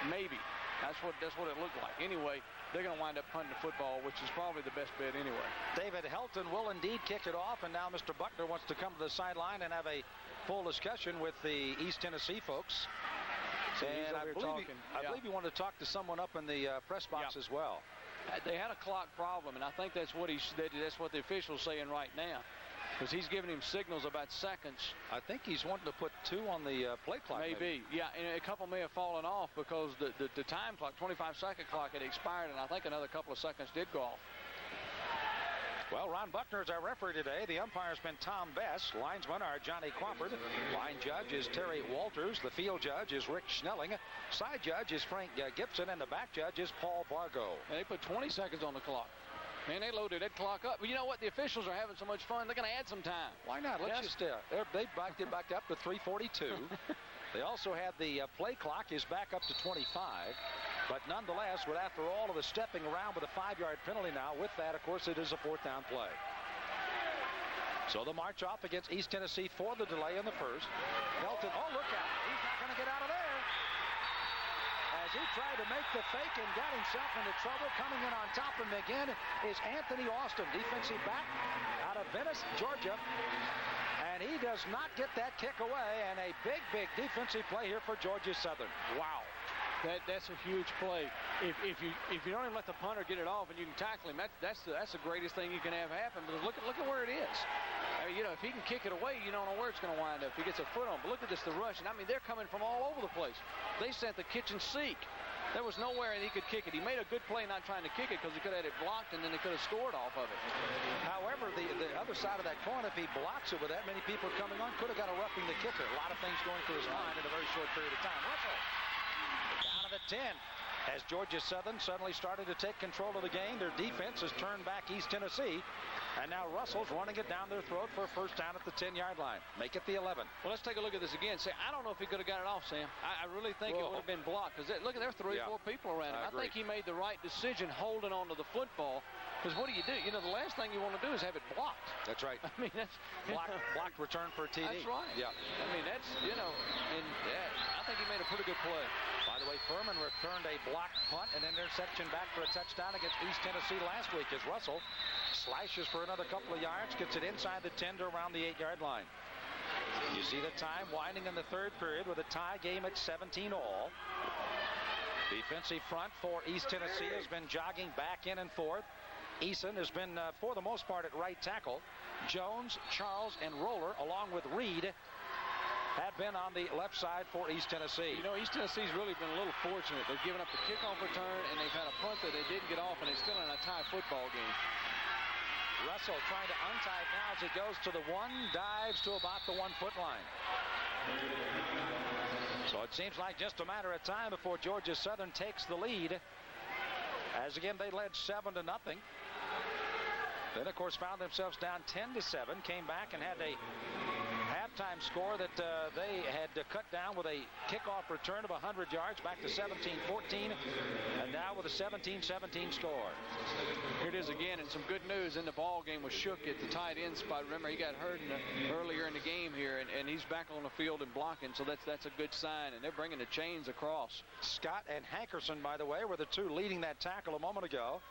Maybe that's what it looked like. Anyway, they're going to wind up punting the football, which is probably the best bet anyway. David Helton will indeed kick it off, and now Mr. Buckner wants to come to the sideline and have a full discussion with the East Tennessee folks. And I believe you wanted to talk to someone up in the press box as well. They had a clock problem, and I think that's what the official's saying right now, because he's giving him signals about seconds. I think he's wanting to put 2 on the play clock. Maybe. Yeah, and a couple may have fallen off because the time clock, 25-second clock, had expired, and I think another couple of seconds did go off. Well, Ron Buckner is our referee today. The umpire's been Tom Bess. Linesmen are Johnny Crawford. Line judge is Terry Walters. The field judge is Rick Schnelling. Side judge is Frank Gibson. And the back judge is Paul Bargo. And they put 20 seconds on the clock. Man, they loaded that clock up. But you know what? The officials are having so much fun, they're going to add some time. Why not? Let's just, they backed it back up to 3:42. They also had the play clock is back up to 25. But nonetheless, after all of the stepping around with a 5-yard penalty now, with that, of course, it is a 4th down play. So the march off against East Tennessee for the delay in the first. Helton, oh, look out. He's not going to get out of there. As he tried to make the fake and got himself into trouble, coming in on top of him again is Anthony Austin, defensive back out of Venice, Georgia. And he does not get that kick away, and a big defensive play here for Georgia Southern. Wow. That's a huge play. If you don't even let the punter get it off and you can tackle him, that's the greatest thing you can have happen. Because look at where it is. I mean, you know, if he can kick it away, you don't know where it's going to wind up. If he gets a foot on. But look at this, the rush. And I mean, they're coming from all over the place. They sent the kitchen sink. There was nowhere he could kick it. He made a good play not trying to kick it because he could have had it blocked and then they could have scored off of it. However, the other side of that coin, if he blocks it with that many people coming on, could have got a roughing the kicker. A lot of things going through his mind in a very short period of time. Russell down to the 10. As Georgia Southern suddenly started to take control of the game, their defense has turned back East Tennessee. And now Russell's running it down their throat for a first down at the 10-yard line. Make it the 11. Well, let's take a look at this again. Say, I don't know if he could have got it off, Sam. I really think it would have been blocked. Because look, there are 3 or 4 people around him. I think he made the right decision holding on to the football. Because what do? You know, the last thing you want to do is have it blocked. That's right. I mean, that's blocked return for a TD. That's right. Yeah. I mean, that's, you know, and I think he made a pretty good play. By the way, Furman returned a blocked punt and interception back for a touchdown against East Tennessee last week as Russell slashes for another couple of yards, gets it inside the 10 to around the 8-yard line. You see the time winding in the third period with a tie game at 17 all. Defensive front for East Tennessee has been jogging back in and forth. Eason has been, for the most part, at right tackle. Jones, Charles, and Roller, along with Reed, have been on the left side for East Tennessee. You know, East Tennessee's really been a little fortunate. They've given up the kickoff return, and they've had a punt that they didn't get off, and it's still in a tie football game. Russell trying to untie it now as he goes to the 1, dives to about the 1-foot line. So it seems like just a matter of time before Georgia Southern takes the lead. As again, they led 7-0. Then, of course, found themselves down 10-7, came back and had a halftime score that they had cut down with a kickoff return of 100 yards back to 17-14, and now with a 17-17 score. Here it is again, and some good news in the ball game with Shook at the tight end spot. Remember, he got hurt earlier in the game here, and he's back on the field and blocking, so that's a good sign, and they're bringing the chains across. Scott and Hankerson, by the way, were the two leading that tackle a moment ago.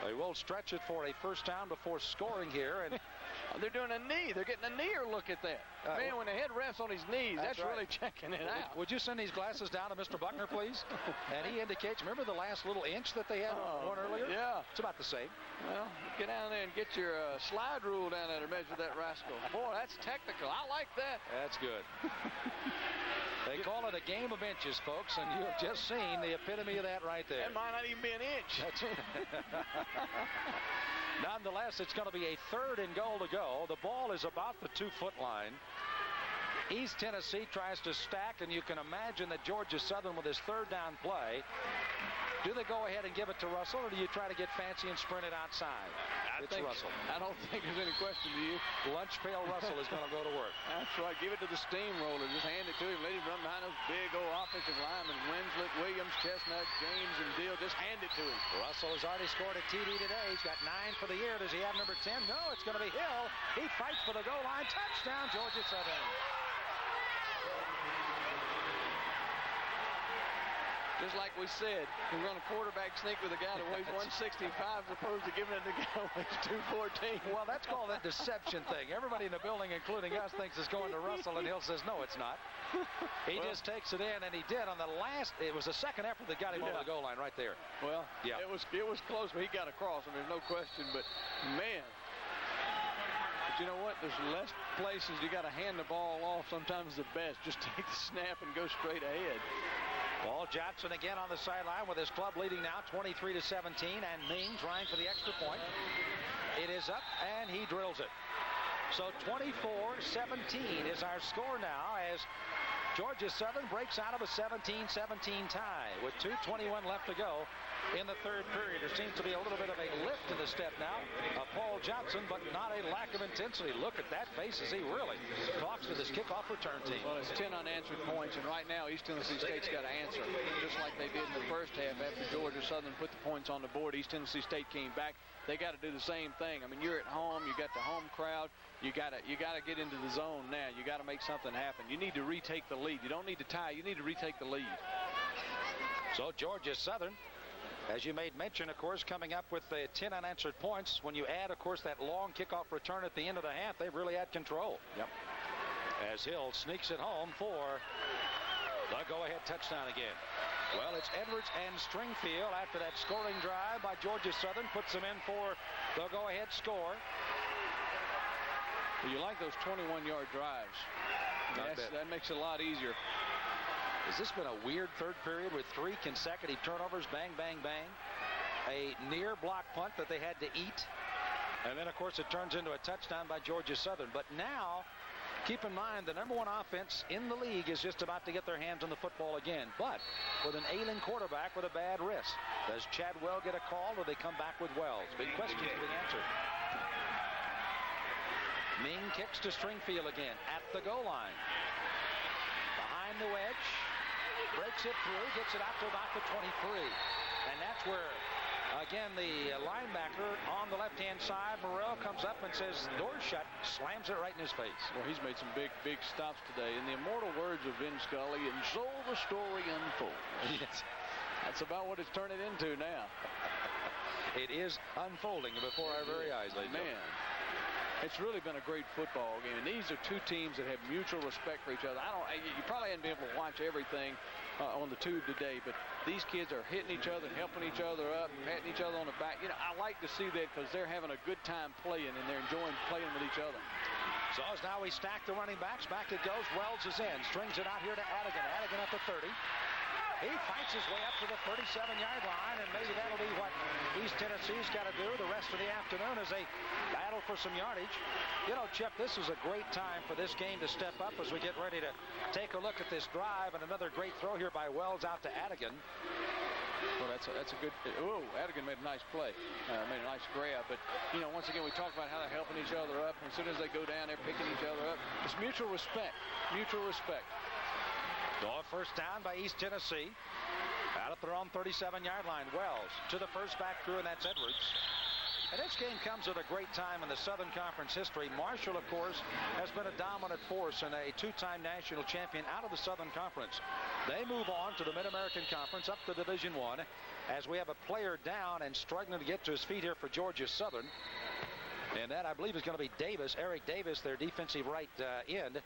They will stretch it for a first down before scoring here, and they're doing a knee. They're getting a kneer look at that. Man, when the head rests on his knees, that's right. Really checking it out. Would you send these glasses down to Mr. Buckner, please? And he indicates, remember the last little inch that they had one earlier? Yeah. It's about the same. Well, get down there and get your slide rule down there to measure that rascal. Boy, that's technical. I like that. That's good. They call it a game of inches, folks, and you have just seen the epitome of that right there. That might not even be an inch. That's it. Nonetheless, it's going to be a 3rd and goal to go. The ball is about the 2-foot line. East Tennessee tries to stack, and you can imagine that Georgia Southern with his 3rd down play. Do they go ahead and give it to Russell, or do you try to get fancy and sprint it outside? Russell. I don't think there's any question to you. Lunch pail Russell is going to go to work. That's right. Give it to the steamroller. Just hand it to him. Let him run behind those big old offensive linemen. Winslet, Williams, Chestnut, James, and Deal. Just hand it to him. Russell has already scored a TD today. He's got 9 for the year. Does he have number 10? No, it's going to be Hill. He fights for the goal line. Touchdown, Georgia Southern. Just like we said, we run a quarterback sneak with a guy that weighs 165 as opposed to giving it to the guy that weighs 214. Well, that's called a deception thing. Everybody in the building, including us, thinks it's going to Russell, and Hill says, no, it's not. He just takes it in, and he did on the last. It was the second effort that got him over the goal line right there. Well, yeah, it was close, but he got across. I mean, there's no question, but, man. But you know what? There's less places you got to hand the ball off. Sometimes the best. Just take the snap and go straight ahead. Paul Johnson again on the sideline with his club leading now 23-17, and Ming trying for the extra point. It is up, and he drills it. So 24-17 is our score now as Georgia Southern breaks out of a 17-17 tie with 2:21 left to go in the 3rd period. There seems to be a little bit of a lift in the step now of Paul Johnson, but not a lack of intensity. Look at that face as he really talks to this kickoff return team. Well, it's 10 unanswered points, and right now East Tennessee State's got to answer, just like they did in the first half after Georgia Southern put the points on the board. East Tennessee State came back. They got to do the same thing. I mean, you're at home. You got the home crowd. You got to get into the zone now. You got to make something happen. You need to retake the lead. You don't need to tie. You need to retake the lead. So Georgia Southern, as you made mention, of course, coming up with the 10 unanswered points. When you add, of course, that long kickoff return at the end of the half, they've really had control. Yep. As Hill sneaks it home for the go-ahead touchdown again. Well, it's Edwards and Stringfield after that scoring drive by Georgia Southern puts them in for the go-ahead score. Well, you like those 21-yard drives. That makes it a lot easier. Has this been a weird 3rd period with 3 consecutive turnovers? Bang, bang, bang. A near block punt that they had to eat. And then, of course, it turns into a touchdown by Georgia Southern. But now, keep in mind, the #1 offense in the league is just about to get their hands on the football again. But with an ailing quarterback with a bad wrist. Does Chadwell get a call, or they come back with Wells? Big question to be answered. Ming kicks to Stringfield again at the goal line. Behind the wedge. Breaks it through, gets it out to about the 23. And that's where, again, the linebacker on the left-hand side, Morrell, comes up and says, door's shut, slams it right in his face. Well, he's made some big, big stops today. In the immortal words of Vin Scully, and so the story unfolds. Yes. That's about what it's turning into now. It is unfolding before our very eyes, ladies and gentlemen. It's really been a great football game, and these are two teams that have mutual respect for each other. You probably haven't been able to watch everything on the tube today, but these kids are hitting each other, helping each other up, patting each other on the back. You know, I like to see that because they're having a good time playing and they're enjoying playing with each other. So as now we stack the running backs. Back it goes. Wells is in. Strings it out here to Adigan. Adigan at the 30. He fights his way up to the 37-yard line, and maybe that'll be what East Tennessee's got to do the rest of the afternoon as they battle for some yardage. You know, Chip, this is a great time for this game to step up as we get ready to take a look at this drive, and another great throw here by Wells out to Adigan. Well, that's a good. Oh, Adigan made a nice play, made a nice grab. But you know, once again, we talked about how they're helping each other up. As soon as they go down, they're picking each other up. It's mutual respect. Mutual respect. So a first down by East Tennessee. Out at their own 37-yard line. Wells to the first back through, and that's Edwards. And this game comes at a great time in the Southern Conference history. Marshall, of course, has been a dominant force and a two-time national champion out of the Southern Conference. They move on to the Mid-American Conference, up to Division I, as we have a player down and struggling to get to his feet here for Georgia Southern. And that, I believe, is going to be Davis, Eric Davis, their defensive right end.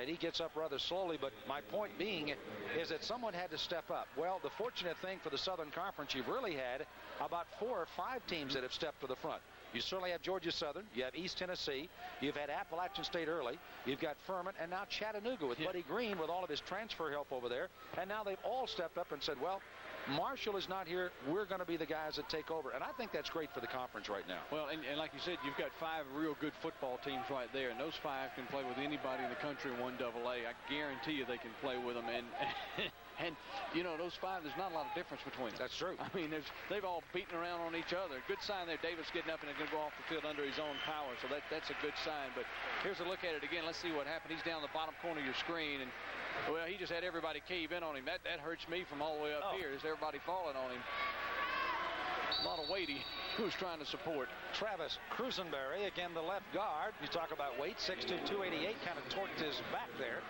And he gets up rather slowly, but my point being is that someone had to step up. Well, the fortunate thing for the Southern Conference, you've really had about 4 or 5 teams that have stepped to the front. You certainly have Georgia Southern, you have East Tennessee, you've had Appalachian State early, you've got Furman, and now Chattanooga with Buddy Green with all of his transfer help over there. And now they've all stepped up and said, well, Marshall is not here. We're going to be the guys that take over. And I think that's great for the conference right now. Well, and like you said, you've got 5 real good football teams right there. And those 5 can play with anybody in the country in 1AA. I guarantee you they can play with them. And you know, those 5, there's not a lot of difference between them. That's true. I mean, they've all beaten around on each other. Good sign there. Davis getting up and going to go off the field under his own power. So that's a good sign. But here's a look at it again. Let's see what happened. He's down the bottom corner of your screen. And well, he just had everybody cave in on him. That hurts me from all the way up here. Is everybody falling on him? A lot of weight he was trying to support. Travis Crusenberry, again the left guard. You talk about weight, 6'2", 288, kind of torqued his back there.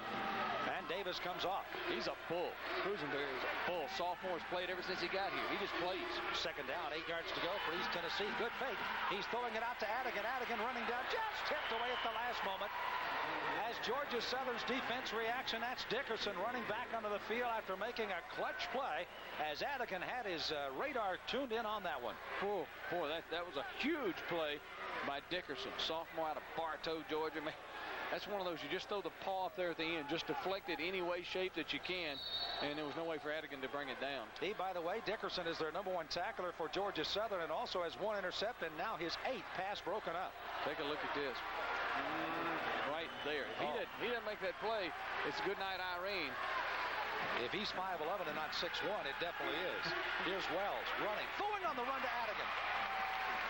And Davis comes off. He's a bull. Crusenberry is a bull. Sophomore's played ever since he got here. He just plays. Second down, 8 yards to go for East Tennessee. Good fake. He's throwing it out to Adigan. Adigan running down, just tipped away at the last moment. As Georgia Southern's defense reacts, and that's Dickerson running back onto the field after making a clutch play as Adigan had his radar tuned in on that one. Oh, boy, that was a huge play by Dickerson. Sophomore out of Bartow, Georgia. Man, that's one of those, you just throw the paw up there at the end, just deflect it any way, shape that you can, and there was no way for Adigan to bring it down. He, by the way, Dickerson is their #1 tackler for Georgia Southern and also has 1 intercept and now his 8th pass broken up. Take a look at this. Right there. If he didn't make that play, it's good night, Irene. If he's 5'11" and not 6'1", it definitely is. Here's Wells running, throwing on the run to Adigan.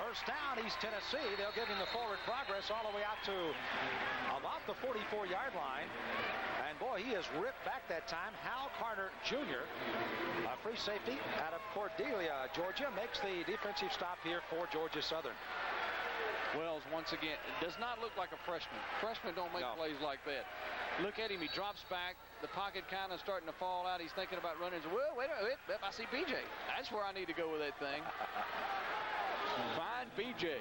First down, East Tennessee. They'll give him the forward progress all the way out to about the 44-yard line. And boy, he is ripped back that time. Hal Carter Jr., a free safety out of Cordelia, Georgia, makes the defensive stop here for Georgia Southern. Wells, once again, does not look like a freshman. Freshmen don't make plays like that. Look at him. He drops back. The pocket kind of starting to fall out. He's thinking about running. Well, wait a minute. I see BJ. That's where I need to go with that thing. Find BJ.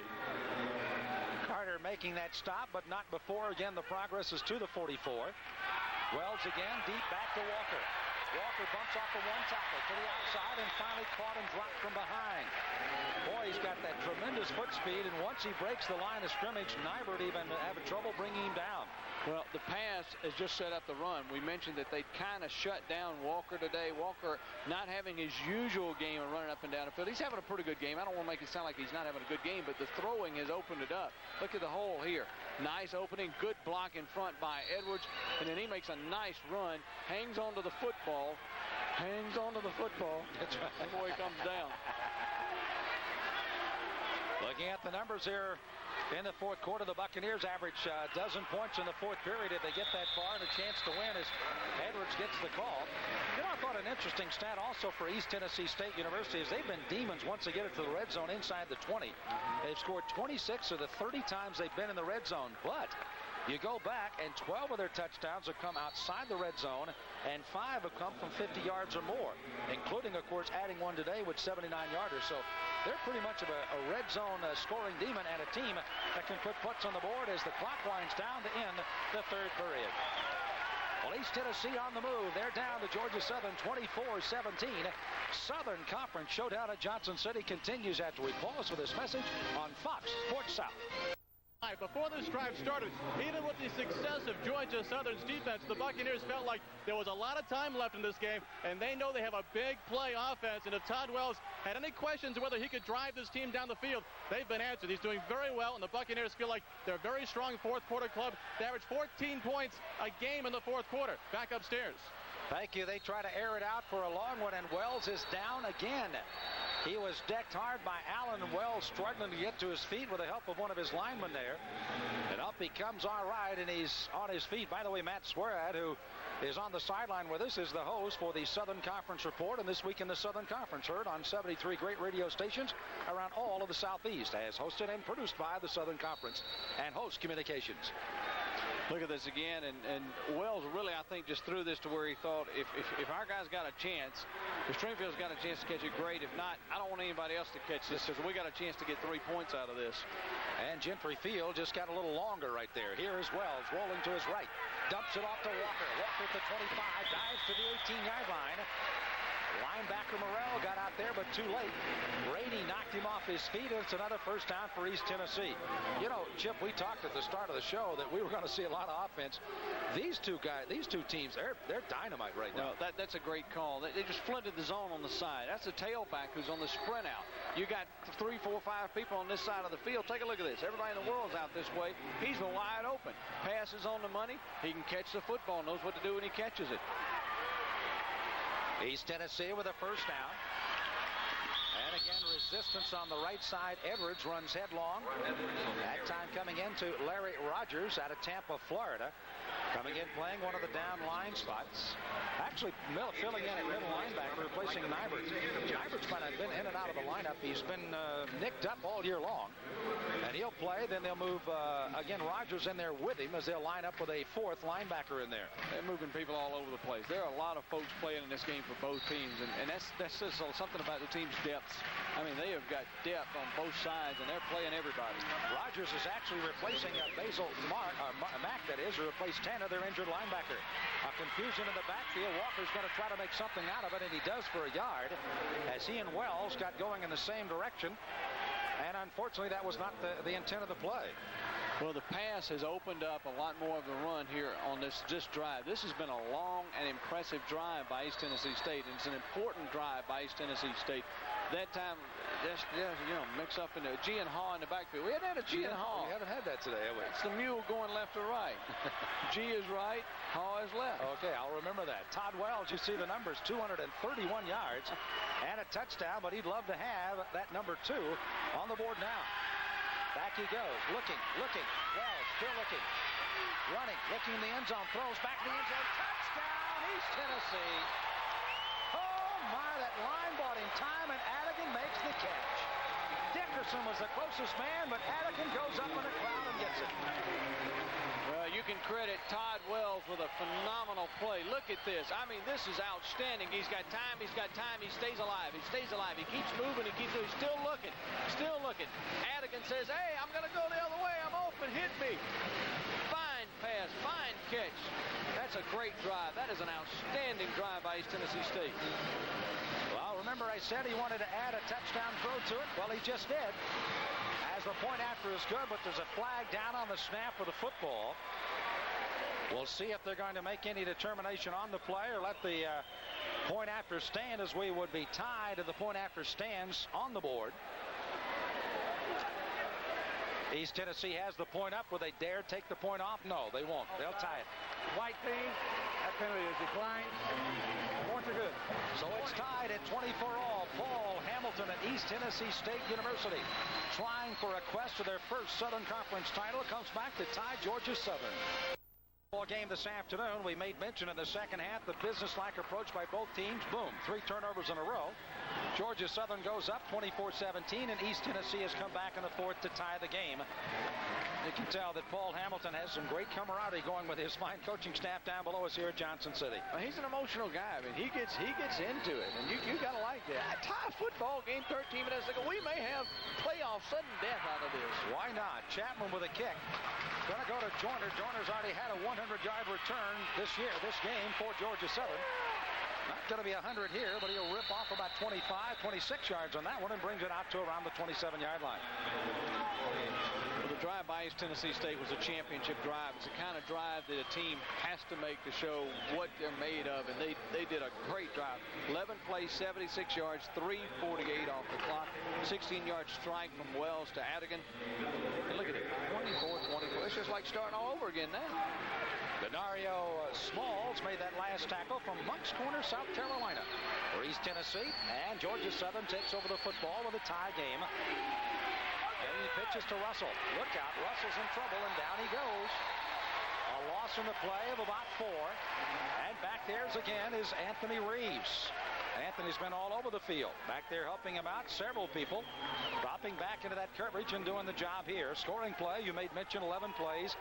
Carter making that stop, but not before. Again, the progress is to the 44. Wells again, deep back to Walker. Walker bumps off the 1 tackle to the outside and finally caught and dropped from behind. Boy, he's got that tremendous foot speed, and once he breaks the line of scrimmage, Nybert even having trouble bringing him down. Well, the pass has just set up the run. We mentioned that they kind of shut down Walker today. Walker not having his usual game of running up and down the field. He's having a pretty good game. I don't want to make it sound like he's not having a good game, but the throwing has opened it up. Look at the hole here. Nice opening, good block in front by Edwards, and then he makes a nice run, hangs onto the football, That's right. Before he comes down. Looking at the numbers here in the fourth quarter, the Buccaneers average a dozen points in the fourth period if they get that far, and a chance to win as Edwards gets the call. You know, I thought an interesting stat also for East Tennessee State University is they've been demons once they get it to the red zone inside the 20. They've scored 26 of the 30 times they've been in the red zone, but you go back, and 12 of their touchdowns have come outside the red zone, and 5 have come from 50 yards or more, including, of course, adding one today with 79-yarders. So they're pretty much of a red zone scoring demon and a team that can put puts on the board as the clock winds down to end the third period. Well, East Tennessee on the move. They're down to Georgia Southern 24-17. Southern Conference showdown at Johnson City continues after we pause for this message on Fox Sports South. Before this drive started, even with the success of Georgia Southern's defense, the Buccaneers felt like there was a lot of time left in this game, and they know they have a big play offense. And if Todd Wells had any questions whether he could drive this team down the field, they've been answered. He's doing very well, and the Buccaneers feel like they're a very strong fourth quarter club. They average 14 points a game in the fourth quarter. Back upstairs. Thank you. They try to air it out for a long one, and Wells is down again. He was decked hard by Allen. Wells struggling to get to his feet with the help of one of his linemen there. And up he comes all right, and he's on his feet. By the way, Matt Swerad, who is on the sideline with us, is the host for the Southern Conference Report. And this week in the Southern Conference, heard on 73 great radio stations around all of the Southeast, as hosted and produced by the Southern Conference and Host Communications. Look at this again, and Wells really, I think, just threw this to where he thought if our guys got a chance, if Stringfield's got a chance to catch it, great. If not, I don't want anybody else to catch this because we got a chance to get 3 points out of this. And Gentry Field just got a little longer right there. Here is Wells rolling to his right. Dumps it off to Walker. Walker at the 25, dives to the 18-yard line. Linebacker Morrell got out there, but too late. Brady knocked him off his feet, and it's another first down for East Tennessee. You know, Chip, we talked at the start of the show that we were going to see a lot of offense. These two teams, they're dynamite right now. Well, that's a great call. They just flooded the zone on the side. That's a tailback who's on the sprint out. You got 3, 4, 5 people on this side of the field. Take a look at this. Everybody in the world's out this way. He's wide open. Passes on the money. He can catch the football, knows what to do when he catches it. East Tennessee with a first down. And again, resistance on the right side. Edwards runs headlong. That time coming into Larry Rogers out of Tampa, Florida. Coming in, playing one of the down line spots. Actually, filling in at middle linebacker, replacing Nyberts. Nyberts might have been in and out of the lineup. He's been nicked up all year long. And he'll play. Then they'll move, again, Rogers in there with him as they'll line up with a fourth linebacker in there. They're moving people all over the place. There are a lot of folks playing in this game for both teams. And that says something about the team's depth. I mean, they have got depth on both sides, and they're playing everybody. Rogers is actually replacing Basil Mack, that is, who replaced Tanner, their injured linebacker. A confusion in the backfield. Walker's going to try to make something out of it, and he does for a yard as he and Wells got going in the same direction. And unfortunately, that was not the intent of the play. Well, the pass has opened up a lot more of the run here on this drive. This has been a long and impressive drive by East Tennessee State, and it's an important drive by East Tennessee State. That time, just, mix up in the G and Haw in the backfield. We haven't had a G and Haw. We haven't had that today, have we? It's the mule going left or right. G is right, Haw is left. Okay, I'll remember that. Todd Wells, you see the numbers, 231 yards and a touchdown, but he'd love to have that number 2 on the board now. Back he goes, looking, Wells still looking, running, looking in the end zone, throws back in the end zone, touchdown, East Tennessee. Oh my, that line bought him time, and Adigan makes the catch. Dickerson was the closest man, but Adigan goes up in the crowd and gets it. Well, you can credit Todd Wells with a phenomenal play. Look at this. I mean, this is outstanding. He's got time. He stays alive. He keeps moving. He's still looking. Adigan says, hey, I'm going to go the other way. I'm open. Hit me. Fine pass. Fine catch. That's a great drive. That is an outstanding drive by East Tennessee State. Well, remember I said he wanted to add a touchdown throw to it? Well, he just did. As the point after is good, but there's a flag down on the snap of the football. We'll see if they're going to make any determination on the play or let the point after stand, as we would be tied to the point after stands on the board. East Tennessee has the point up. Will they dare take the point off? No, they won't. They'll tie it. White team, that penalty is declined. Points are good. So it's tied at 24-all. Paul Hamilton at East Tennessee State University, trying for a quest to their first Southern Conference title, comes back to tie Georgia Southern. Game this afternoon. We made mention in the second half the business-like approach by both teams. Boom, 3 turnovers in a row. Georgia Southern goes up 24-17, and East Tennessee has come back in the fourth to tie the game. You can tell that Paul Hamilton has some great camaraderie going with his fine coaching staff down below us here at Johnson City. Well, he's an emotional guy. I mean, he gets into it, and you got to like that. A tie football game 13 minutes ago. We may have playoff sudden death out of this. Why not? Chapman with a kick. Going to go to Joyner. Joyner's already had a 100-yard return this game for Georgia Southern. Not going to be 100 here, but he'll rip off about 25, 26 yards on that one and brings it out to around the 27-yard line. Well, the drive by East Tennessee State was a championship drive. It's the kind of drive that a team has to make to show what they're made of, and they did a great drive. 11 plays, 76 yards, 3:48 off the clock, 16-yard strike from Wells to Adigan. And look at it, 24-24. It's just like starting all over again now. Denario Smalls made that last tackle from Moncks Corner, South Carolina, for East Tennessee, and Georgia Southern takes over the football with a tie game. And he pitches to Russell. Look out, Russell's in trouble, and down he goes. A loss in the play of about 4. And back there's again is Anthony Reeves. Anthony's been all over the field. Back there helping him out. Several people dropping back into that coverage and doing the job here. Scoring play, you made mention 11 plays.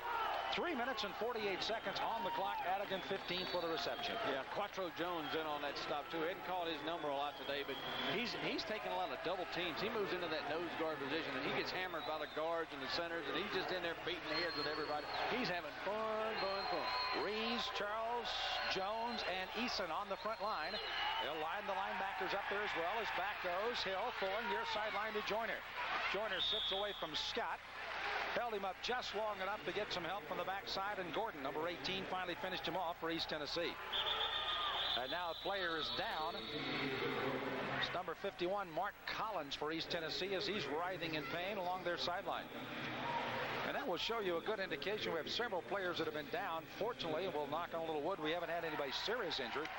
3 minutes and 48 seconds on the clock. Adigan 15 for the reception. Yeah, Quattro Jones in on that stop too. Hadn't called his number a lot today, but he's taking a lot of double teams. He moves into that nose guard position, and he gets hammered by the guards and the centers, and he's just in there beating the heads with everybody. He's having fun. Reeves, Charles, Jones, and Eason on the front line. They'll line the linebackers up there as well as back goes Hill, throwing near sideline to Joyner. Joyner slips away from Scott. Held him up just long enough to get some help from the backside, and Gordon, number 18, finally finished him off for East Tennessee. And now a player is down. It's number 51, Mark Collins, for East Tennessee, as he's writhing in pain along their sideline. And that will show you a good indication. We have several players that have been down. Fortunately, and we'll knock on a little wood, we haven't had anybody serious injured.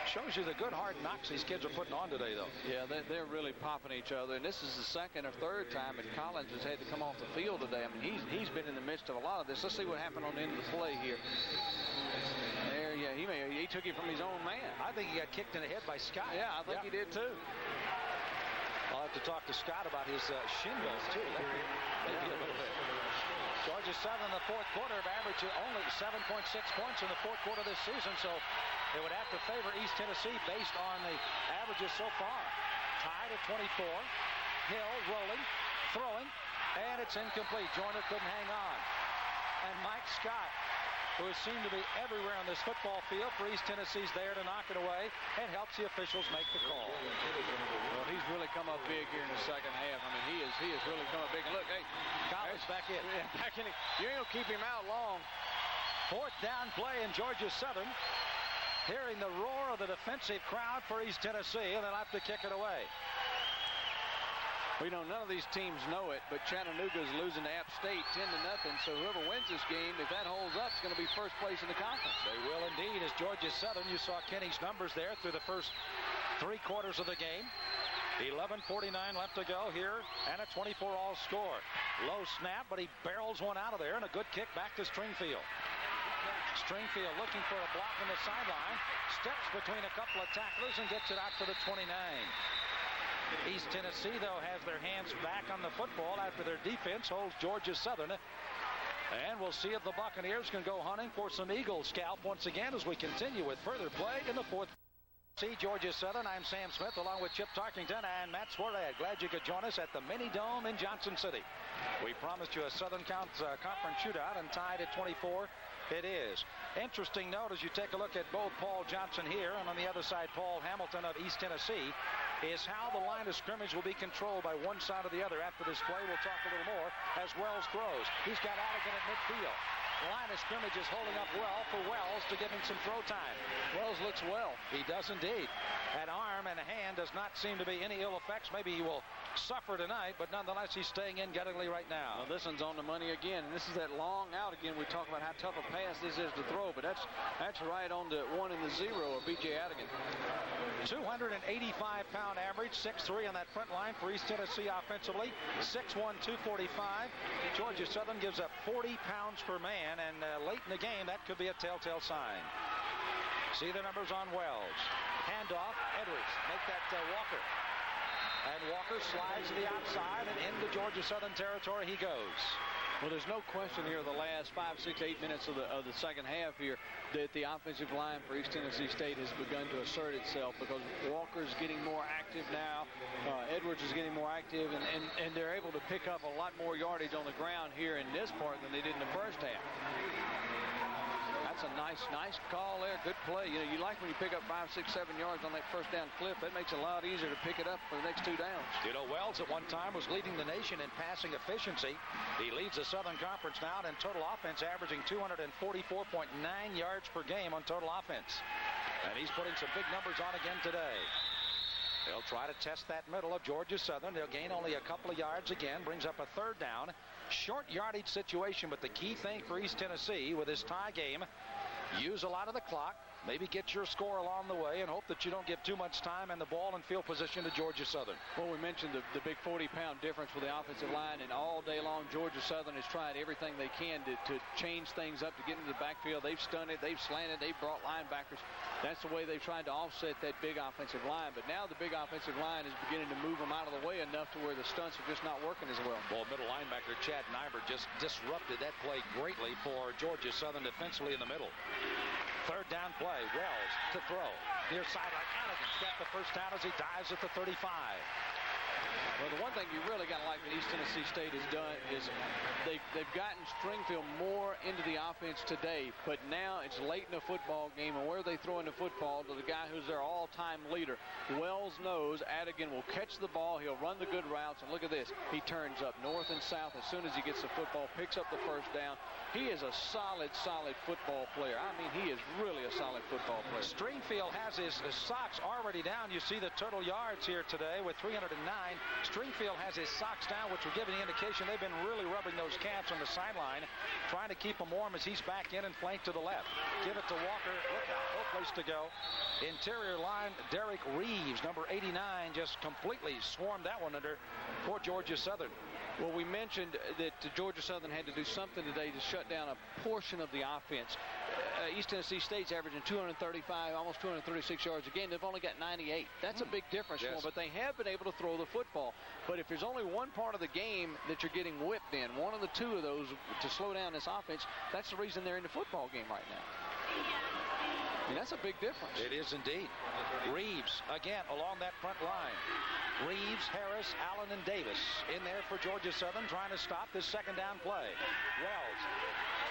Shows you the good hard knocks these kids are putting on today, though. Yeah, they're really popping each other. And this is the second or third time that Collins has had to come off the field today. I mean, he's been in the midst of a lot of this. Let's see what happened on the end of the play here. There, yeah, he took it from his own man. I think he got kicked in the head by Scott. Yeah, I think he did, too. I'll have to talk to Scott about his shin bones, too. Maybe a little bit. Georgia Southern in the fourth quarter have averaged only 7.6 points in the fourth quarter this season, so it would have to favor East Tennessee based on the averages so far. Tied at 24. Hill rolling, throwing, and it's incomplete. Joyner couldn't hang on. And Mike Scott, who has seemed to be everywhere on this football field for East Tennessee's there to knock it away and helps the officials make the call. Well, he's really come up big here in the second half. I mean, he has really come up big. Look, hey, Collins back in. Yeah, back in. You ain't gonna keep him out long. Fourth down play in Georgia Southern. Hearing the roar of the defensive crowd for East Tennessee, and they'll have to kick it away. We know none of these teams know it, but Chattanooga's losing to App State 10-0. So whoever wins this game, if that holds up, is going to be first place in the conference. They will indeed. As Georgia Southern, you saw Kenny's numbers there through the first 3 quarters of the game. 11:49 left to go here, and a 24-all score. Low snap, but he barrels one out of there, and a good kick back to Stringfield. Stringfield looking for a block on the sideline, steps between a couple of tacklers and gets it out to the 29. East Tennessee, though, has their hands back on the football after their defense holds Georgia Southern. And we'll see if the Buccaneers can go hunting for some Eagle scalp once again as we continue with further play in the fourth. See Georgia Southern. I'm Sam Smith along with Chip Tarkington and Matt Swarad. Glad you could join us at the Mini Dome in Johnson City. We promised you a Southern Conference shootout, and tied at 24 it is. Interesting note as you take a look at both Paul Johnson here and on the other side Paul Hamilton of East Tennessee is how the line of scrimmage will be controlled by one side or the other. After this play, we'll talk a little more as Wells throws. He's got Adigan at midfield. The line of scrimmage is holding up well for Wells to give him some throw time. Wells looks well. He does indeed. An arm and a hand does not seem to be any ill effects. Maybe he will suffer tonight, but nonetheless, he's staying in guttingly right now. Well, this one's on the money again, and this is that long out again. We talk about how tough a pass this is to throw, but that's right on the 1 and the 0 of B.J. Adigan. 285-pound average, 6'3" on that front line for East Tennessee offensively, 6'1", 245. Georgia Southern gives up 40 pounds per man, and late in the game, that could be a telltale sign. See the numbers on Wells. Handoff, Edwards, make that Walker. And Walker slides to the outside, and into Georgia Southern territory he goes. Well, there's no question here the last 5, 6, 8 minutes of the second half here that the offensive line for East Tennessee State has begun to assert itself, because Walker's getting more active now. Edwards is getting more active, and they're able to pick up a lot more yardage on the ground here in this part than they did in the first half. That's a nice call there. Good play. You know, you like when you pick up 5, 6, 7 yards on that first down clip. That makes it a lot easier to pick it up for the next 2 downs. You know, Wells at one time was leading the nation in passing efficiency. He leads the Southern Conference now in total offense, averaging 244.9 yards per game on total offense. And he's putting some big numbers on again today. They'll try to test that middle of Georgia Southern. They'll gain only a couple of yards again. Brings up a 3rd down. Short yardage situation, but the key thing for East Tennessee with this tie game, use a lot of the clock, maybe get your score along the way, and hope that you don't give too much time and the ball and field position to Georgia Southern. Well, we mentioned the big 40-pound difference with the offensive line, and all day long Georgia Southern has tried everything they can to change things up, to get into the backfield. They've stunted, they've slanted, they've brought linebackers. That's the way they've tried to offset that big offensive line. But now the big offensive line is beginning to move them out of the way enough to where the stunts are just not working as well. Well, middle linebacker Chad Nyberg just disrupted that play greatly for Georgia Southern defensively in the middle. 3rd down play. Wells to throw. Near sideline. Adigan's got the first down as he dives at the 35. Well, the one thing you really got to like that East Tennessee State has done is they've gotten Stringfield more into the offense today, but now it's late in the football game, and where they throw in the football to the guy who's their all-time leader. Wells knows Adigan will catch the ball, he'll run the good routes, and look at this. He turns up north and south as soon as he gets the football, picks up the first down. He is a solid football player. I mean, he is really a solid football player. Stringfield has his socks already down. You see the total yards here today with 309. Stringfield has his socks down, which will give an indication they've been really rubbing those calves on the sideline, trying to keep him warm as he's back in and flanked to the left. Give it to Walker. Look out, no place to go. Interior line, Derek Reeves, number 89, just completely swarmed that one under for Georgia Southern. Well, we mentioned that Georgia Southern had to do something today to shut down a portion of the offense. East Tennessee State's averaging 235, almost 236 yards a game. They've only got 98. That's a big difference for them, but they have been able to throw the football. But if there's only one part of the game that you're getting whipped in, one of the 2 of those to slow down this offense, that's the reason they're in the football game right now. I mean, that's a big difference. It is indeed. Reeves, again, along that front line. Reeves, Harris, Allen, and Davis in there for Georgia Southern, trying to stop this 2nd down play. Wells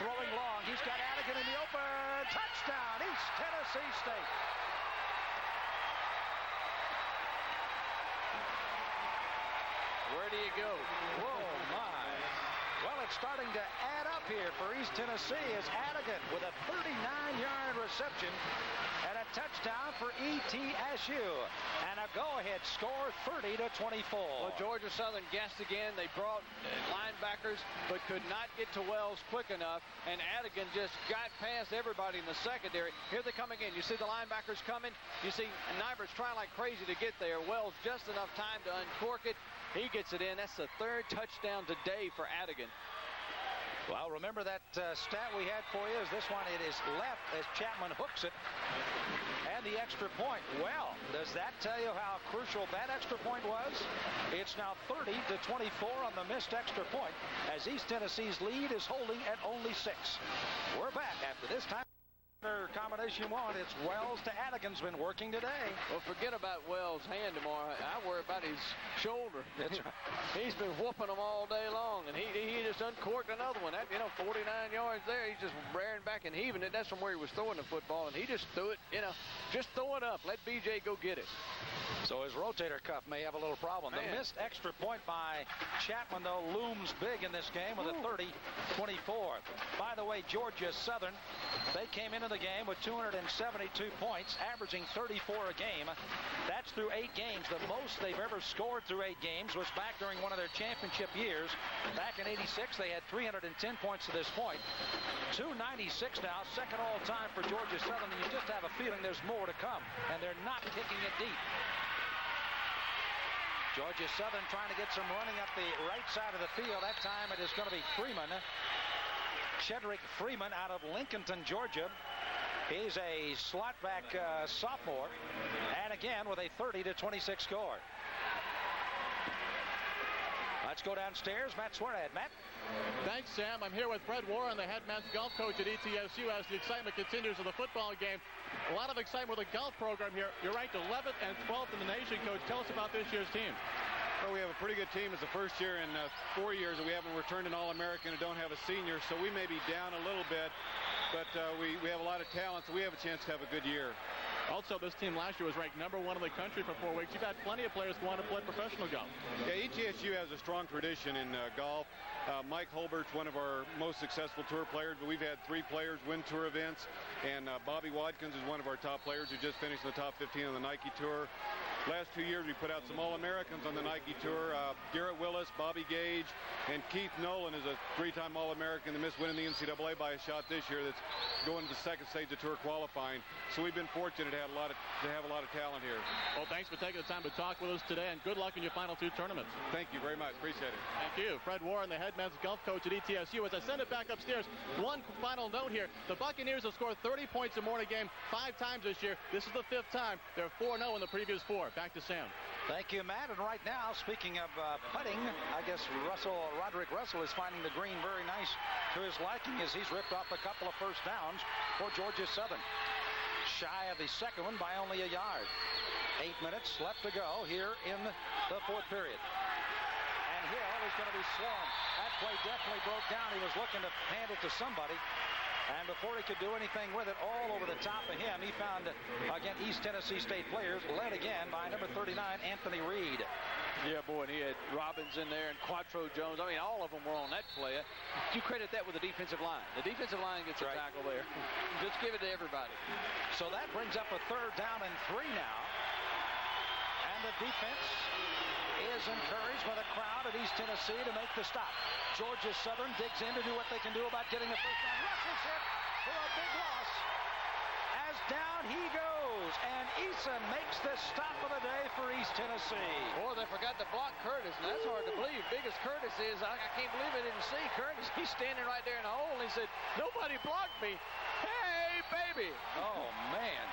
throwing long. He's got Adigan in the open. Touchdown, East Tennessee State. Where do you go? Whoa, my. Well, it's starting to add up here for East Tennessee as Adigan with a 39-yard reception and a touchdown for ETSU. And a go-ahead score, 30-24. Well, Georgia Southern guessed again. They brought linebackers but could not get to Wells quick enough. And Adigan just got past everybody in the secondary. Here they come again. You see the linebackers coming. You see Nyberg's trying like crazy to get there. Wells just enough time to uncork it. He gets it in. That's the 3rd touchdown today for Adigan. Well, remember that stat we had for you is this one. It is left as Chapman hooks it. And the extra point. Well, does that tell you how crucial that extra point was? It's now 30-24 on the missed extra point as East Tennessee's lead is holding at only 6. We're back after this time. Combination 1, it's Wells to Adigan's been working today. Well, forget about Wells' hand tomorrow. I worry about his shoulder. That's right. He's been whooping them all day long, and he just uncorked another one. That, 49 yards there. He's just rearing back and heaving it. That's from where he was throwing the football, and he just threw it, just throw it up. Let BJ go get it. So his rotator cuff may have a little problem. Man. The missed extra point by Chapman, though, looms big in this game with a 30-24. By the way, Georgia Southern, they came into the game with 272 points, averaging 34 a game. That's through 8 games. The most they've ever scored through 8 games was back during one of their championship years. Back in '86, they had 310 points to this point. 296 now, second all-time for Georgia Southern, and you just have a feeling there's more to come, and they're not kicking it deep. Georgia Southern trying to get some running up the right side of the field. That time it is going to be Freeman. Chedrick Freeman out of Lincolnton, Georgia. He's a slot back sophomore. And again with a 30-26 score. Let's go downstairs. Matt Swarad. Matt? Thanks, Sam. I'm here with Fred Warren, the head men's golf coach at ETSU, as the excitement continues in the football game. A lot of excitement with the golf program here. You're ranked 11th and 12th in the nation, Coach. Tell us about this year's team. Well, we have a pretty good team. It's the first year in 4 years that we haven't returned an All-American and don't have a senior, so we may be down a little bit, but we have a lot of talent, so we have a chance to have a good year. Also, this team last year was ranked #1 in the country for 4 weeks. You've had plenty of players who want to play professional golf. Yeah, ETSU has a strong tradition in golf. Mike Holbert's one of our most successful tour players, but we've had 3 players win tour events, and Bobby Watkins is one of our top players who just finished in the top 15 on the Nike Tour. Last 2 years, we put out some All-Americans on the Nike Tour. Garrett Willis, Bobby Gage, and Keith Nolan is a 3-time All-American that missed winning the NCAA by a shot this year that's going to the second stage of tour qualifying. So we've been fortunate to have a lot of talent here. Well, thanks for taking the time to talk with us today, and good luck in your final 2 tournaments. Thank you very much. Appreciate it. Thank you. Fred Warren, the head men's golf coach at ETSU. As I send it back upstairs, one final note here. The Buccaneers have scored 30 points or more in a game 5 times this year. This is the 5th time. They're 4-0 in the previous 4. Back to Sam. Thank you, Matt. And right now, speaking of putting, I guess Roderick Russell is finding the green very nice to his liking as he's ripped off a couple of first downs for Georgia Southern. Shy of the second one by only a yard. 8 minutes left to go here in the 4th period. And Hill is going to be swarmed. That play definitely broke down. He was looking to hand it to somebody. And before he could do anything with it, all over the top of him, he found, again, East Tennessee State players, led again by number 39, Anthony Reed. Yeah, boy, and he had Robbins in there and Quattro Jones. I mean, all of them were on that play. You credit that with the defensive line. The defensive line gets a tackle there. Just give it to everybody. So that brings up a 3rd down and 3 now. And the defense is encouraged by the crowd at East Tennessee to make the stop. Georgia Southern digs in to do what they can do about getting the first down. Russell's hit for a big loss. As down he goes, and Eason makes the stop of the day for East Tennessee. Boy, they forgot to block Curtis, and that's hard to believe. Big as Curtis is, I can't believe I didn't see Curtis. He's standing right there in the hole, and he said, "Nobody blocked me. Hey, baby." Oh, man.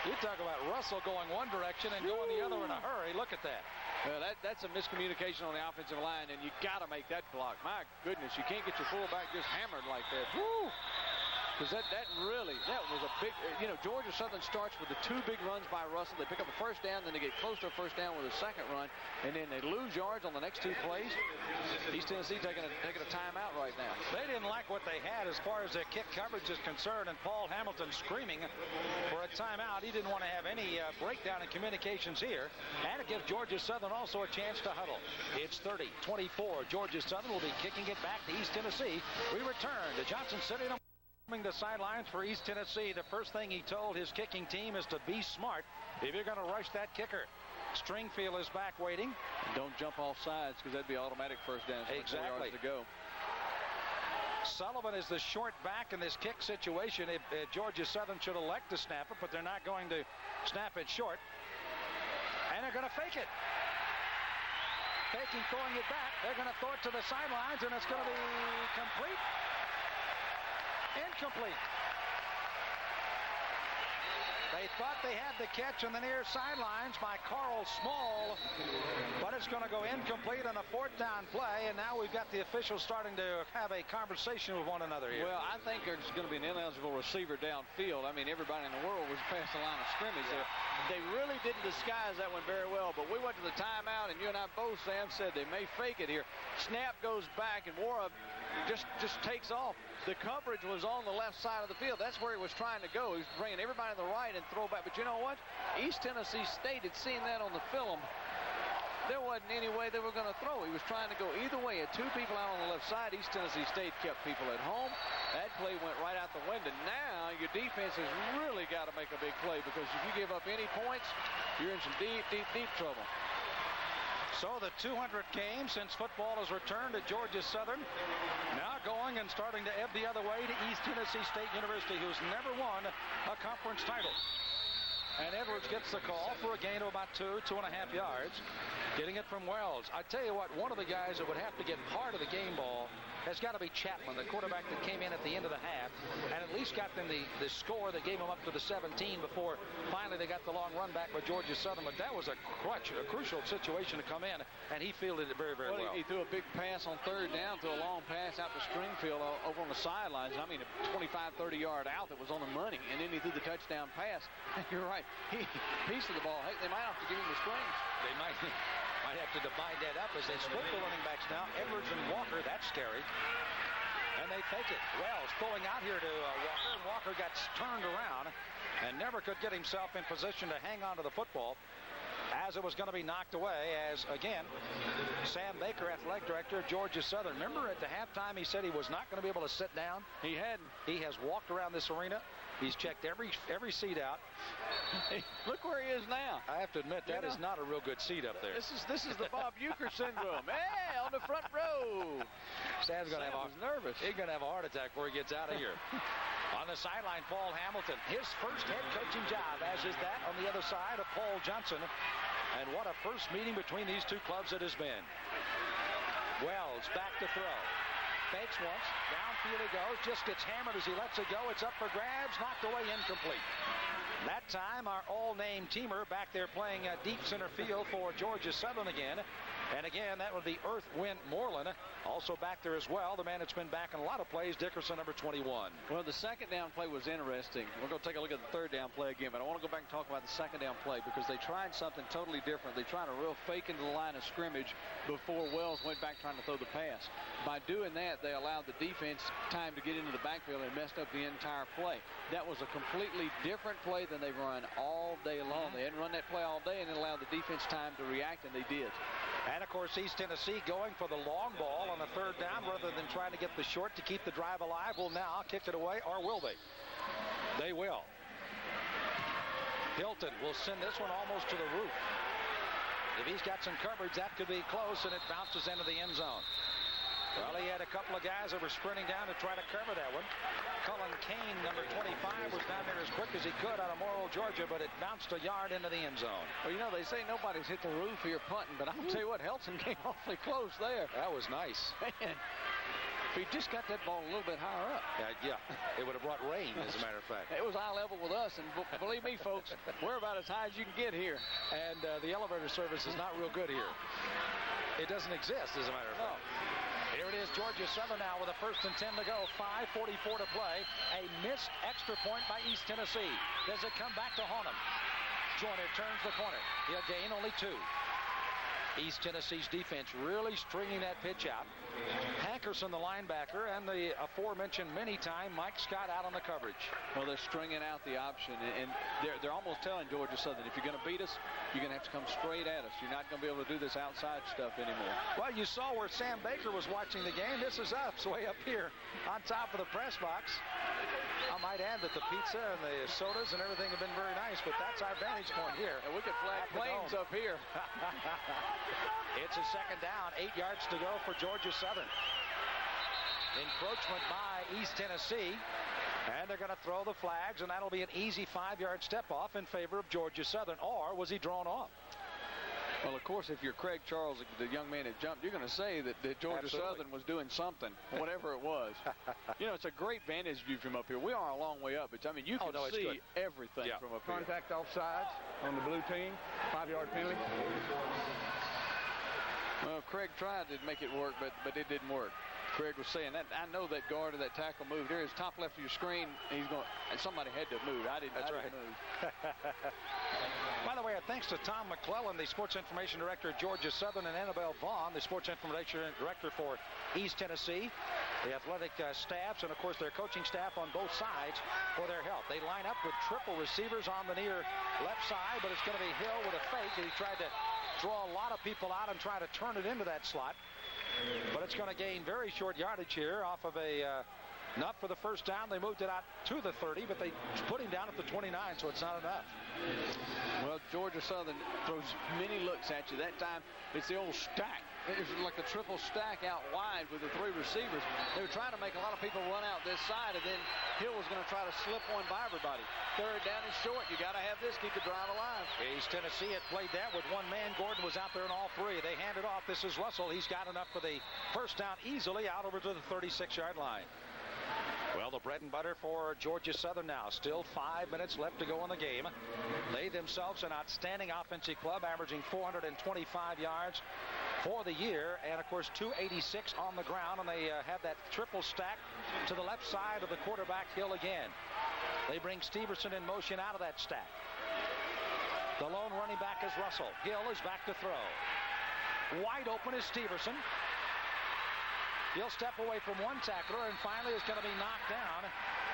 You talk about Russell going one direction and going the other in a hurry. Look at that. Well, that's a miscommunication on the offensive line, and you got to make that block. My goodness, you can't get your fullback just hammered like that. Woo! Because that was a big, Georgia Southern starts with the 2 big runs by Russell. They pick up a first down, then they get close to a first down with a second run, and then they lose yards on the next 2 plays. East Tennessee taking a timeout right now. They didn't like what they had as far as their kick coverage is concerned, and Paul Hamilton screaming for a timeout. He didn't want to have any breakdown in communications here, and it gives Georgia Southern also a chance to huddle. It's 30-24. Georgia Southern will be kicking it back to East Tennessee. We return to Johnson City. The sidelines for East Tennessee. The first thing he told his kicking team is to be smart if you're going to rush that kicker. Stringfield is back waiting. And don't jump off sides because that'd be automatic first down. Exactly. 4 yards to go. Sullivan is the short back in this kick situation. Georgia Southern should elect to snap it, but they're not going to snap it short. And they're going to fake it. Faking, throwing it back. They're going to throw it to the sidelines, and it's going to be complete. Incomplete. They thought they had the catch on the near sidelines by Carl Small, but it's going to go incomplete on a 4th down play, and now we've got the officials starting to have a conversation with one another here. Well, I think there's going to be an ineligible receiver downfield. I mean, everybody in the world was past the line of scrimmage there. They really didn't disguise that one very well, but we went to the timeout, and you and I both, Sam, said they may fake it here. Snap goes back, and Wara just takes off. The coverage was on the left side of the field. That's where he was trying to go. He was bringing everybody to the right and throw back. But you know what? East Tennessee State had seen that on the film. There wasn't any way they were going to throw. He was trying to go either way. He had 2 people out on the left side. East Tennessee State kept people at home. That play went right out the window. Now your defense has really got to make a big play, because if you give up any points, you're in some deep, deep, deep trouble. So the 200th game since football has returned to Georgia Southern, now going and starting to ebb the other way to East Tennessee State University, who's never won a conference title. And Edwards gets the call for a gain of about 2.5 yards, getting it from Wells. I tell you what, one of the guys that would have to get part of the game ball has got to be Chapman, the quarterback that came in at the end of the half and at least got them the score that gave them up to the 17 before finally they got the long run back by Georgia Southern. But that was a crucial situation to come in, and he fielded it very, very well. He threw a big pass on third down to a long pass out to Stringfield over on the sidelines. I mean, a 25, 30-yard out that was on the money, and then he threw the touchdown pass. You're right. Piece of the ball. Hey, they might have to give him the strings. They might have to divide that up as they split the running backs now. Edwards and Walker, that's scary. And they fake it. Wells throwing out here to Walker, and Walker got turned around and never could get himself in position to hang on to the football as it was going to be knocked away. As again, Sam Baker, athletic director of Georgia Southern. Remember at the halftime he said he was not going to be able to sit down? He hadn't. He has walked around this arena. He's checked every seat out. Hey, look where he is now. I have to admit, that is not a real good seat up there. This is the Bob Uecker syndrome. Hey, on the front row. Sam's going to have nervous. He's going to have a heart attack before he gets out of here. On the sideline, Paul Hamilton. His first head coaching job, as is that on the other side of Paul Johnson. And what a first meeting between these two clubs it has been. Wells back to throw. Fakes once. Downfield he goes. Just gets hammered as he lets it go. It's up for grabs. Knocked away, incomplete. That time, our all-name teamer back there playing deep center field for Georgia Southern again. And again, that would be Earth Wind Moreland, also back there as well. The man that's been back in a lot of plays, Dickerson, number 21. Well, the second down play was interesting. We're going to take a look at the third down play again, but I want to go back and talk about the second down play because they tried something totally different. They tried a real fake into the line of scrimmage before Wells went back trying to throw the pass. By doing that, they allowed the defense time to get into the backfield and messed up the entire play. That was a completely different play than they've run all day long. They hadn't run that play all day and then allowed the defense time to react, and they did. And, of course, East Tennessee going for the long ball on the third down rather than trying to get the short to keep the drive alive. Will now kick it away, or will they? They will. Hilton will send this one almost to the roof. If he's got some coverage, that could be close, and it bounces into the end zone. Well, he had a couple of guys that were sprinting down to try to cover that one. Cullen Kane, number 25, was down there as quick as he could out of Morrill, Georgia, but it bounced a yard into the end zone. Well, you know, they say nobody's hit the roof here punting, but I'm going to tell you what, Helton came awfully close there. That was nice. Man, if he just got that ball a little bit higher up. Yeah, it would have brought rain, as a matter of fact. It was eye level with us, and believe me, folks, we're about as high as you can get here. And the elevator service is not real good here. It doesn't exist, as a matter of fact. Here it is, Georgia Southern now with a 1st and 10 to go, 5:44 to play. A missed extra point by East Tennessee. Does it come back to haunt him? Joyner turns the corner. He'll gain only 2. East Tennessee's defense really stringing that pitch out. Hankerson, the linebacker, and the aforementioned many time Mike Scott out on the coverage. Well, they're stringing out the option, and they're almost telling Georgia Southern, if you're going to beat us, you're going to have to come straight at us. You're not going to be able to do this outside stuff anymore. Well, you saw where Sam Baker was watching the game. This is us, way up here on top of the press box. I might add that the pizza and the sodas and everything have been very nice, but that's our vantage point here. And we could flag planes up here. It's a second down, 8 yards to go for Georgia Southern. Encroachment by East Tennessee, and they're going to throw the flags, and that'll be an easy 5-yard step off in favor of Georgia Southern. Or was he drawn off? Well, of course, if you're Craig Charles, the young man that jumped, you're going to say that Georgia Southern was doing something, whatever it was. You know, it's a great vantage view from up here. We are a long way up, but I mean, you can see everything from up here. Contact offsides on the blue team, 5-yard penalty. Well, Craig tried to make it work, but it didn't work. Craig was saying that I know that guard or that tackle moved. There is top left of your screen. And somebody had to move. I didn't. That's I right. didn't move. By the way, thanks to Tom McClellan, the sports information director at Georgia Southern, and Annabelle Vaughn, the sports information director for East Tennessee, the athletic staffs, and of course their coaching staff on both sides for their help. They line up with triple receivers on the near left side, but it's going to be Hill with a fake, and he tried to draw a lot of people out and try to turn it into that slot. But it's going to gain very short yardage here off of a not for the first down. They moved it out to the 30, but they put him down at the 29, so it's not enough. Well, Georgia Southern throws many looks at you. That time, it's the old stack. it was like a triple stack out wide with the 3 receivers. They were trying to make a lot of people run out this side, and then Hill was going to try to slip one by everybody. 3rd down is short. You got to have this, keep the drive alive. East Tennessee had played that with 1 man. Gordon was out there in all 3. They hand it off. This is Russell. He's got enough for the first down easily out over to the 36-yard line. Well, the bread and butter for Georgia Southern now. Still 5 minutes left to go in the game. They themselves an outstanding offensive club, averaging 425 yards for the year, and of course 286 on the ground, and they have that triple stack to the left side of the quarterback Hill again. They bring Steverson in motion out of that stack. The lone running back is Russell. Hill is back to throw. Wide open is Steverson. He'll step away from 1 tackler and finally is going to be knocked down,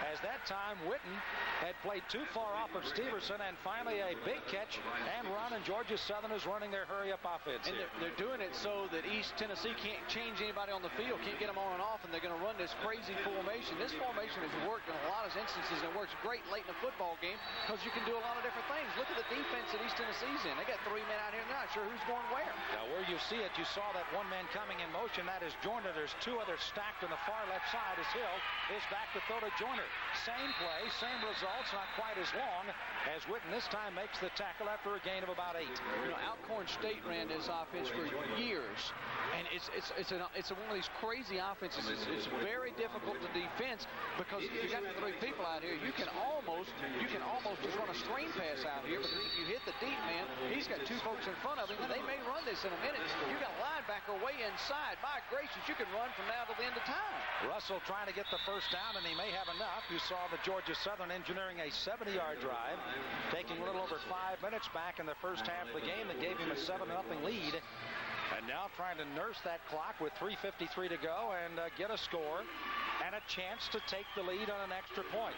as that time Witten had played too far off of Steverson, and finally a big catch and run, and Georgia Southern is running their hurry-up offense. And they're doing it so that East Tennessee can't change anybody on the field, can't get them on and off, and they're going to run this crazy formation. This formation has worked in a lot of instances, and it works great late in a football game because you can do a lot of different things. Look at the defense that East Tennessee's in. They got 3 men out here, and they're not sure who's going where. Now, where you see it, you saw that 1 man coming in motion. That is Joyner. There's 2 others stacked on the far left side as Hill is back to throw to Joyner. Same play, same results, not quite as long as Witten this time makes the tackle after a gain of about 8. You know, Alcorn State ran this offense for years, and it's one of these crazy offenses. It's very difficult to defense because if you got 3 people out here, you can almost just run a screen pass out here, because if you hit the deep man, he's got 2 folks in front of him, and they may run this in a minute. You got a linebacker way inside. My gracious, you can run from now to the end of time. Russell trying to get the first down, and he may have enough. You saw the Georgia Southern engineering a 70-yard drive, taking a little over 5 minutes back in the first half of the game that gave him a 7-0 lead. And now trying to nurse that clock with 3:53 to go and get a score and a chance to take the lead on an extra point.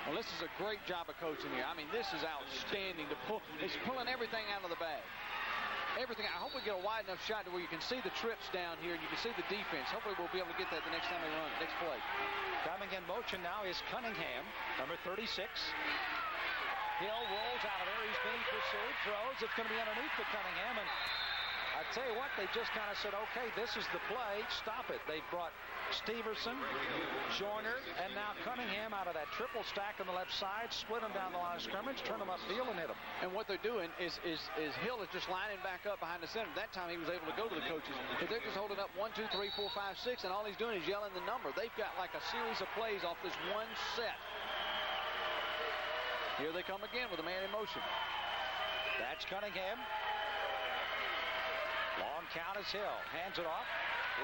Well, this is a great job of coaching here. I mean, this is outstanding to pull. It's pulling everything out of the bag. Everything. I hope we get a wide enough shot to where you can see the trips down here and you can see the defense. Hopefully we'll be able to get that the next time we run, next play. Coming in motion now is Cunningham, number 36. Hill rolls out of there. He's being pursued. Throws. It's going to be underneath to Cunningham. And I tell you what, they just kind of said, okay, this is the play. Stop it. They brought Steverson, Joyner, and now Cunningham out of that triple stack on the left side, split them down the line of scrimmage, turn them upfield, and hit them. And what they're doing is Hill is just lining back up behind the center. That time he was able to go to the coaches. But they're just holding up 1, 2, 3, 4, 5, 6, and all he's doing is yelling the number. They've got like a series of plays off this one set. Here they come again with a man in motion. That's Cunningham. Long count is Hill. Hands it off.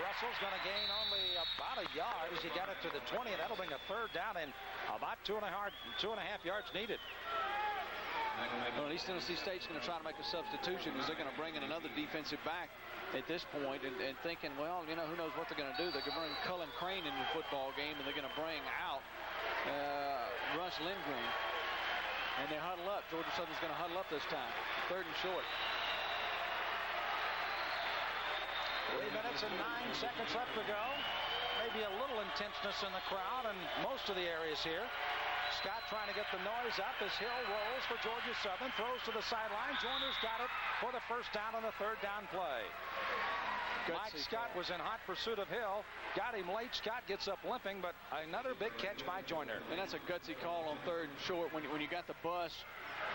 Russell's going to gain only about a yard as he got it to the 20, and that'll bring a 3rd down and about 2.5 yards needed. Well, East Tennessee State's going to try to make a substitution because they're going to bring in another defensive back at this point and thinking, well, you know, who knows what they're going to do. They're going to bring Cullen Crane into the football game, and they're going to bring out Russ Lindgren. And they huddle up. Georgia Southern's going to huddle up this time. 3rd and short. 3 minutes and 9 seconds left to go. Maybe a little intenseness in the crowd and most of the areas here. Scott trying to get the noise up as Hill rolls for Georgia Southern. Throws to the sideline. Joyner's got it for the first down on the 3rd down play. Mike Scott was in hot pursuit of Hill. Got him late. Scott gets up limping, but another big catch by Joyner. And that's a gutsy call on 3rd and short when you got the bus.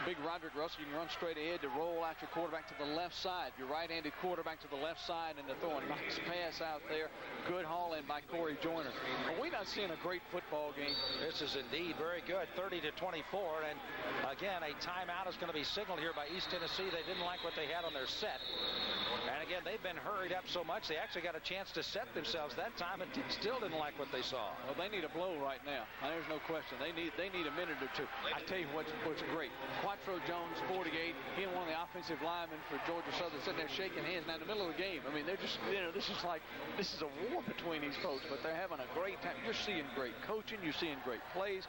Big Roderick Russell, you can run straight ahead to roll out your quarterback to the left side. Your right-handed quarterback to the left side, and to throw a nice pass out there. Good haul in by Corey Joyner. Are we not seeing a great football game? This is indeed very good. 30-24, and again, a timeout is going to be signaled here by East Tennessee. They didn't like what they had on their set. And again, they've been hurried up so much, they actually got a chance to set themselves that time and still didn't like what they saw. Well, they need a blow right now. There's no question. They need a minute or two. I tell you what's great. Quattro Jones, 48. He and one of the offensive linemen for Georgia Southern sitting there shaking hands now in the middle of the game. I mean, they're just, you know, this is a war between these folks, but they're having a great time. You're seeing great coaching. You're seeing great plays.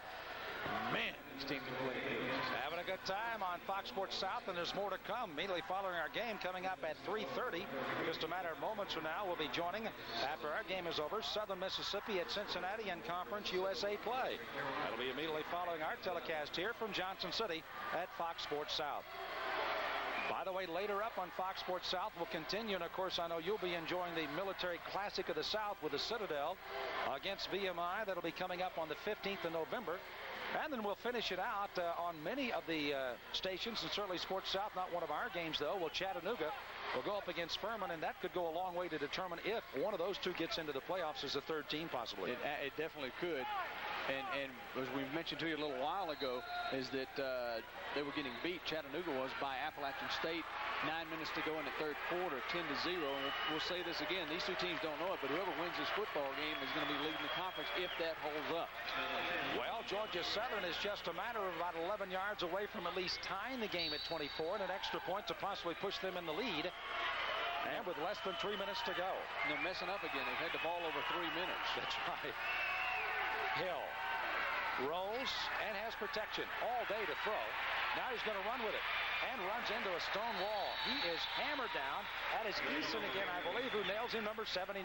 Man, these teams are playing good. Having a good time on Fox Sports South, and there's more to come immediately following our game coming up at 3:30. Just a matter of moments from now, we'll be joining, after our game is over, Southern Mississippi at Cincinnati in Conference USA play. That'll be immediately following our telecast here from Johnson City at Fox Sports South. By the way, later up on Fox Sports South, we'll continue. And, of course, I know you'll be enjoying the Military Classic of the South with the Citadel against VMI. That'll be coming up on the 15th of November. And then we'll finish it out on many of the stations, and certainly Sports South, not one of our games, though. Well, Chattanooga will go up against Furman, and that could go a long way to determine if one of those two gets into the playoffs as a third team, possibly. It definitely could. And as we mentioned to you a little while ago, is that they were getting beat, Chattanooga was, by Appalachian State. 9 minutes to go in the third quarter, 10-0. And we'll say this again, these two teams don't know it, but whoever wins this football game is going to be leading the conference if that holds up. Well, Georgia Southern is just a matter of about 11 yards away from at least tying the game at 24 and an extra point to possibly push them in the lead. And with less than 3 minutes to go. And they're messing up again. They've had the ball over 3 minutes. That's right. Hill rolls and has protection all day to throw. Now he's going to run with it and runs into a stone wall. He is hammered down. That is Eason again, I believe, who nails him, number 79.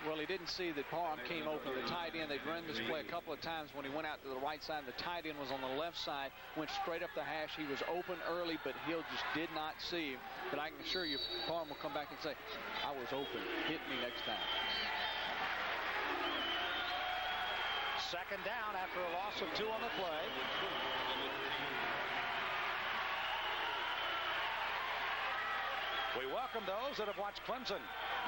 Well, he didn't see that Parham came open. The tight end, they'd run this play a couple of times when he went out to the right side. The tight end was on the left side, went straight up the hash. He was open early, but Hill just did not see him. But I can assure you, Parham will come back and say, I was open. Hit me next time. Second down after a loss of 2 on the play. We welcome those that have watched Clemson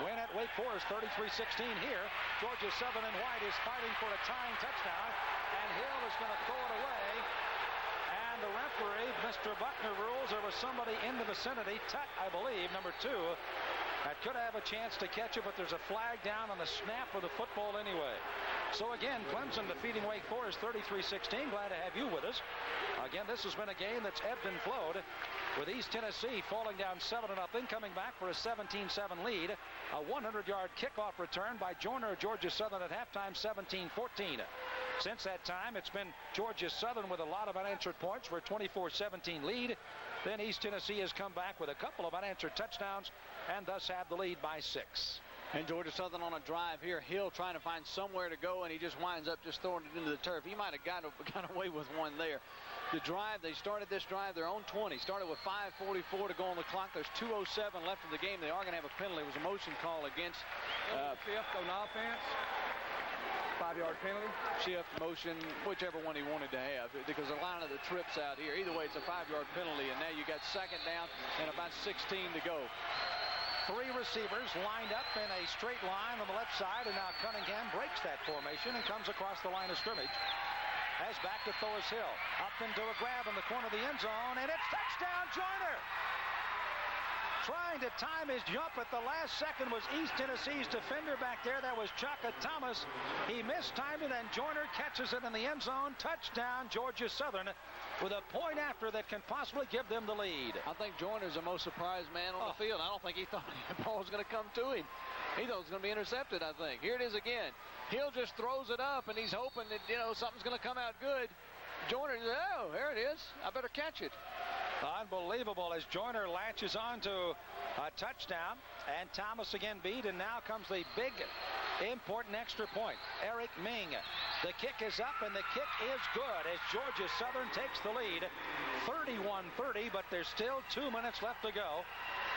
win at Wake Forest 33-16 here. Georgia Southern and White is fighting for a tying touchdown, and Hill is going to throw it away. And the referee, Mr. Buckner, rules there was somebody in the vicinity, Tutt, I believe, number 2, that could have a chance to catch it, but there's a flag down on the snap of the football anyway. So again, Clemson defeating Wake Forest 33-16. Glad to have you with us. Again, this has been a game that's ebbed and flowed, with East Tennessee falling down 7-0, coming back for a 17-7 lead. A 100-yard kickoff return by Joyner, Georgia Southern at halftime, 17-14. Since that time, it's been Georgia Southern with a lot of unanswered points for a 24-17 lead. Then East Tennessee has come back with a couple of unanswered touchdowns and thus have the lead by 6. And Georgia Southern on a drive here. Hill trying to find somewhere to go, and he just winds up just throwing it into the turf. He might have got away with one there. The drive, they started this drive their own 20. Started with 5:44 to go on the clock. There's 2:07 left in the game. They are going to have a penalty. It was a motion call against Fifth on offense. 5-yard penalty. Shift, motion, whichever one he wanted to have, because a line of the trips out here. Either way, it's a 5-yard penalty, and now you got second down and about 16 to go. 3 receivers lined up in a straight line on the left side, and now Cunningham breaks that formation and comes across the line of scrimmage. Has back to Thor's Hill. Up into a grab in the corner of the end zone, and it's touchdown, Joyner! Trying to time his jump at the last second was East Tennessee's defender back there. That was Chaka Thomas. He mistimed it, and Joyner catches it in the end zone. Touchdown, Georgia Southern, with a point after that can possibly give them the lead. I think Joyner's the most surprised man on the field. I don't think he thought the ball was going to come to him. He thought it was going to be intercepted, I think. Here it is again. Hill just throws it up, and he's hoping that, something's going to come out good. Joyner, oh, there it is. I better catch it. Unbelievable as Joyner latches on to a touchdown, and Thomas again beat, and now comes the big, important extra point. Eric Ming. The kick is up, and the kick is good as Georgia Southern takes the lead, 31-30, but there's still 2 minutes left to go.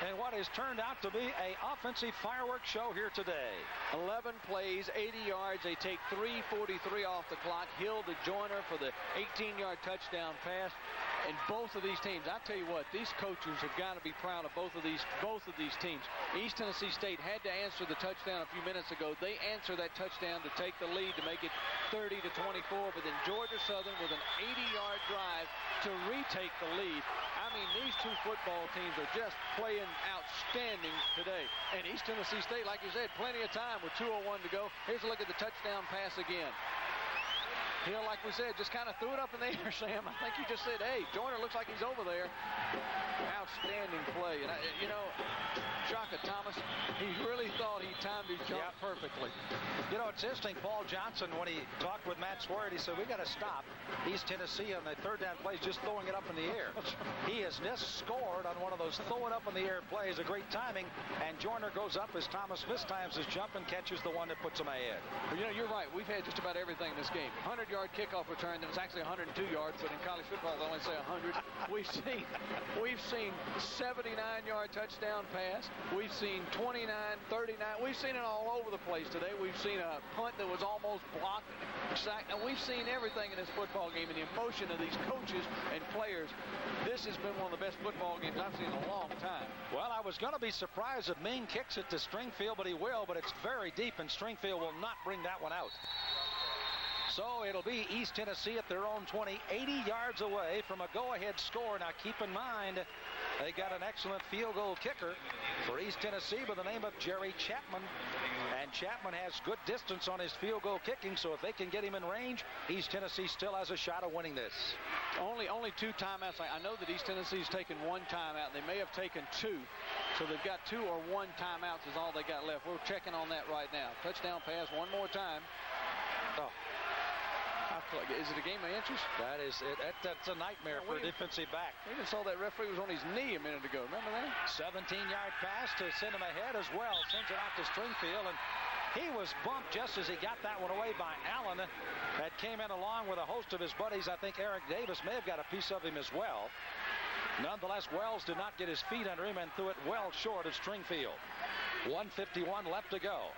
And what has turned out to be an offensive fireworks show here today. 11 plays, 80 yards. They take 3:43 off the clock. Hill to Joyner for the 18-yard touchdown pass. And both of these teams, I tell you what, these coaches have got to be proud of both of these teams. East Tennessee State had to answer the touchdown a few minutes ago. They answered that touchdown to take the lead to make it 30-24. But then Georgia Southern with an 80-yard drive to retake the lead. I mean, these two football teams are just playing outstanding today. And East Tennessee State, like you said, plenty of time with 2:01 to go. Here's a look at the touchdown pass again. Hill, like we said, just kind of threw it up in the air, Sam. I think you just said, hey, Joyner looks like he's over there. Outstanding play. And, Chaka Thomas, he really thought he timed his jump perfectly. You know, it's interesting. Paul Johnson, when he talked with Matt Swearitt, he said, we got to stop East Tennessee on the third down plays just throwing it up in the air. He has just scored on one of those throw it up in the air plays. A great timing. And Joyner goes up as Thomas mistimes his jump and catches the one that puts him ahead. Well, you know, you're right. We've had just about everything in this game. 100-yard kickoff return. That was actually 102 yards, but in college football, they only say 100. We've seen 79-yard touchdown pass. We've seen 29, 39. We've seen it all over the place today. We've seen a punt that was almost blocked, sacked, and we've seen everything in this football game and the emotion of these coaches and players. This has been one of the best football games I've seen in a long time. Well, I was going to be surprised if Ming kicks it to Stringfield, but he will, but it's very deep, and Stringfield will not bring that one out. So it'll be East Tennessee at their own 20, 80 yards away from a go-ahead score. Now keep in mind, they got an excellent field goal kicker for East Tennessee by the name of Jerry Chapman. And Chapman has good distance on his field goal kicking, so if they can get him in range, East Tennessee still has a shot of winning this. Only 2 timeouts. I know that East Tennessee's taken 1 timeout. They may have taken 2. So they've got 2 or 1 timeouts is all they got left. We're checking on that right now. Touchdown pass one more time. Oh. Is it a game of inches? That is it. That's a nightmare for a defensive back. We even saw that referee was on his knee a minute ago. Remember that? 17-yard pass to send him ahead as well. Sends it out to Stringfield, and he was bumped just as he got that one away by Allen. That came in along with a host of his buddies. I think Eric Davis may have got a piece of him as well. Nonetheless, Wells did not get his feet under him and threw it well short of Stringfield. 1:51 left to go.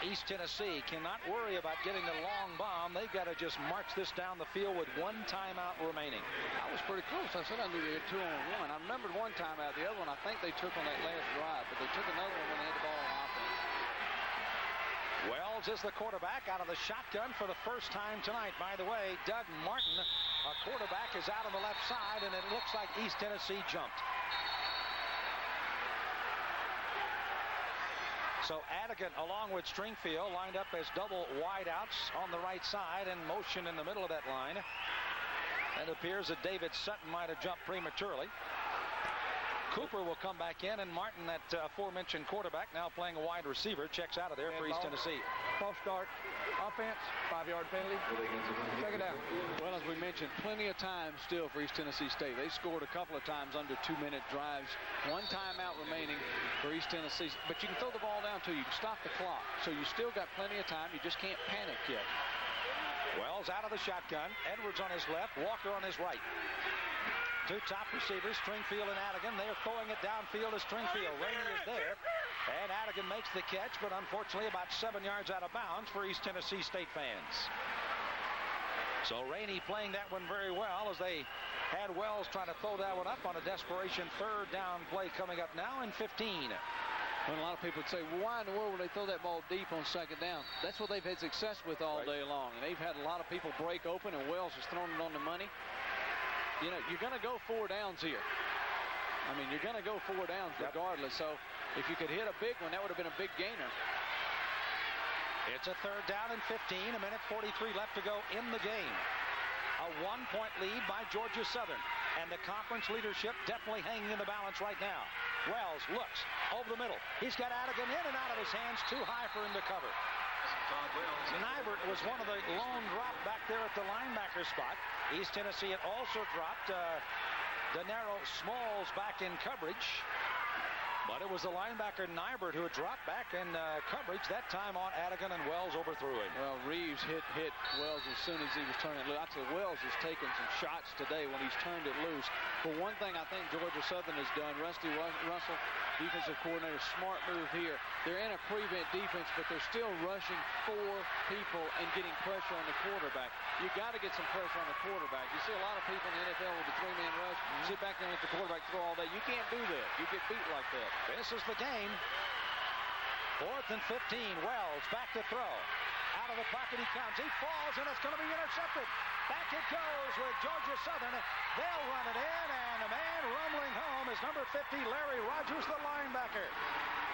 East Tennessee cannot worry about getting the long bomb. They've got to just march this down the field with 1 timeout remaining. I was pretty close. I said I knew they had 2 on 1. I remembered 1 timeout. The other one I think they took on that last drive, but they took another one when they had the ball on offense. Wells is the quarterback out of the shotgun for the first time tonight. By the way, Doug Martin, a quarterback, is out on the left side, and it looks like East Tennessee jumped. So Adigan, along with Stringfield, lined up as double wideouts on the right side and motion in the middle of that line. It appears that David Sutton might have jumped prematurely. Cooper will come back in, and Martin, that aforementioned quarterback, now playing a wide receiver, checks out of there for East Tennessee. False start, offense, 5-yard penalty. Take it down. Well, as we mentioned, plenty of time still for East Tennessee State. They scored a couple of times under 2-minute drives. 1 timeout remaining for East Tennessee. But you can throw the ball down, too. You can stop the clock. So you still got plenty of time. You just can't panic yet. Wells out of the shotgun. Edwards on his left. Walker on his right. 2 top receivers, Stringfield and Adigan. They're throwing it downfield as Stringfield. Rainey is there. And Adigan makes the catch, but unfortunately about 7 yards out of bounds for East Tennessee State fans. So Rainey playing that one very well as they had Wells trying to throw that one up on a desperation 3rd down play coming up now in 15. When a lot of people would say, well, why in the world would they throw that ball deep on 2nd down? That's what they've had success with all day long. And they've had a lot of people break open, and Wells has thrown it on the money. You know, you're going to go 4 downs here. I mean, you're going to go 4 downs regardless. So if you could hit a big one, that would have been a big gainer. It's a 3rd down and 15. 1:43 left to go in the game. A 1-point lead by Georgia Southern. And the conference leadership definitely hanging in the balance right now. Wells looks over the middle. He's got Adigan in and out of his hands. Too high for him to cover. Nybert was one of the lone drop back there at the linebacker spot. East Tennessee had also dropped Denaro Smalls back in coverage. But it was the linebacker Nybert who had dropped back in coverage, that time on Adigan, and Wells overthrew him. Well, Reeves hit Wells as soon as he was turning it loose. I'd say Wells has taken some shots today when he's turned it loose. But one thing I think Georgia Southern has done, Rusty Russell, defensive coordinator, smart move here. They're in a prevent defense, but they're still rushing 4 people and getting pressure on the quarterback. You got to get some pressure on the quarterback. You see a lot of people in the NFL with the 3-man rush, sit back there and let the quarterback throw all day. You can't do that. You get beat like that. This is the game. 4th and 15. Wells back to throw. Out of the pocket he comes. He falls, and it's going to be intercepted. Back it goes with Georgia Southern. They'll run it in, and the man rumbling home is number 50, Larry Rogers, the linebacker.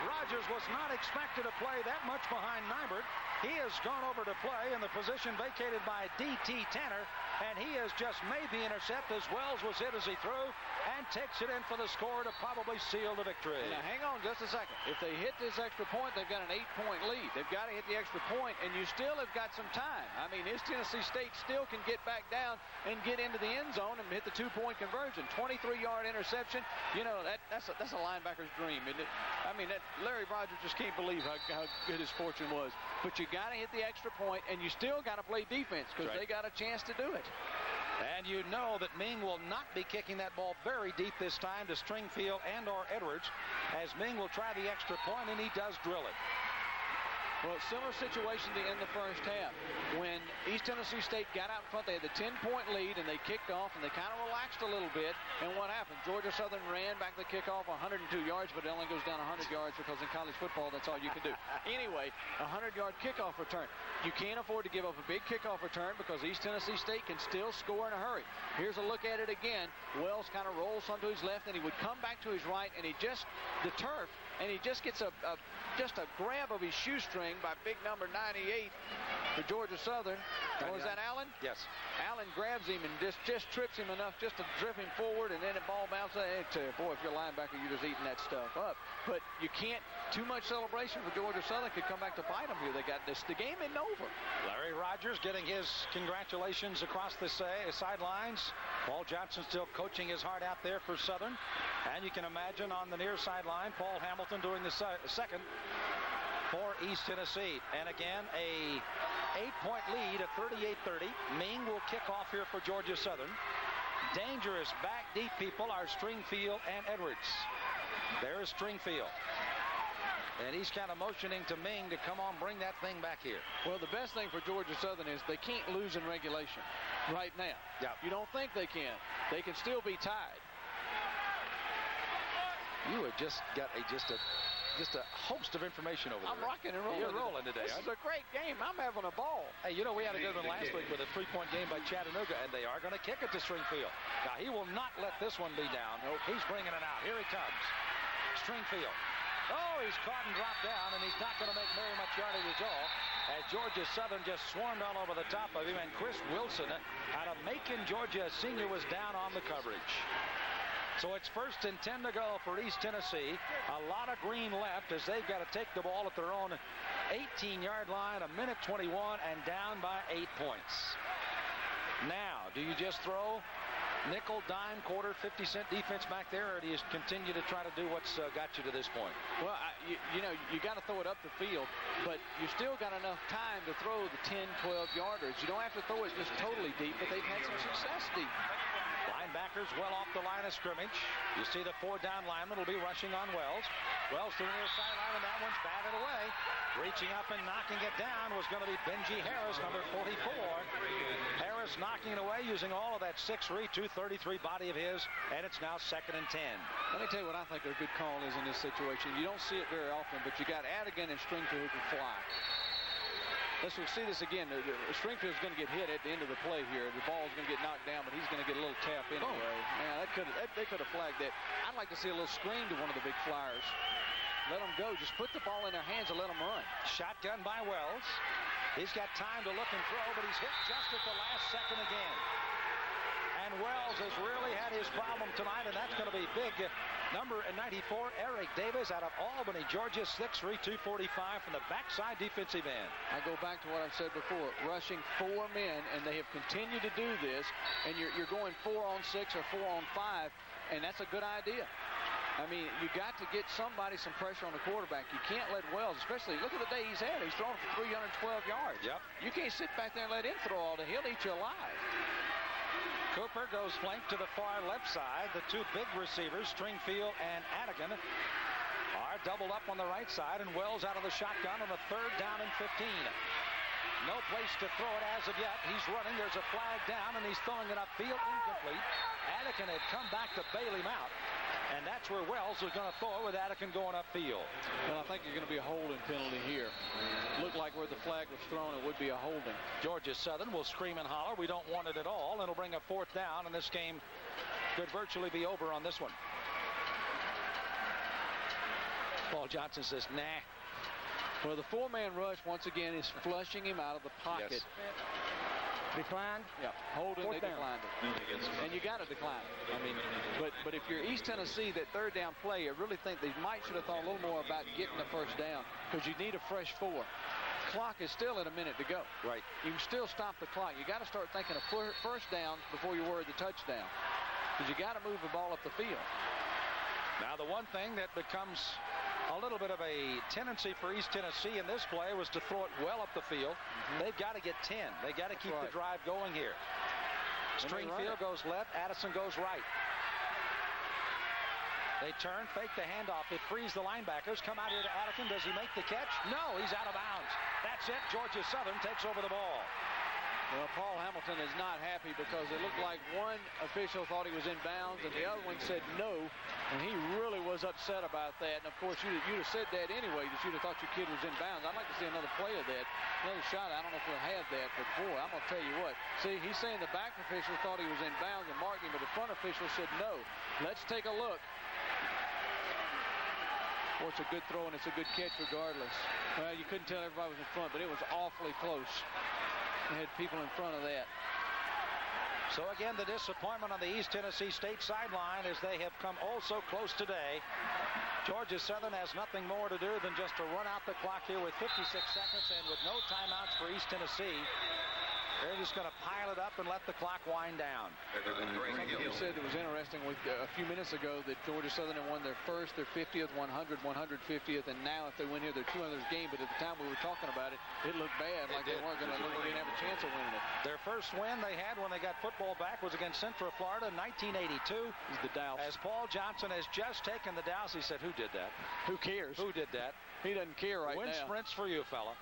Rogers was not expected to play that much behind Nybert. He has gone over to play in the position vacated by D.T. Tanner, and he has just made the intercept as Wells was hit as he threw and takes it in for the score to probably seal the victory. Now, hang on just a second. If they hit this extra point, they've got an 8-point lead. They've got to hit the extra point, and you still have got some time. I mean, East Tennessee State still can get back down and get into the end zone and hit the 2-point conversion. 23-yard interception. You know, that's a linebacker's dream, isn't it? I mean, Larry Rogers just can't believe how good his fortune was. But you got to hit the extra point, and you still got to play defense because they got a chance to do it. And you know that Ming will not be kicking that ball very deep this time to Stringfield and or Edwards, as Ming will try the extra point, and he does drill it. Well, similar situation to end the first half. When East Tennessee State got out in front, they had the 10-point lead, and they kicked off, and they kind of relaxed a little bit. And what happened? Georgia Southern ran back the kickoff 102 yards, but it only goes down 100 yards because in college football, that's all you can do. Anyway, a 100-yard kickoff return. You can't afford to give up a big kickoff return because East Tennessee State can still score in a hurry. Here's a look at it again. Wells kind of rolls onto his left, and he would come back to his right, and he just, the turf, and he just gets just a grab of his shoestring by big number 98 for Georgia Southern. Was that Allen? Yes. Allen grabs him and just trips him enough just to drift him forward, and then the ball bounces. Boy, if you're a linebacker, you're just eating that stuff up. But you can't, too much celebration for Georgia Southern could come back to bite them here. They got this. The game isn't over. Larry Rogers getting his congratulations across the sidelines. Paul Johnson still coaching his heart out there for Southern. And you can imagine on the near sideline, Paul Hamilton doing the second for East Tennessee. And again, a 8-point lead at 38-30. Ming will kick off here for Georgia Southern. Dangerous back deep people are Stringfield and Edwards. There's Stringfield. And he's kind of motioning to Ming to come on, bring that thing back here. Well, the best thing for Georgia Southern is they can't lose in regulation right now. Yeah. You don't think they can. They can still be tied. You have just got a host of information over there. I'm rocking and rolling. You're rolling today. This is a great game. I'm having a ball. Hey, you know, we had a good one last week with a 3-point game by Chattanooga, and they are going to kick it to Stringfield. Now, he will not let this one be down. Nope. He's bringing it out. Here he comes. Stringfield. Oh, he's caught and dropped down, and he's not going to make very much yardage at all, as Georgia Southern just swarmed all over the top of him, and Chris Wilson out of Macon, Georgia, a senior, was down on the coverage. So it's 1st and 10 to go for East Tennessee. A lot of green left as they've got to take the ball at their own 18-yard line, 1:21, and down by 8 points. Now, do you just throw nickel, dime, quarter, 50-cent defense back there, or do you continue to try to do what's got you to this point? Well, you know, you got to throw it up the field, but you still got enough time to throw the 10, 12-yarders. You don't have to throw it just totally deep, but they've had some success deep. Linebackers well off the line of scrimmage. You see the 4-down lineman will be rushing on Wells. Wells to the near sideline, and that one's batted away. Reaching up and knocking it down was going to be Benji Harris, number 44. Harris knocking it away using all of that 6'3", 233 body of his, and it's now 2nd and 10. Let me tell you what I think a good call is in this situation. You don't see it very often, but you got Adigan and Stringfield who can fly. Let's see this again. Stringfield's going to get hit at the end of the play here. The ball's going to get knocked down, but he's going to get a little tap anyway. Man, they could have flagged that. I'd like to see a little screen to one of the big flyers. Let them go. Just put the ball in their hands and let them run. Shotgun by Wells. He's got time to look and throw, but he's hit just at the last second again. And Wells has really had his problem tonight, and that's going to be big. Number 94, Eric Davis out of Albany, Georgia, 6'3", 245 from the backside defensive end. I go back to what I've said before, rushing 4 men, and they have continued to do this, and you're going 4 on 6 or 4 on 5, and that's a good idea. I mean, you got to get somebody some pressure on the quarterback. You can't let Wells, especially, look at the day he's had. He's thrown for 312 yards. Yep. You can't sit back there and let him throw all day. He'll eat you alive. Cooper goes flank to the far left side. The 2 big receivers, Stringfield and Adigan, are doubled up on the right side, and Wells out of the shotgun on the 3rd down and 15. No place to throw it as of yet. He's running. There's a flag down, and he's throwing it upfield, incomplete. Adigan had come back to bail him out, and that's where Wells was going to throw it with Adigan going upfield. Well, I think there's going to be a holding penalty here. Looked like where the flag was thrown, it would be a holding. Georgia Southern will scream and holler, we don't want it at all, and it'll bring a 4th down, and this game could virtually be over on this one. Paul Johnson says, nah. Well, the four-man rush, once again, is flushing him out of the pocket. Yes. Declined? Yeah, Holden, they declined it. And you got to decline it. I mean, but if you're East Tennessee, that third down play, I really think they should have thought a little more about getting the first down, because you need a fresh 4. Clock is still at a minute to go. Right. You can still stop the clock. You got to start thinking of first down before you worry the touchdown, because you got to move the ball up the field. Now, the one thing that becomes a little bit of a tendency for East Tennessee in this play was to throw it well up the field. They've got to get 10. They got to keep the drive going here. Stringfield goes left. Addison goes right. They turn, fake the handoff. It frees the linebackers. Come out here to Addison. Does he make the catch? No, he's out of bounds. That's it. Georgia Southern takes over the ball. Well, Paul Hamilton is not happy because it looked like one official thought he was in bounds and the other one said no, and he really was upset about that. And, of course, you'd have said that anyway, that you'd have thought your kid was in bounds. I'd like to see another play of that, another shot. I don't know if we'll have that, but, boy, I'm going to tell you what. See, he's saying the back official thought he was in bounds and marked him, but the front official said no. Let's take a look. Well, it's a good throw, and it's a good catch regardless. Well, you couldn't tell everybody was in front, but it was awfully close. They had people in front of that. So again, the disappointment on the East Tennessee State sideline as they have come oh so close today. Georgia Southern has nothing more to do than just to run out the clock here with 56 seconds and with no timeouts for East Tennessee. They're just going to pile it up and let the clock wind down. Something you said that was interesting with a few minutes ago that Georgia Southern had won their first, their 50th, 100, 150th, and now if they win here, their 200th game. But at the time we were talking about it, it looked bad, like they weren't going to, they didn't have a chance of winning it. Their first win they had when they got football back was against Central Florida in 1982. The Douse. As Paul Johnson has just taken the Douse, he said, "Who did that? Who cares? Who did that? He doesn't care right Win now. sprints for you, fella."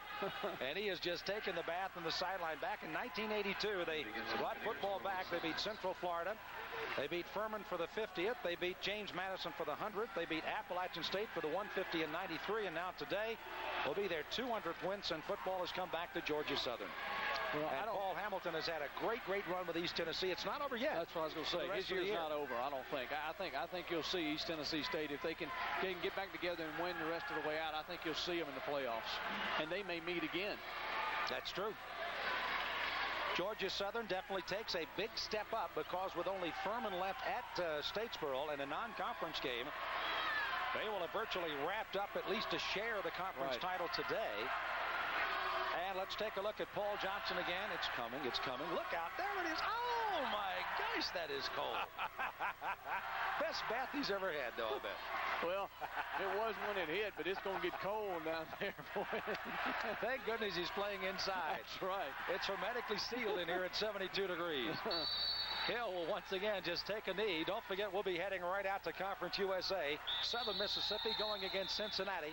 And he has just taken the bath on the sideline. Back in 1982, they brought football back. They beat Central Florida. They beat Furman for the 50th. They beat James Madison for the 100th. They beat Appalachian State for the 150 in 93. And now today will be their 200th win since football has come back to Georgia Southern. Well, and Paul Hamilton has had a great run with East Tennessee. It's not over yet. That's what I was going to say. His year's not over, I don't think. I think you'll see East Tennessee State, if they can get back together and win the rest of the way out, I think you'll see them in the playoffs. And they may meet again. That's true. Georgia Southern definitely takes a big step up because with only Furman left at Statesboro in a non-conference game, they will have virtually wrapped up at least a share of the conference title today. And let's take a look at Paul Johnson again. It's coming. It's coming. Look out. There it is. Oh, my gosh, that is cold. Best bath he's ever had, though, I bet. Well, it was when it hit, but it's going to get cold down there, boy. Thank goodness he's playing inside. That's right. It's hermetically sealed in here at 72 degrees. Hill will once again just take a knee. Don't forget, we'll be heading right out to Conference USA. Southern Mississippi going against Cincinnati.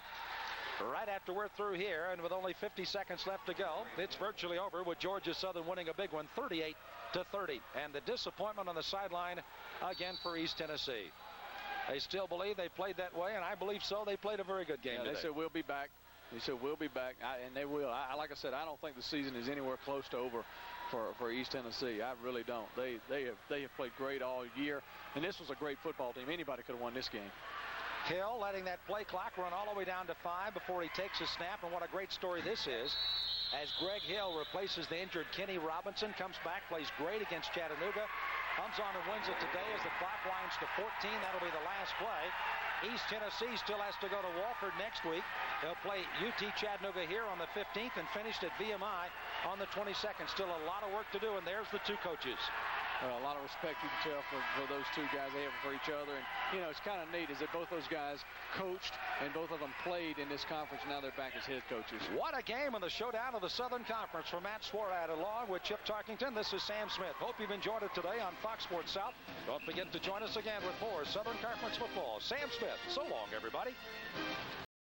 Right after we're through here, and with only 50 seconds left to go, it's virtually over with Georgia Southern winning a big one, 38-30. And the disappointment on the sideline again for East Tennessee. They still believe they played that way, and I believe so. They played a very good game today. They said, we'll be back. They said, we'll be back, and they will. Like I said, I don't think the season is anywhere close to over for East Tennessee. I really don't. They have played great all year, and this was a great football team. Anybody could have won this game. Hill letting that play clock run all the way down to 5 before he takes his snap. And what a great story this is. As Greg Hill replaces the injured Kenny Robinson, comes back, plays great against Chattanooga, comes on and wins it today as the clock winds to 14. That'll be the last play. East Tennessee still has to go to Wofford next week. They'll play UT Chattanooga here on the 15th and finished at VMI on the 22nd. Still a lot of work to do, and there's the two coaches. A lot of respect you can tell for those two guys they have for each other. And, you know, it's kind of neat is that both those guys coached and both of them played in this conference. Now they're back as head coaches. What a game in the showdown of the Southern Conference. For Matt Swarad along with Chip Tarkington, this is Sam Smith. Hope you've enjoyed it today on Fox Sports South. Don't forget to join us again with more Southern Conference football. Sam Smith, so long, everybody.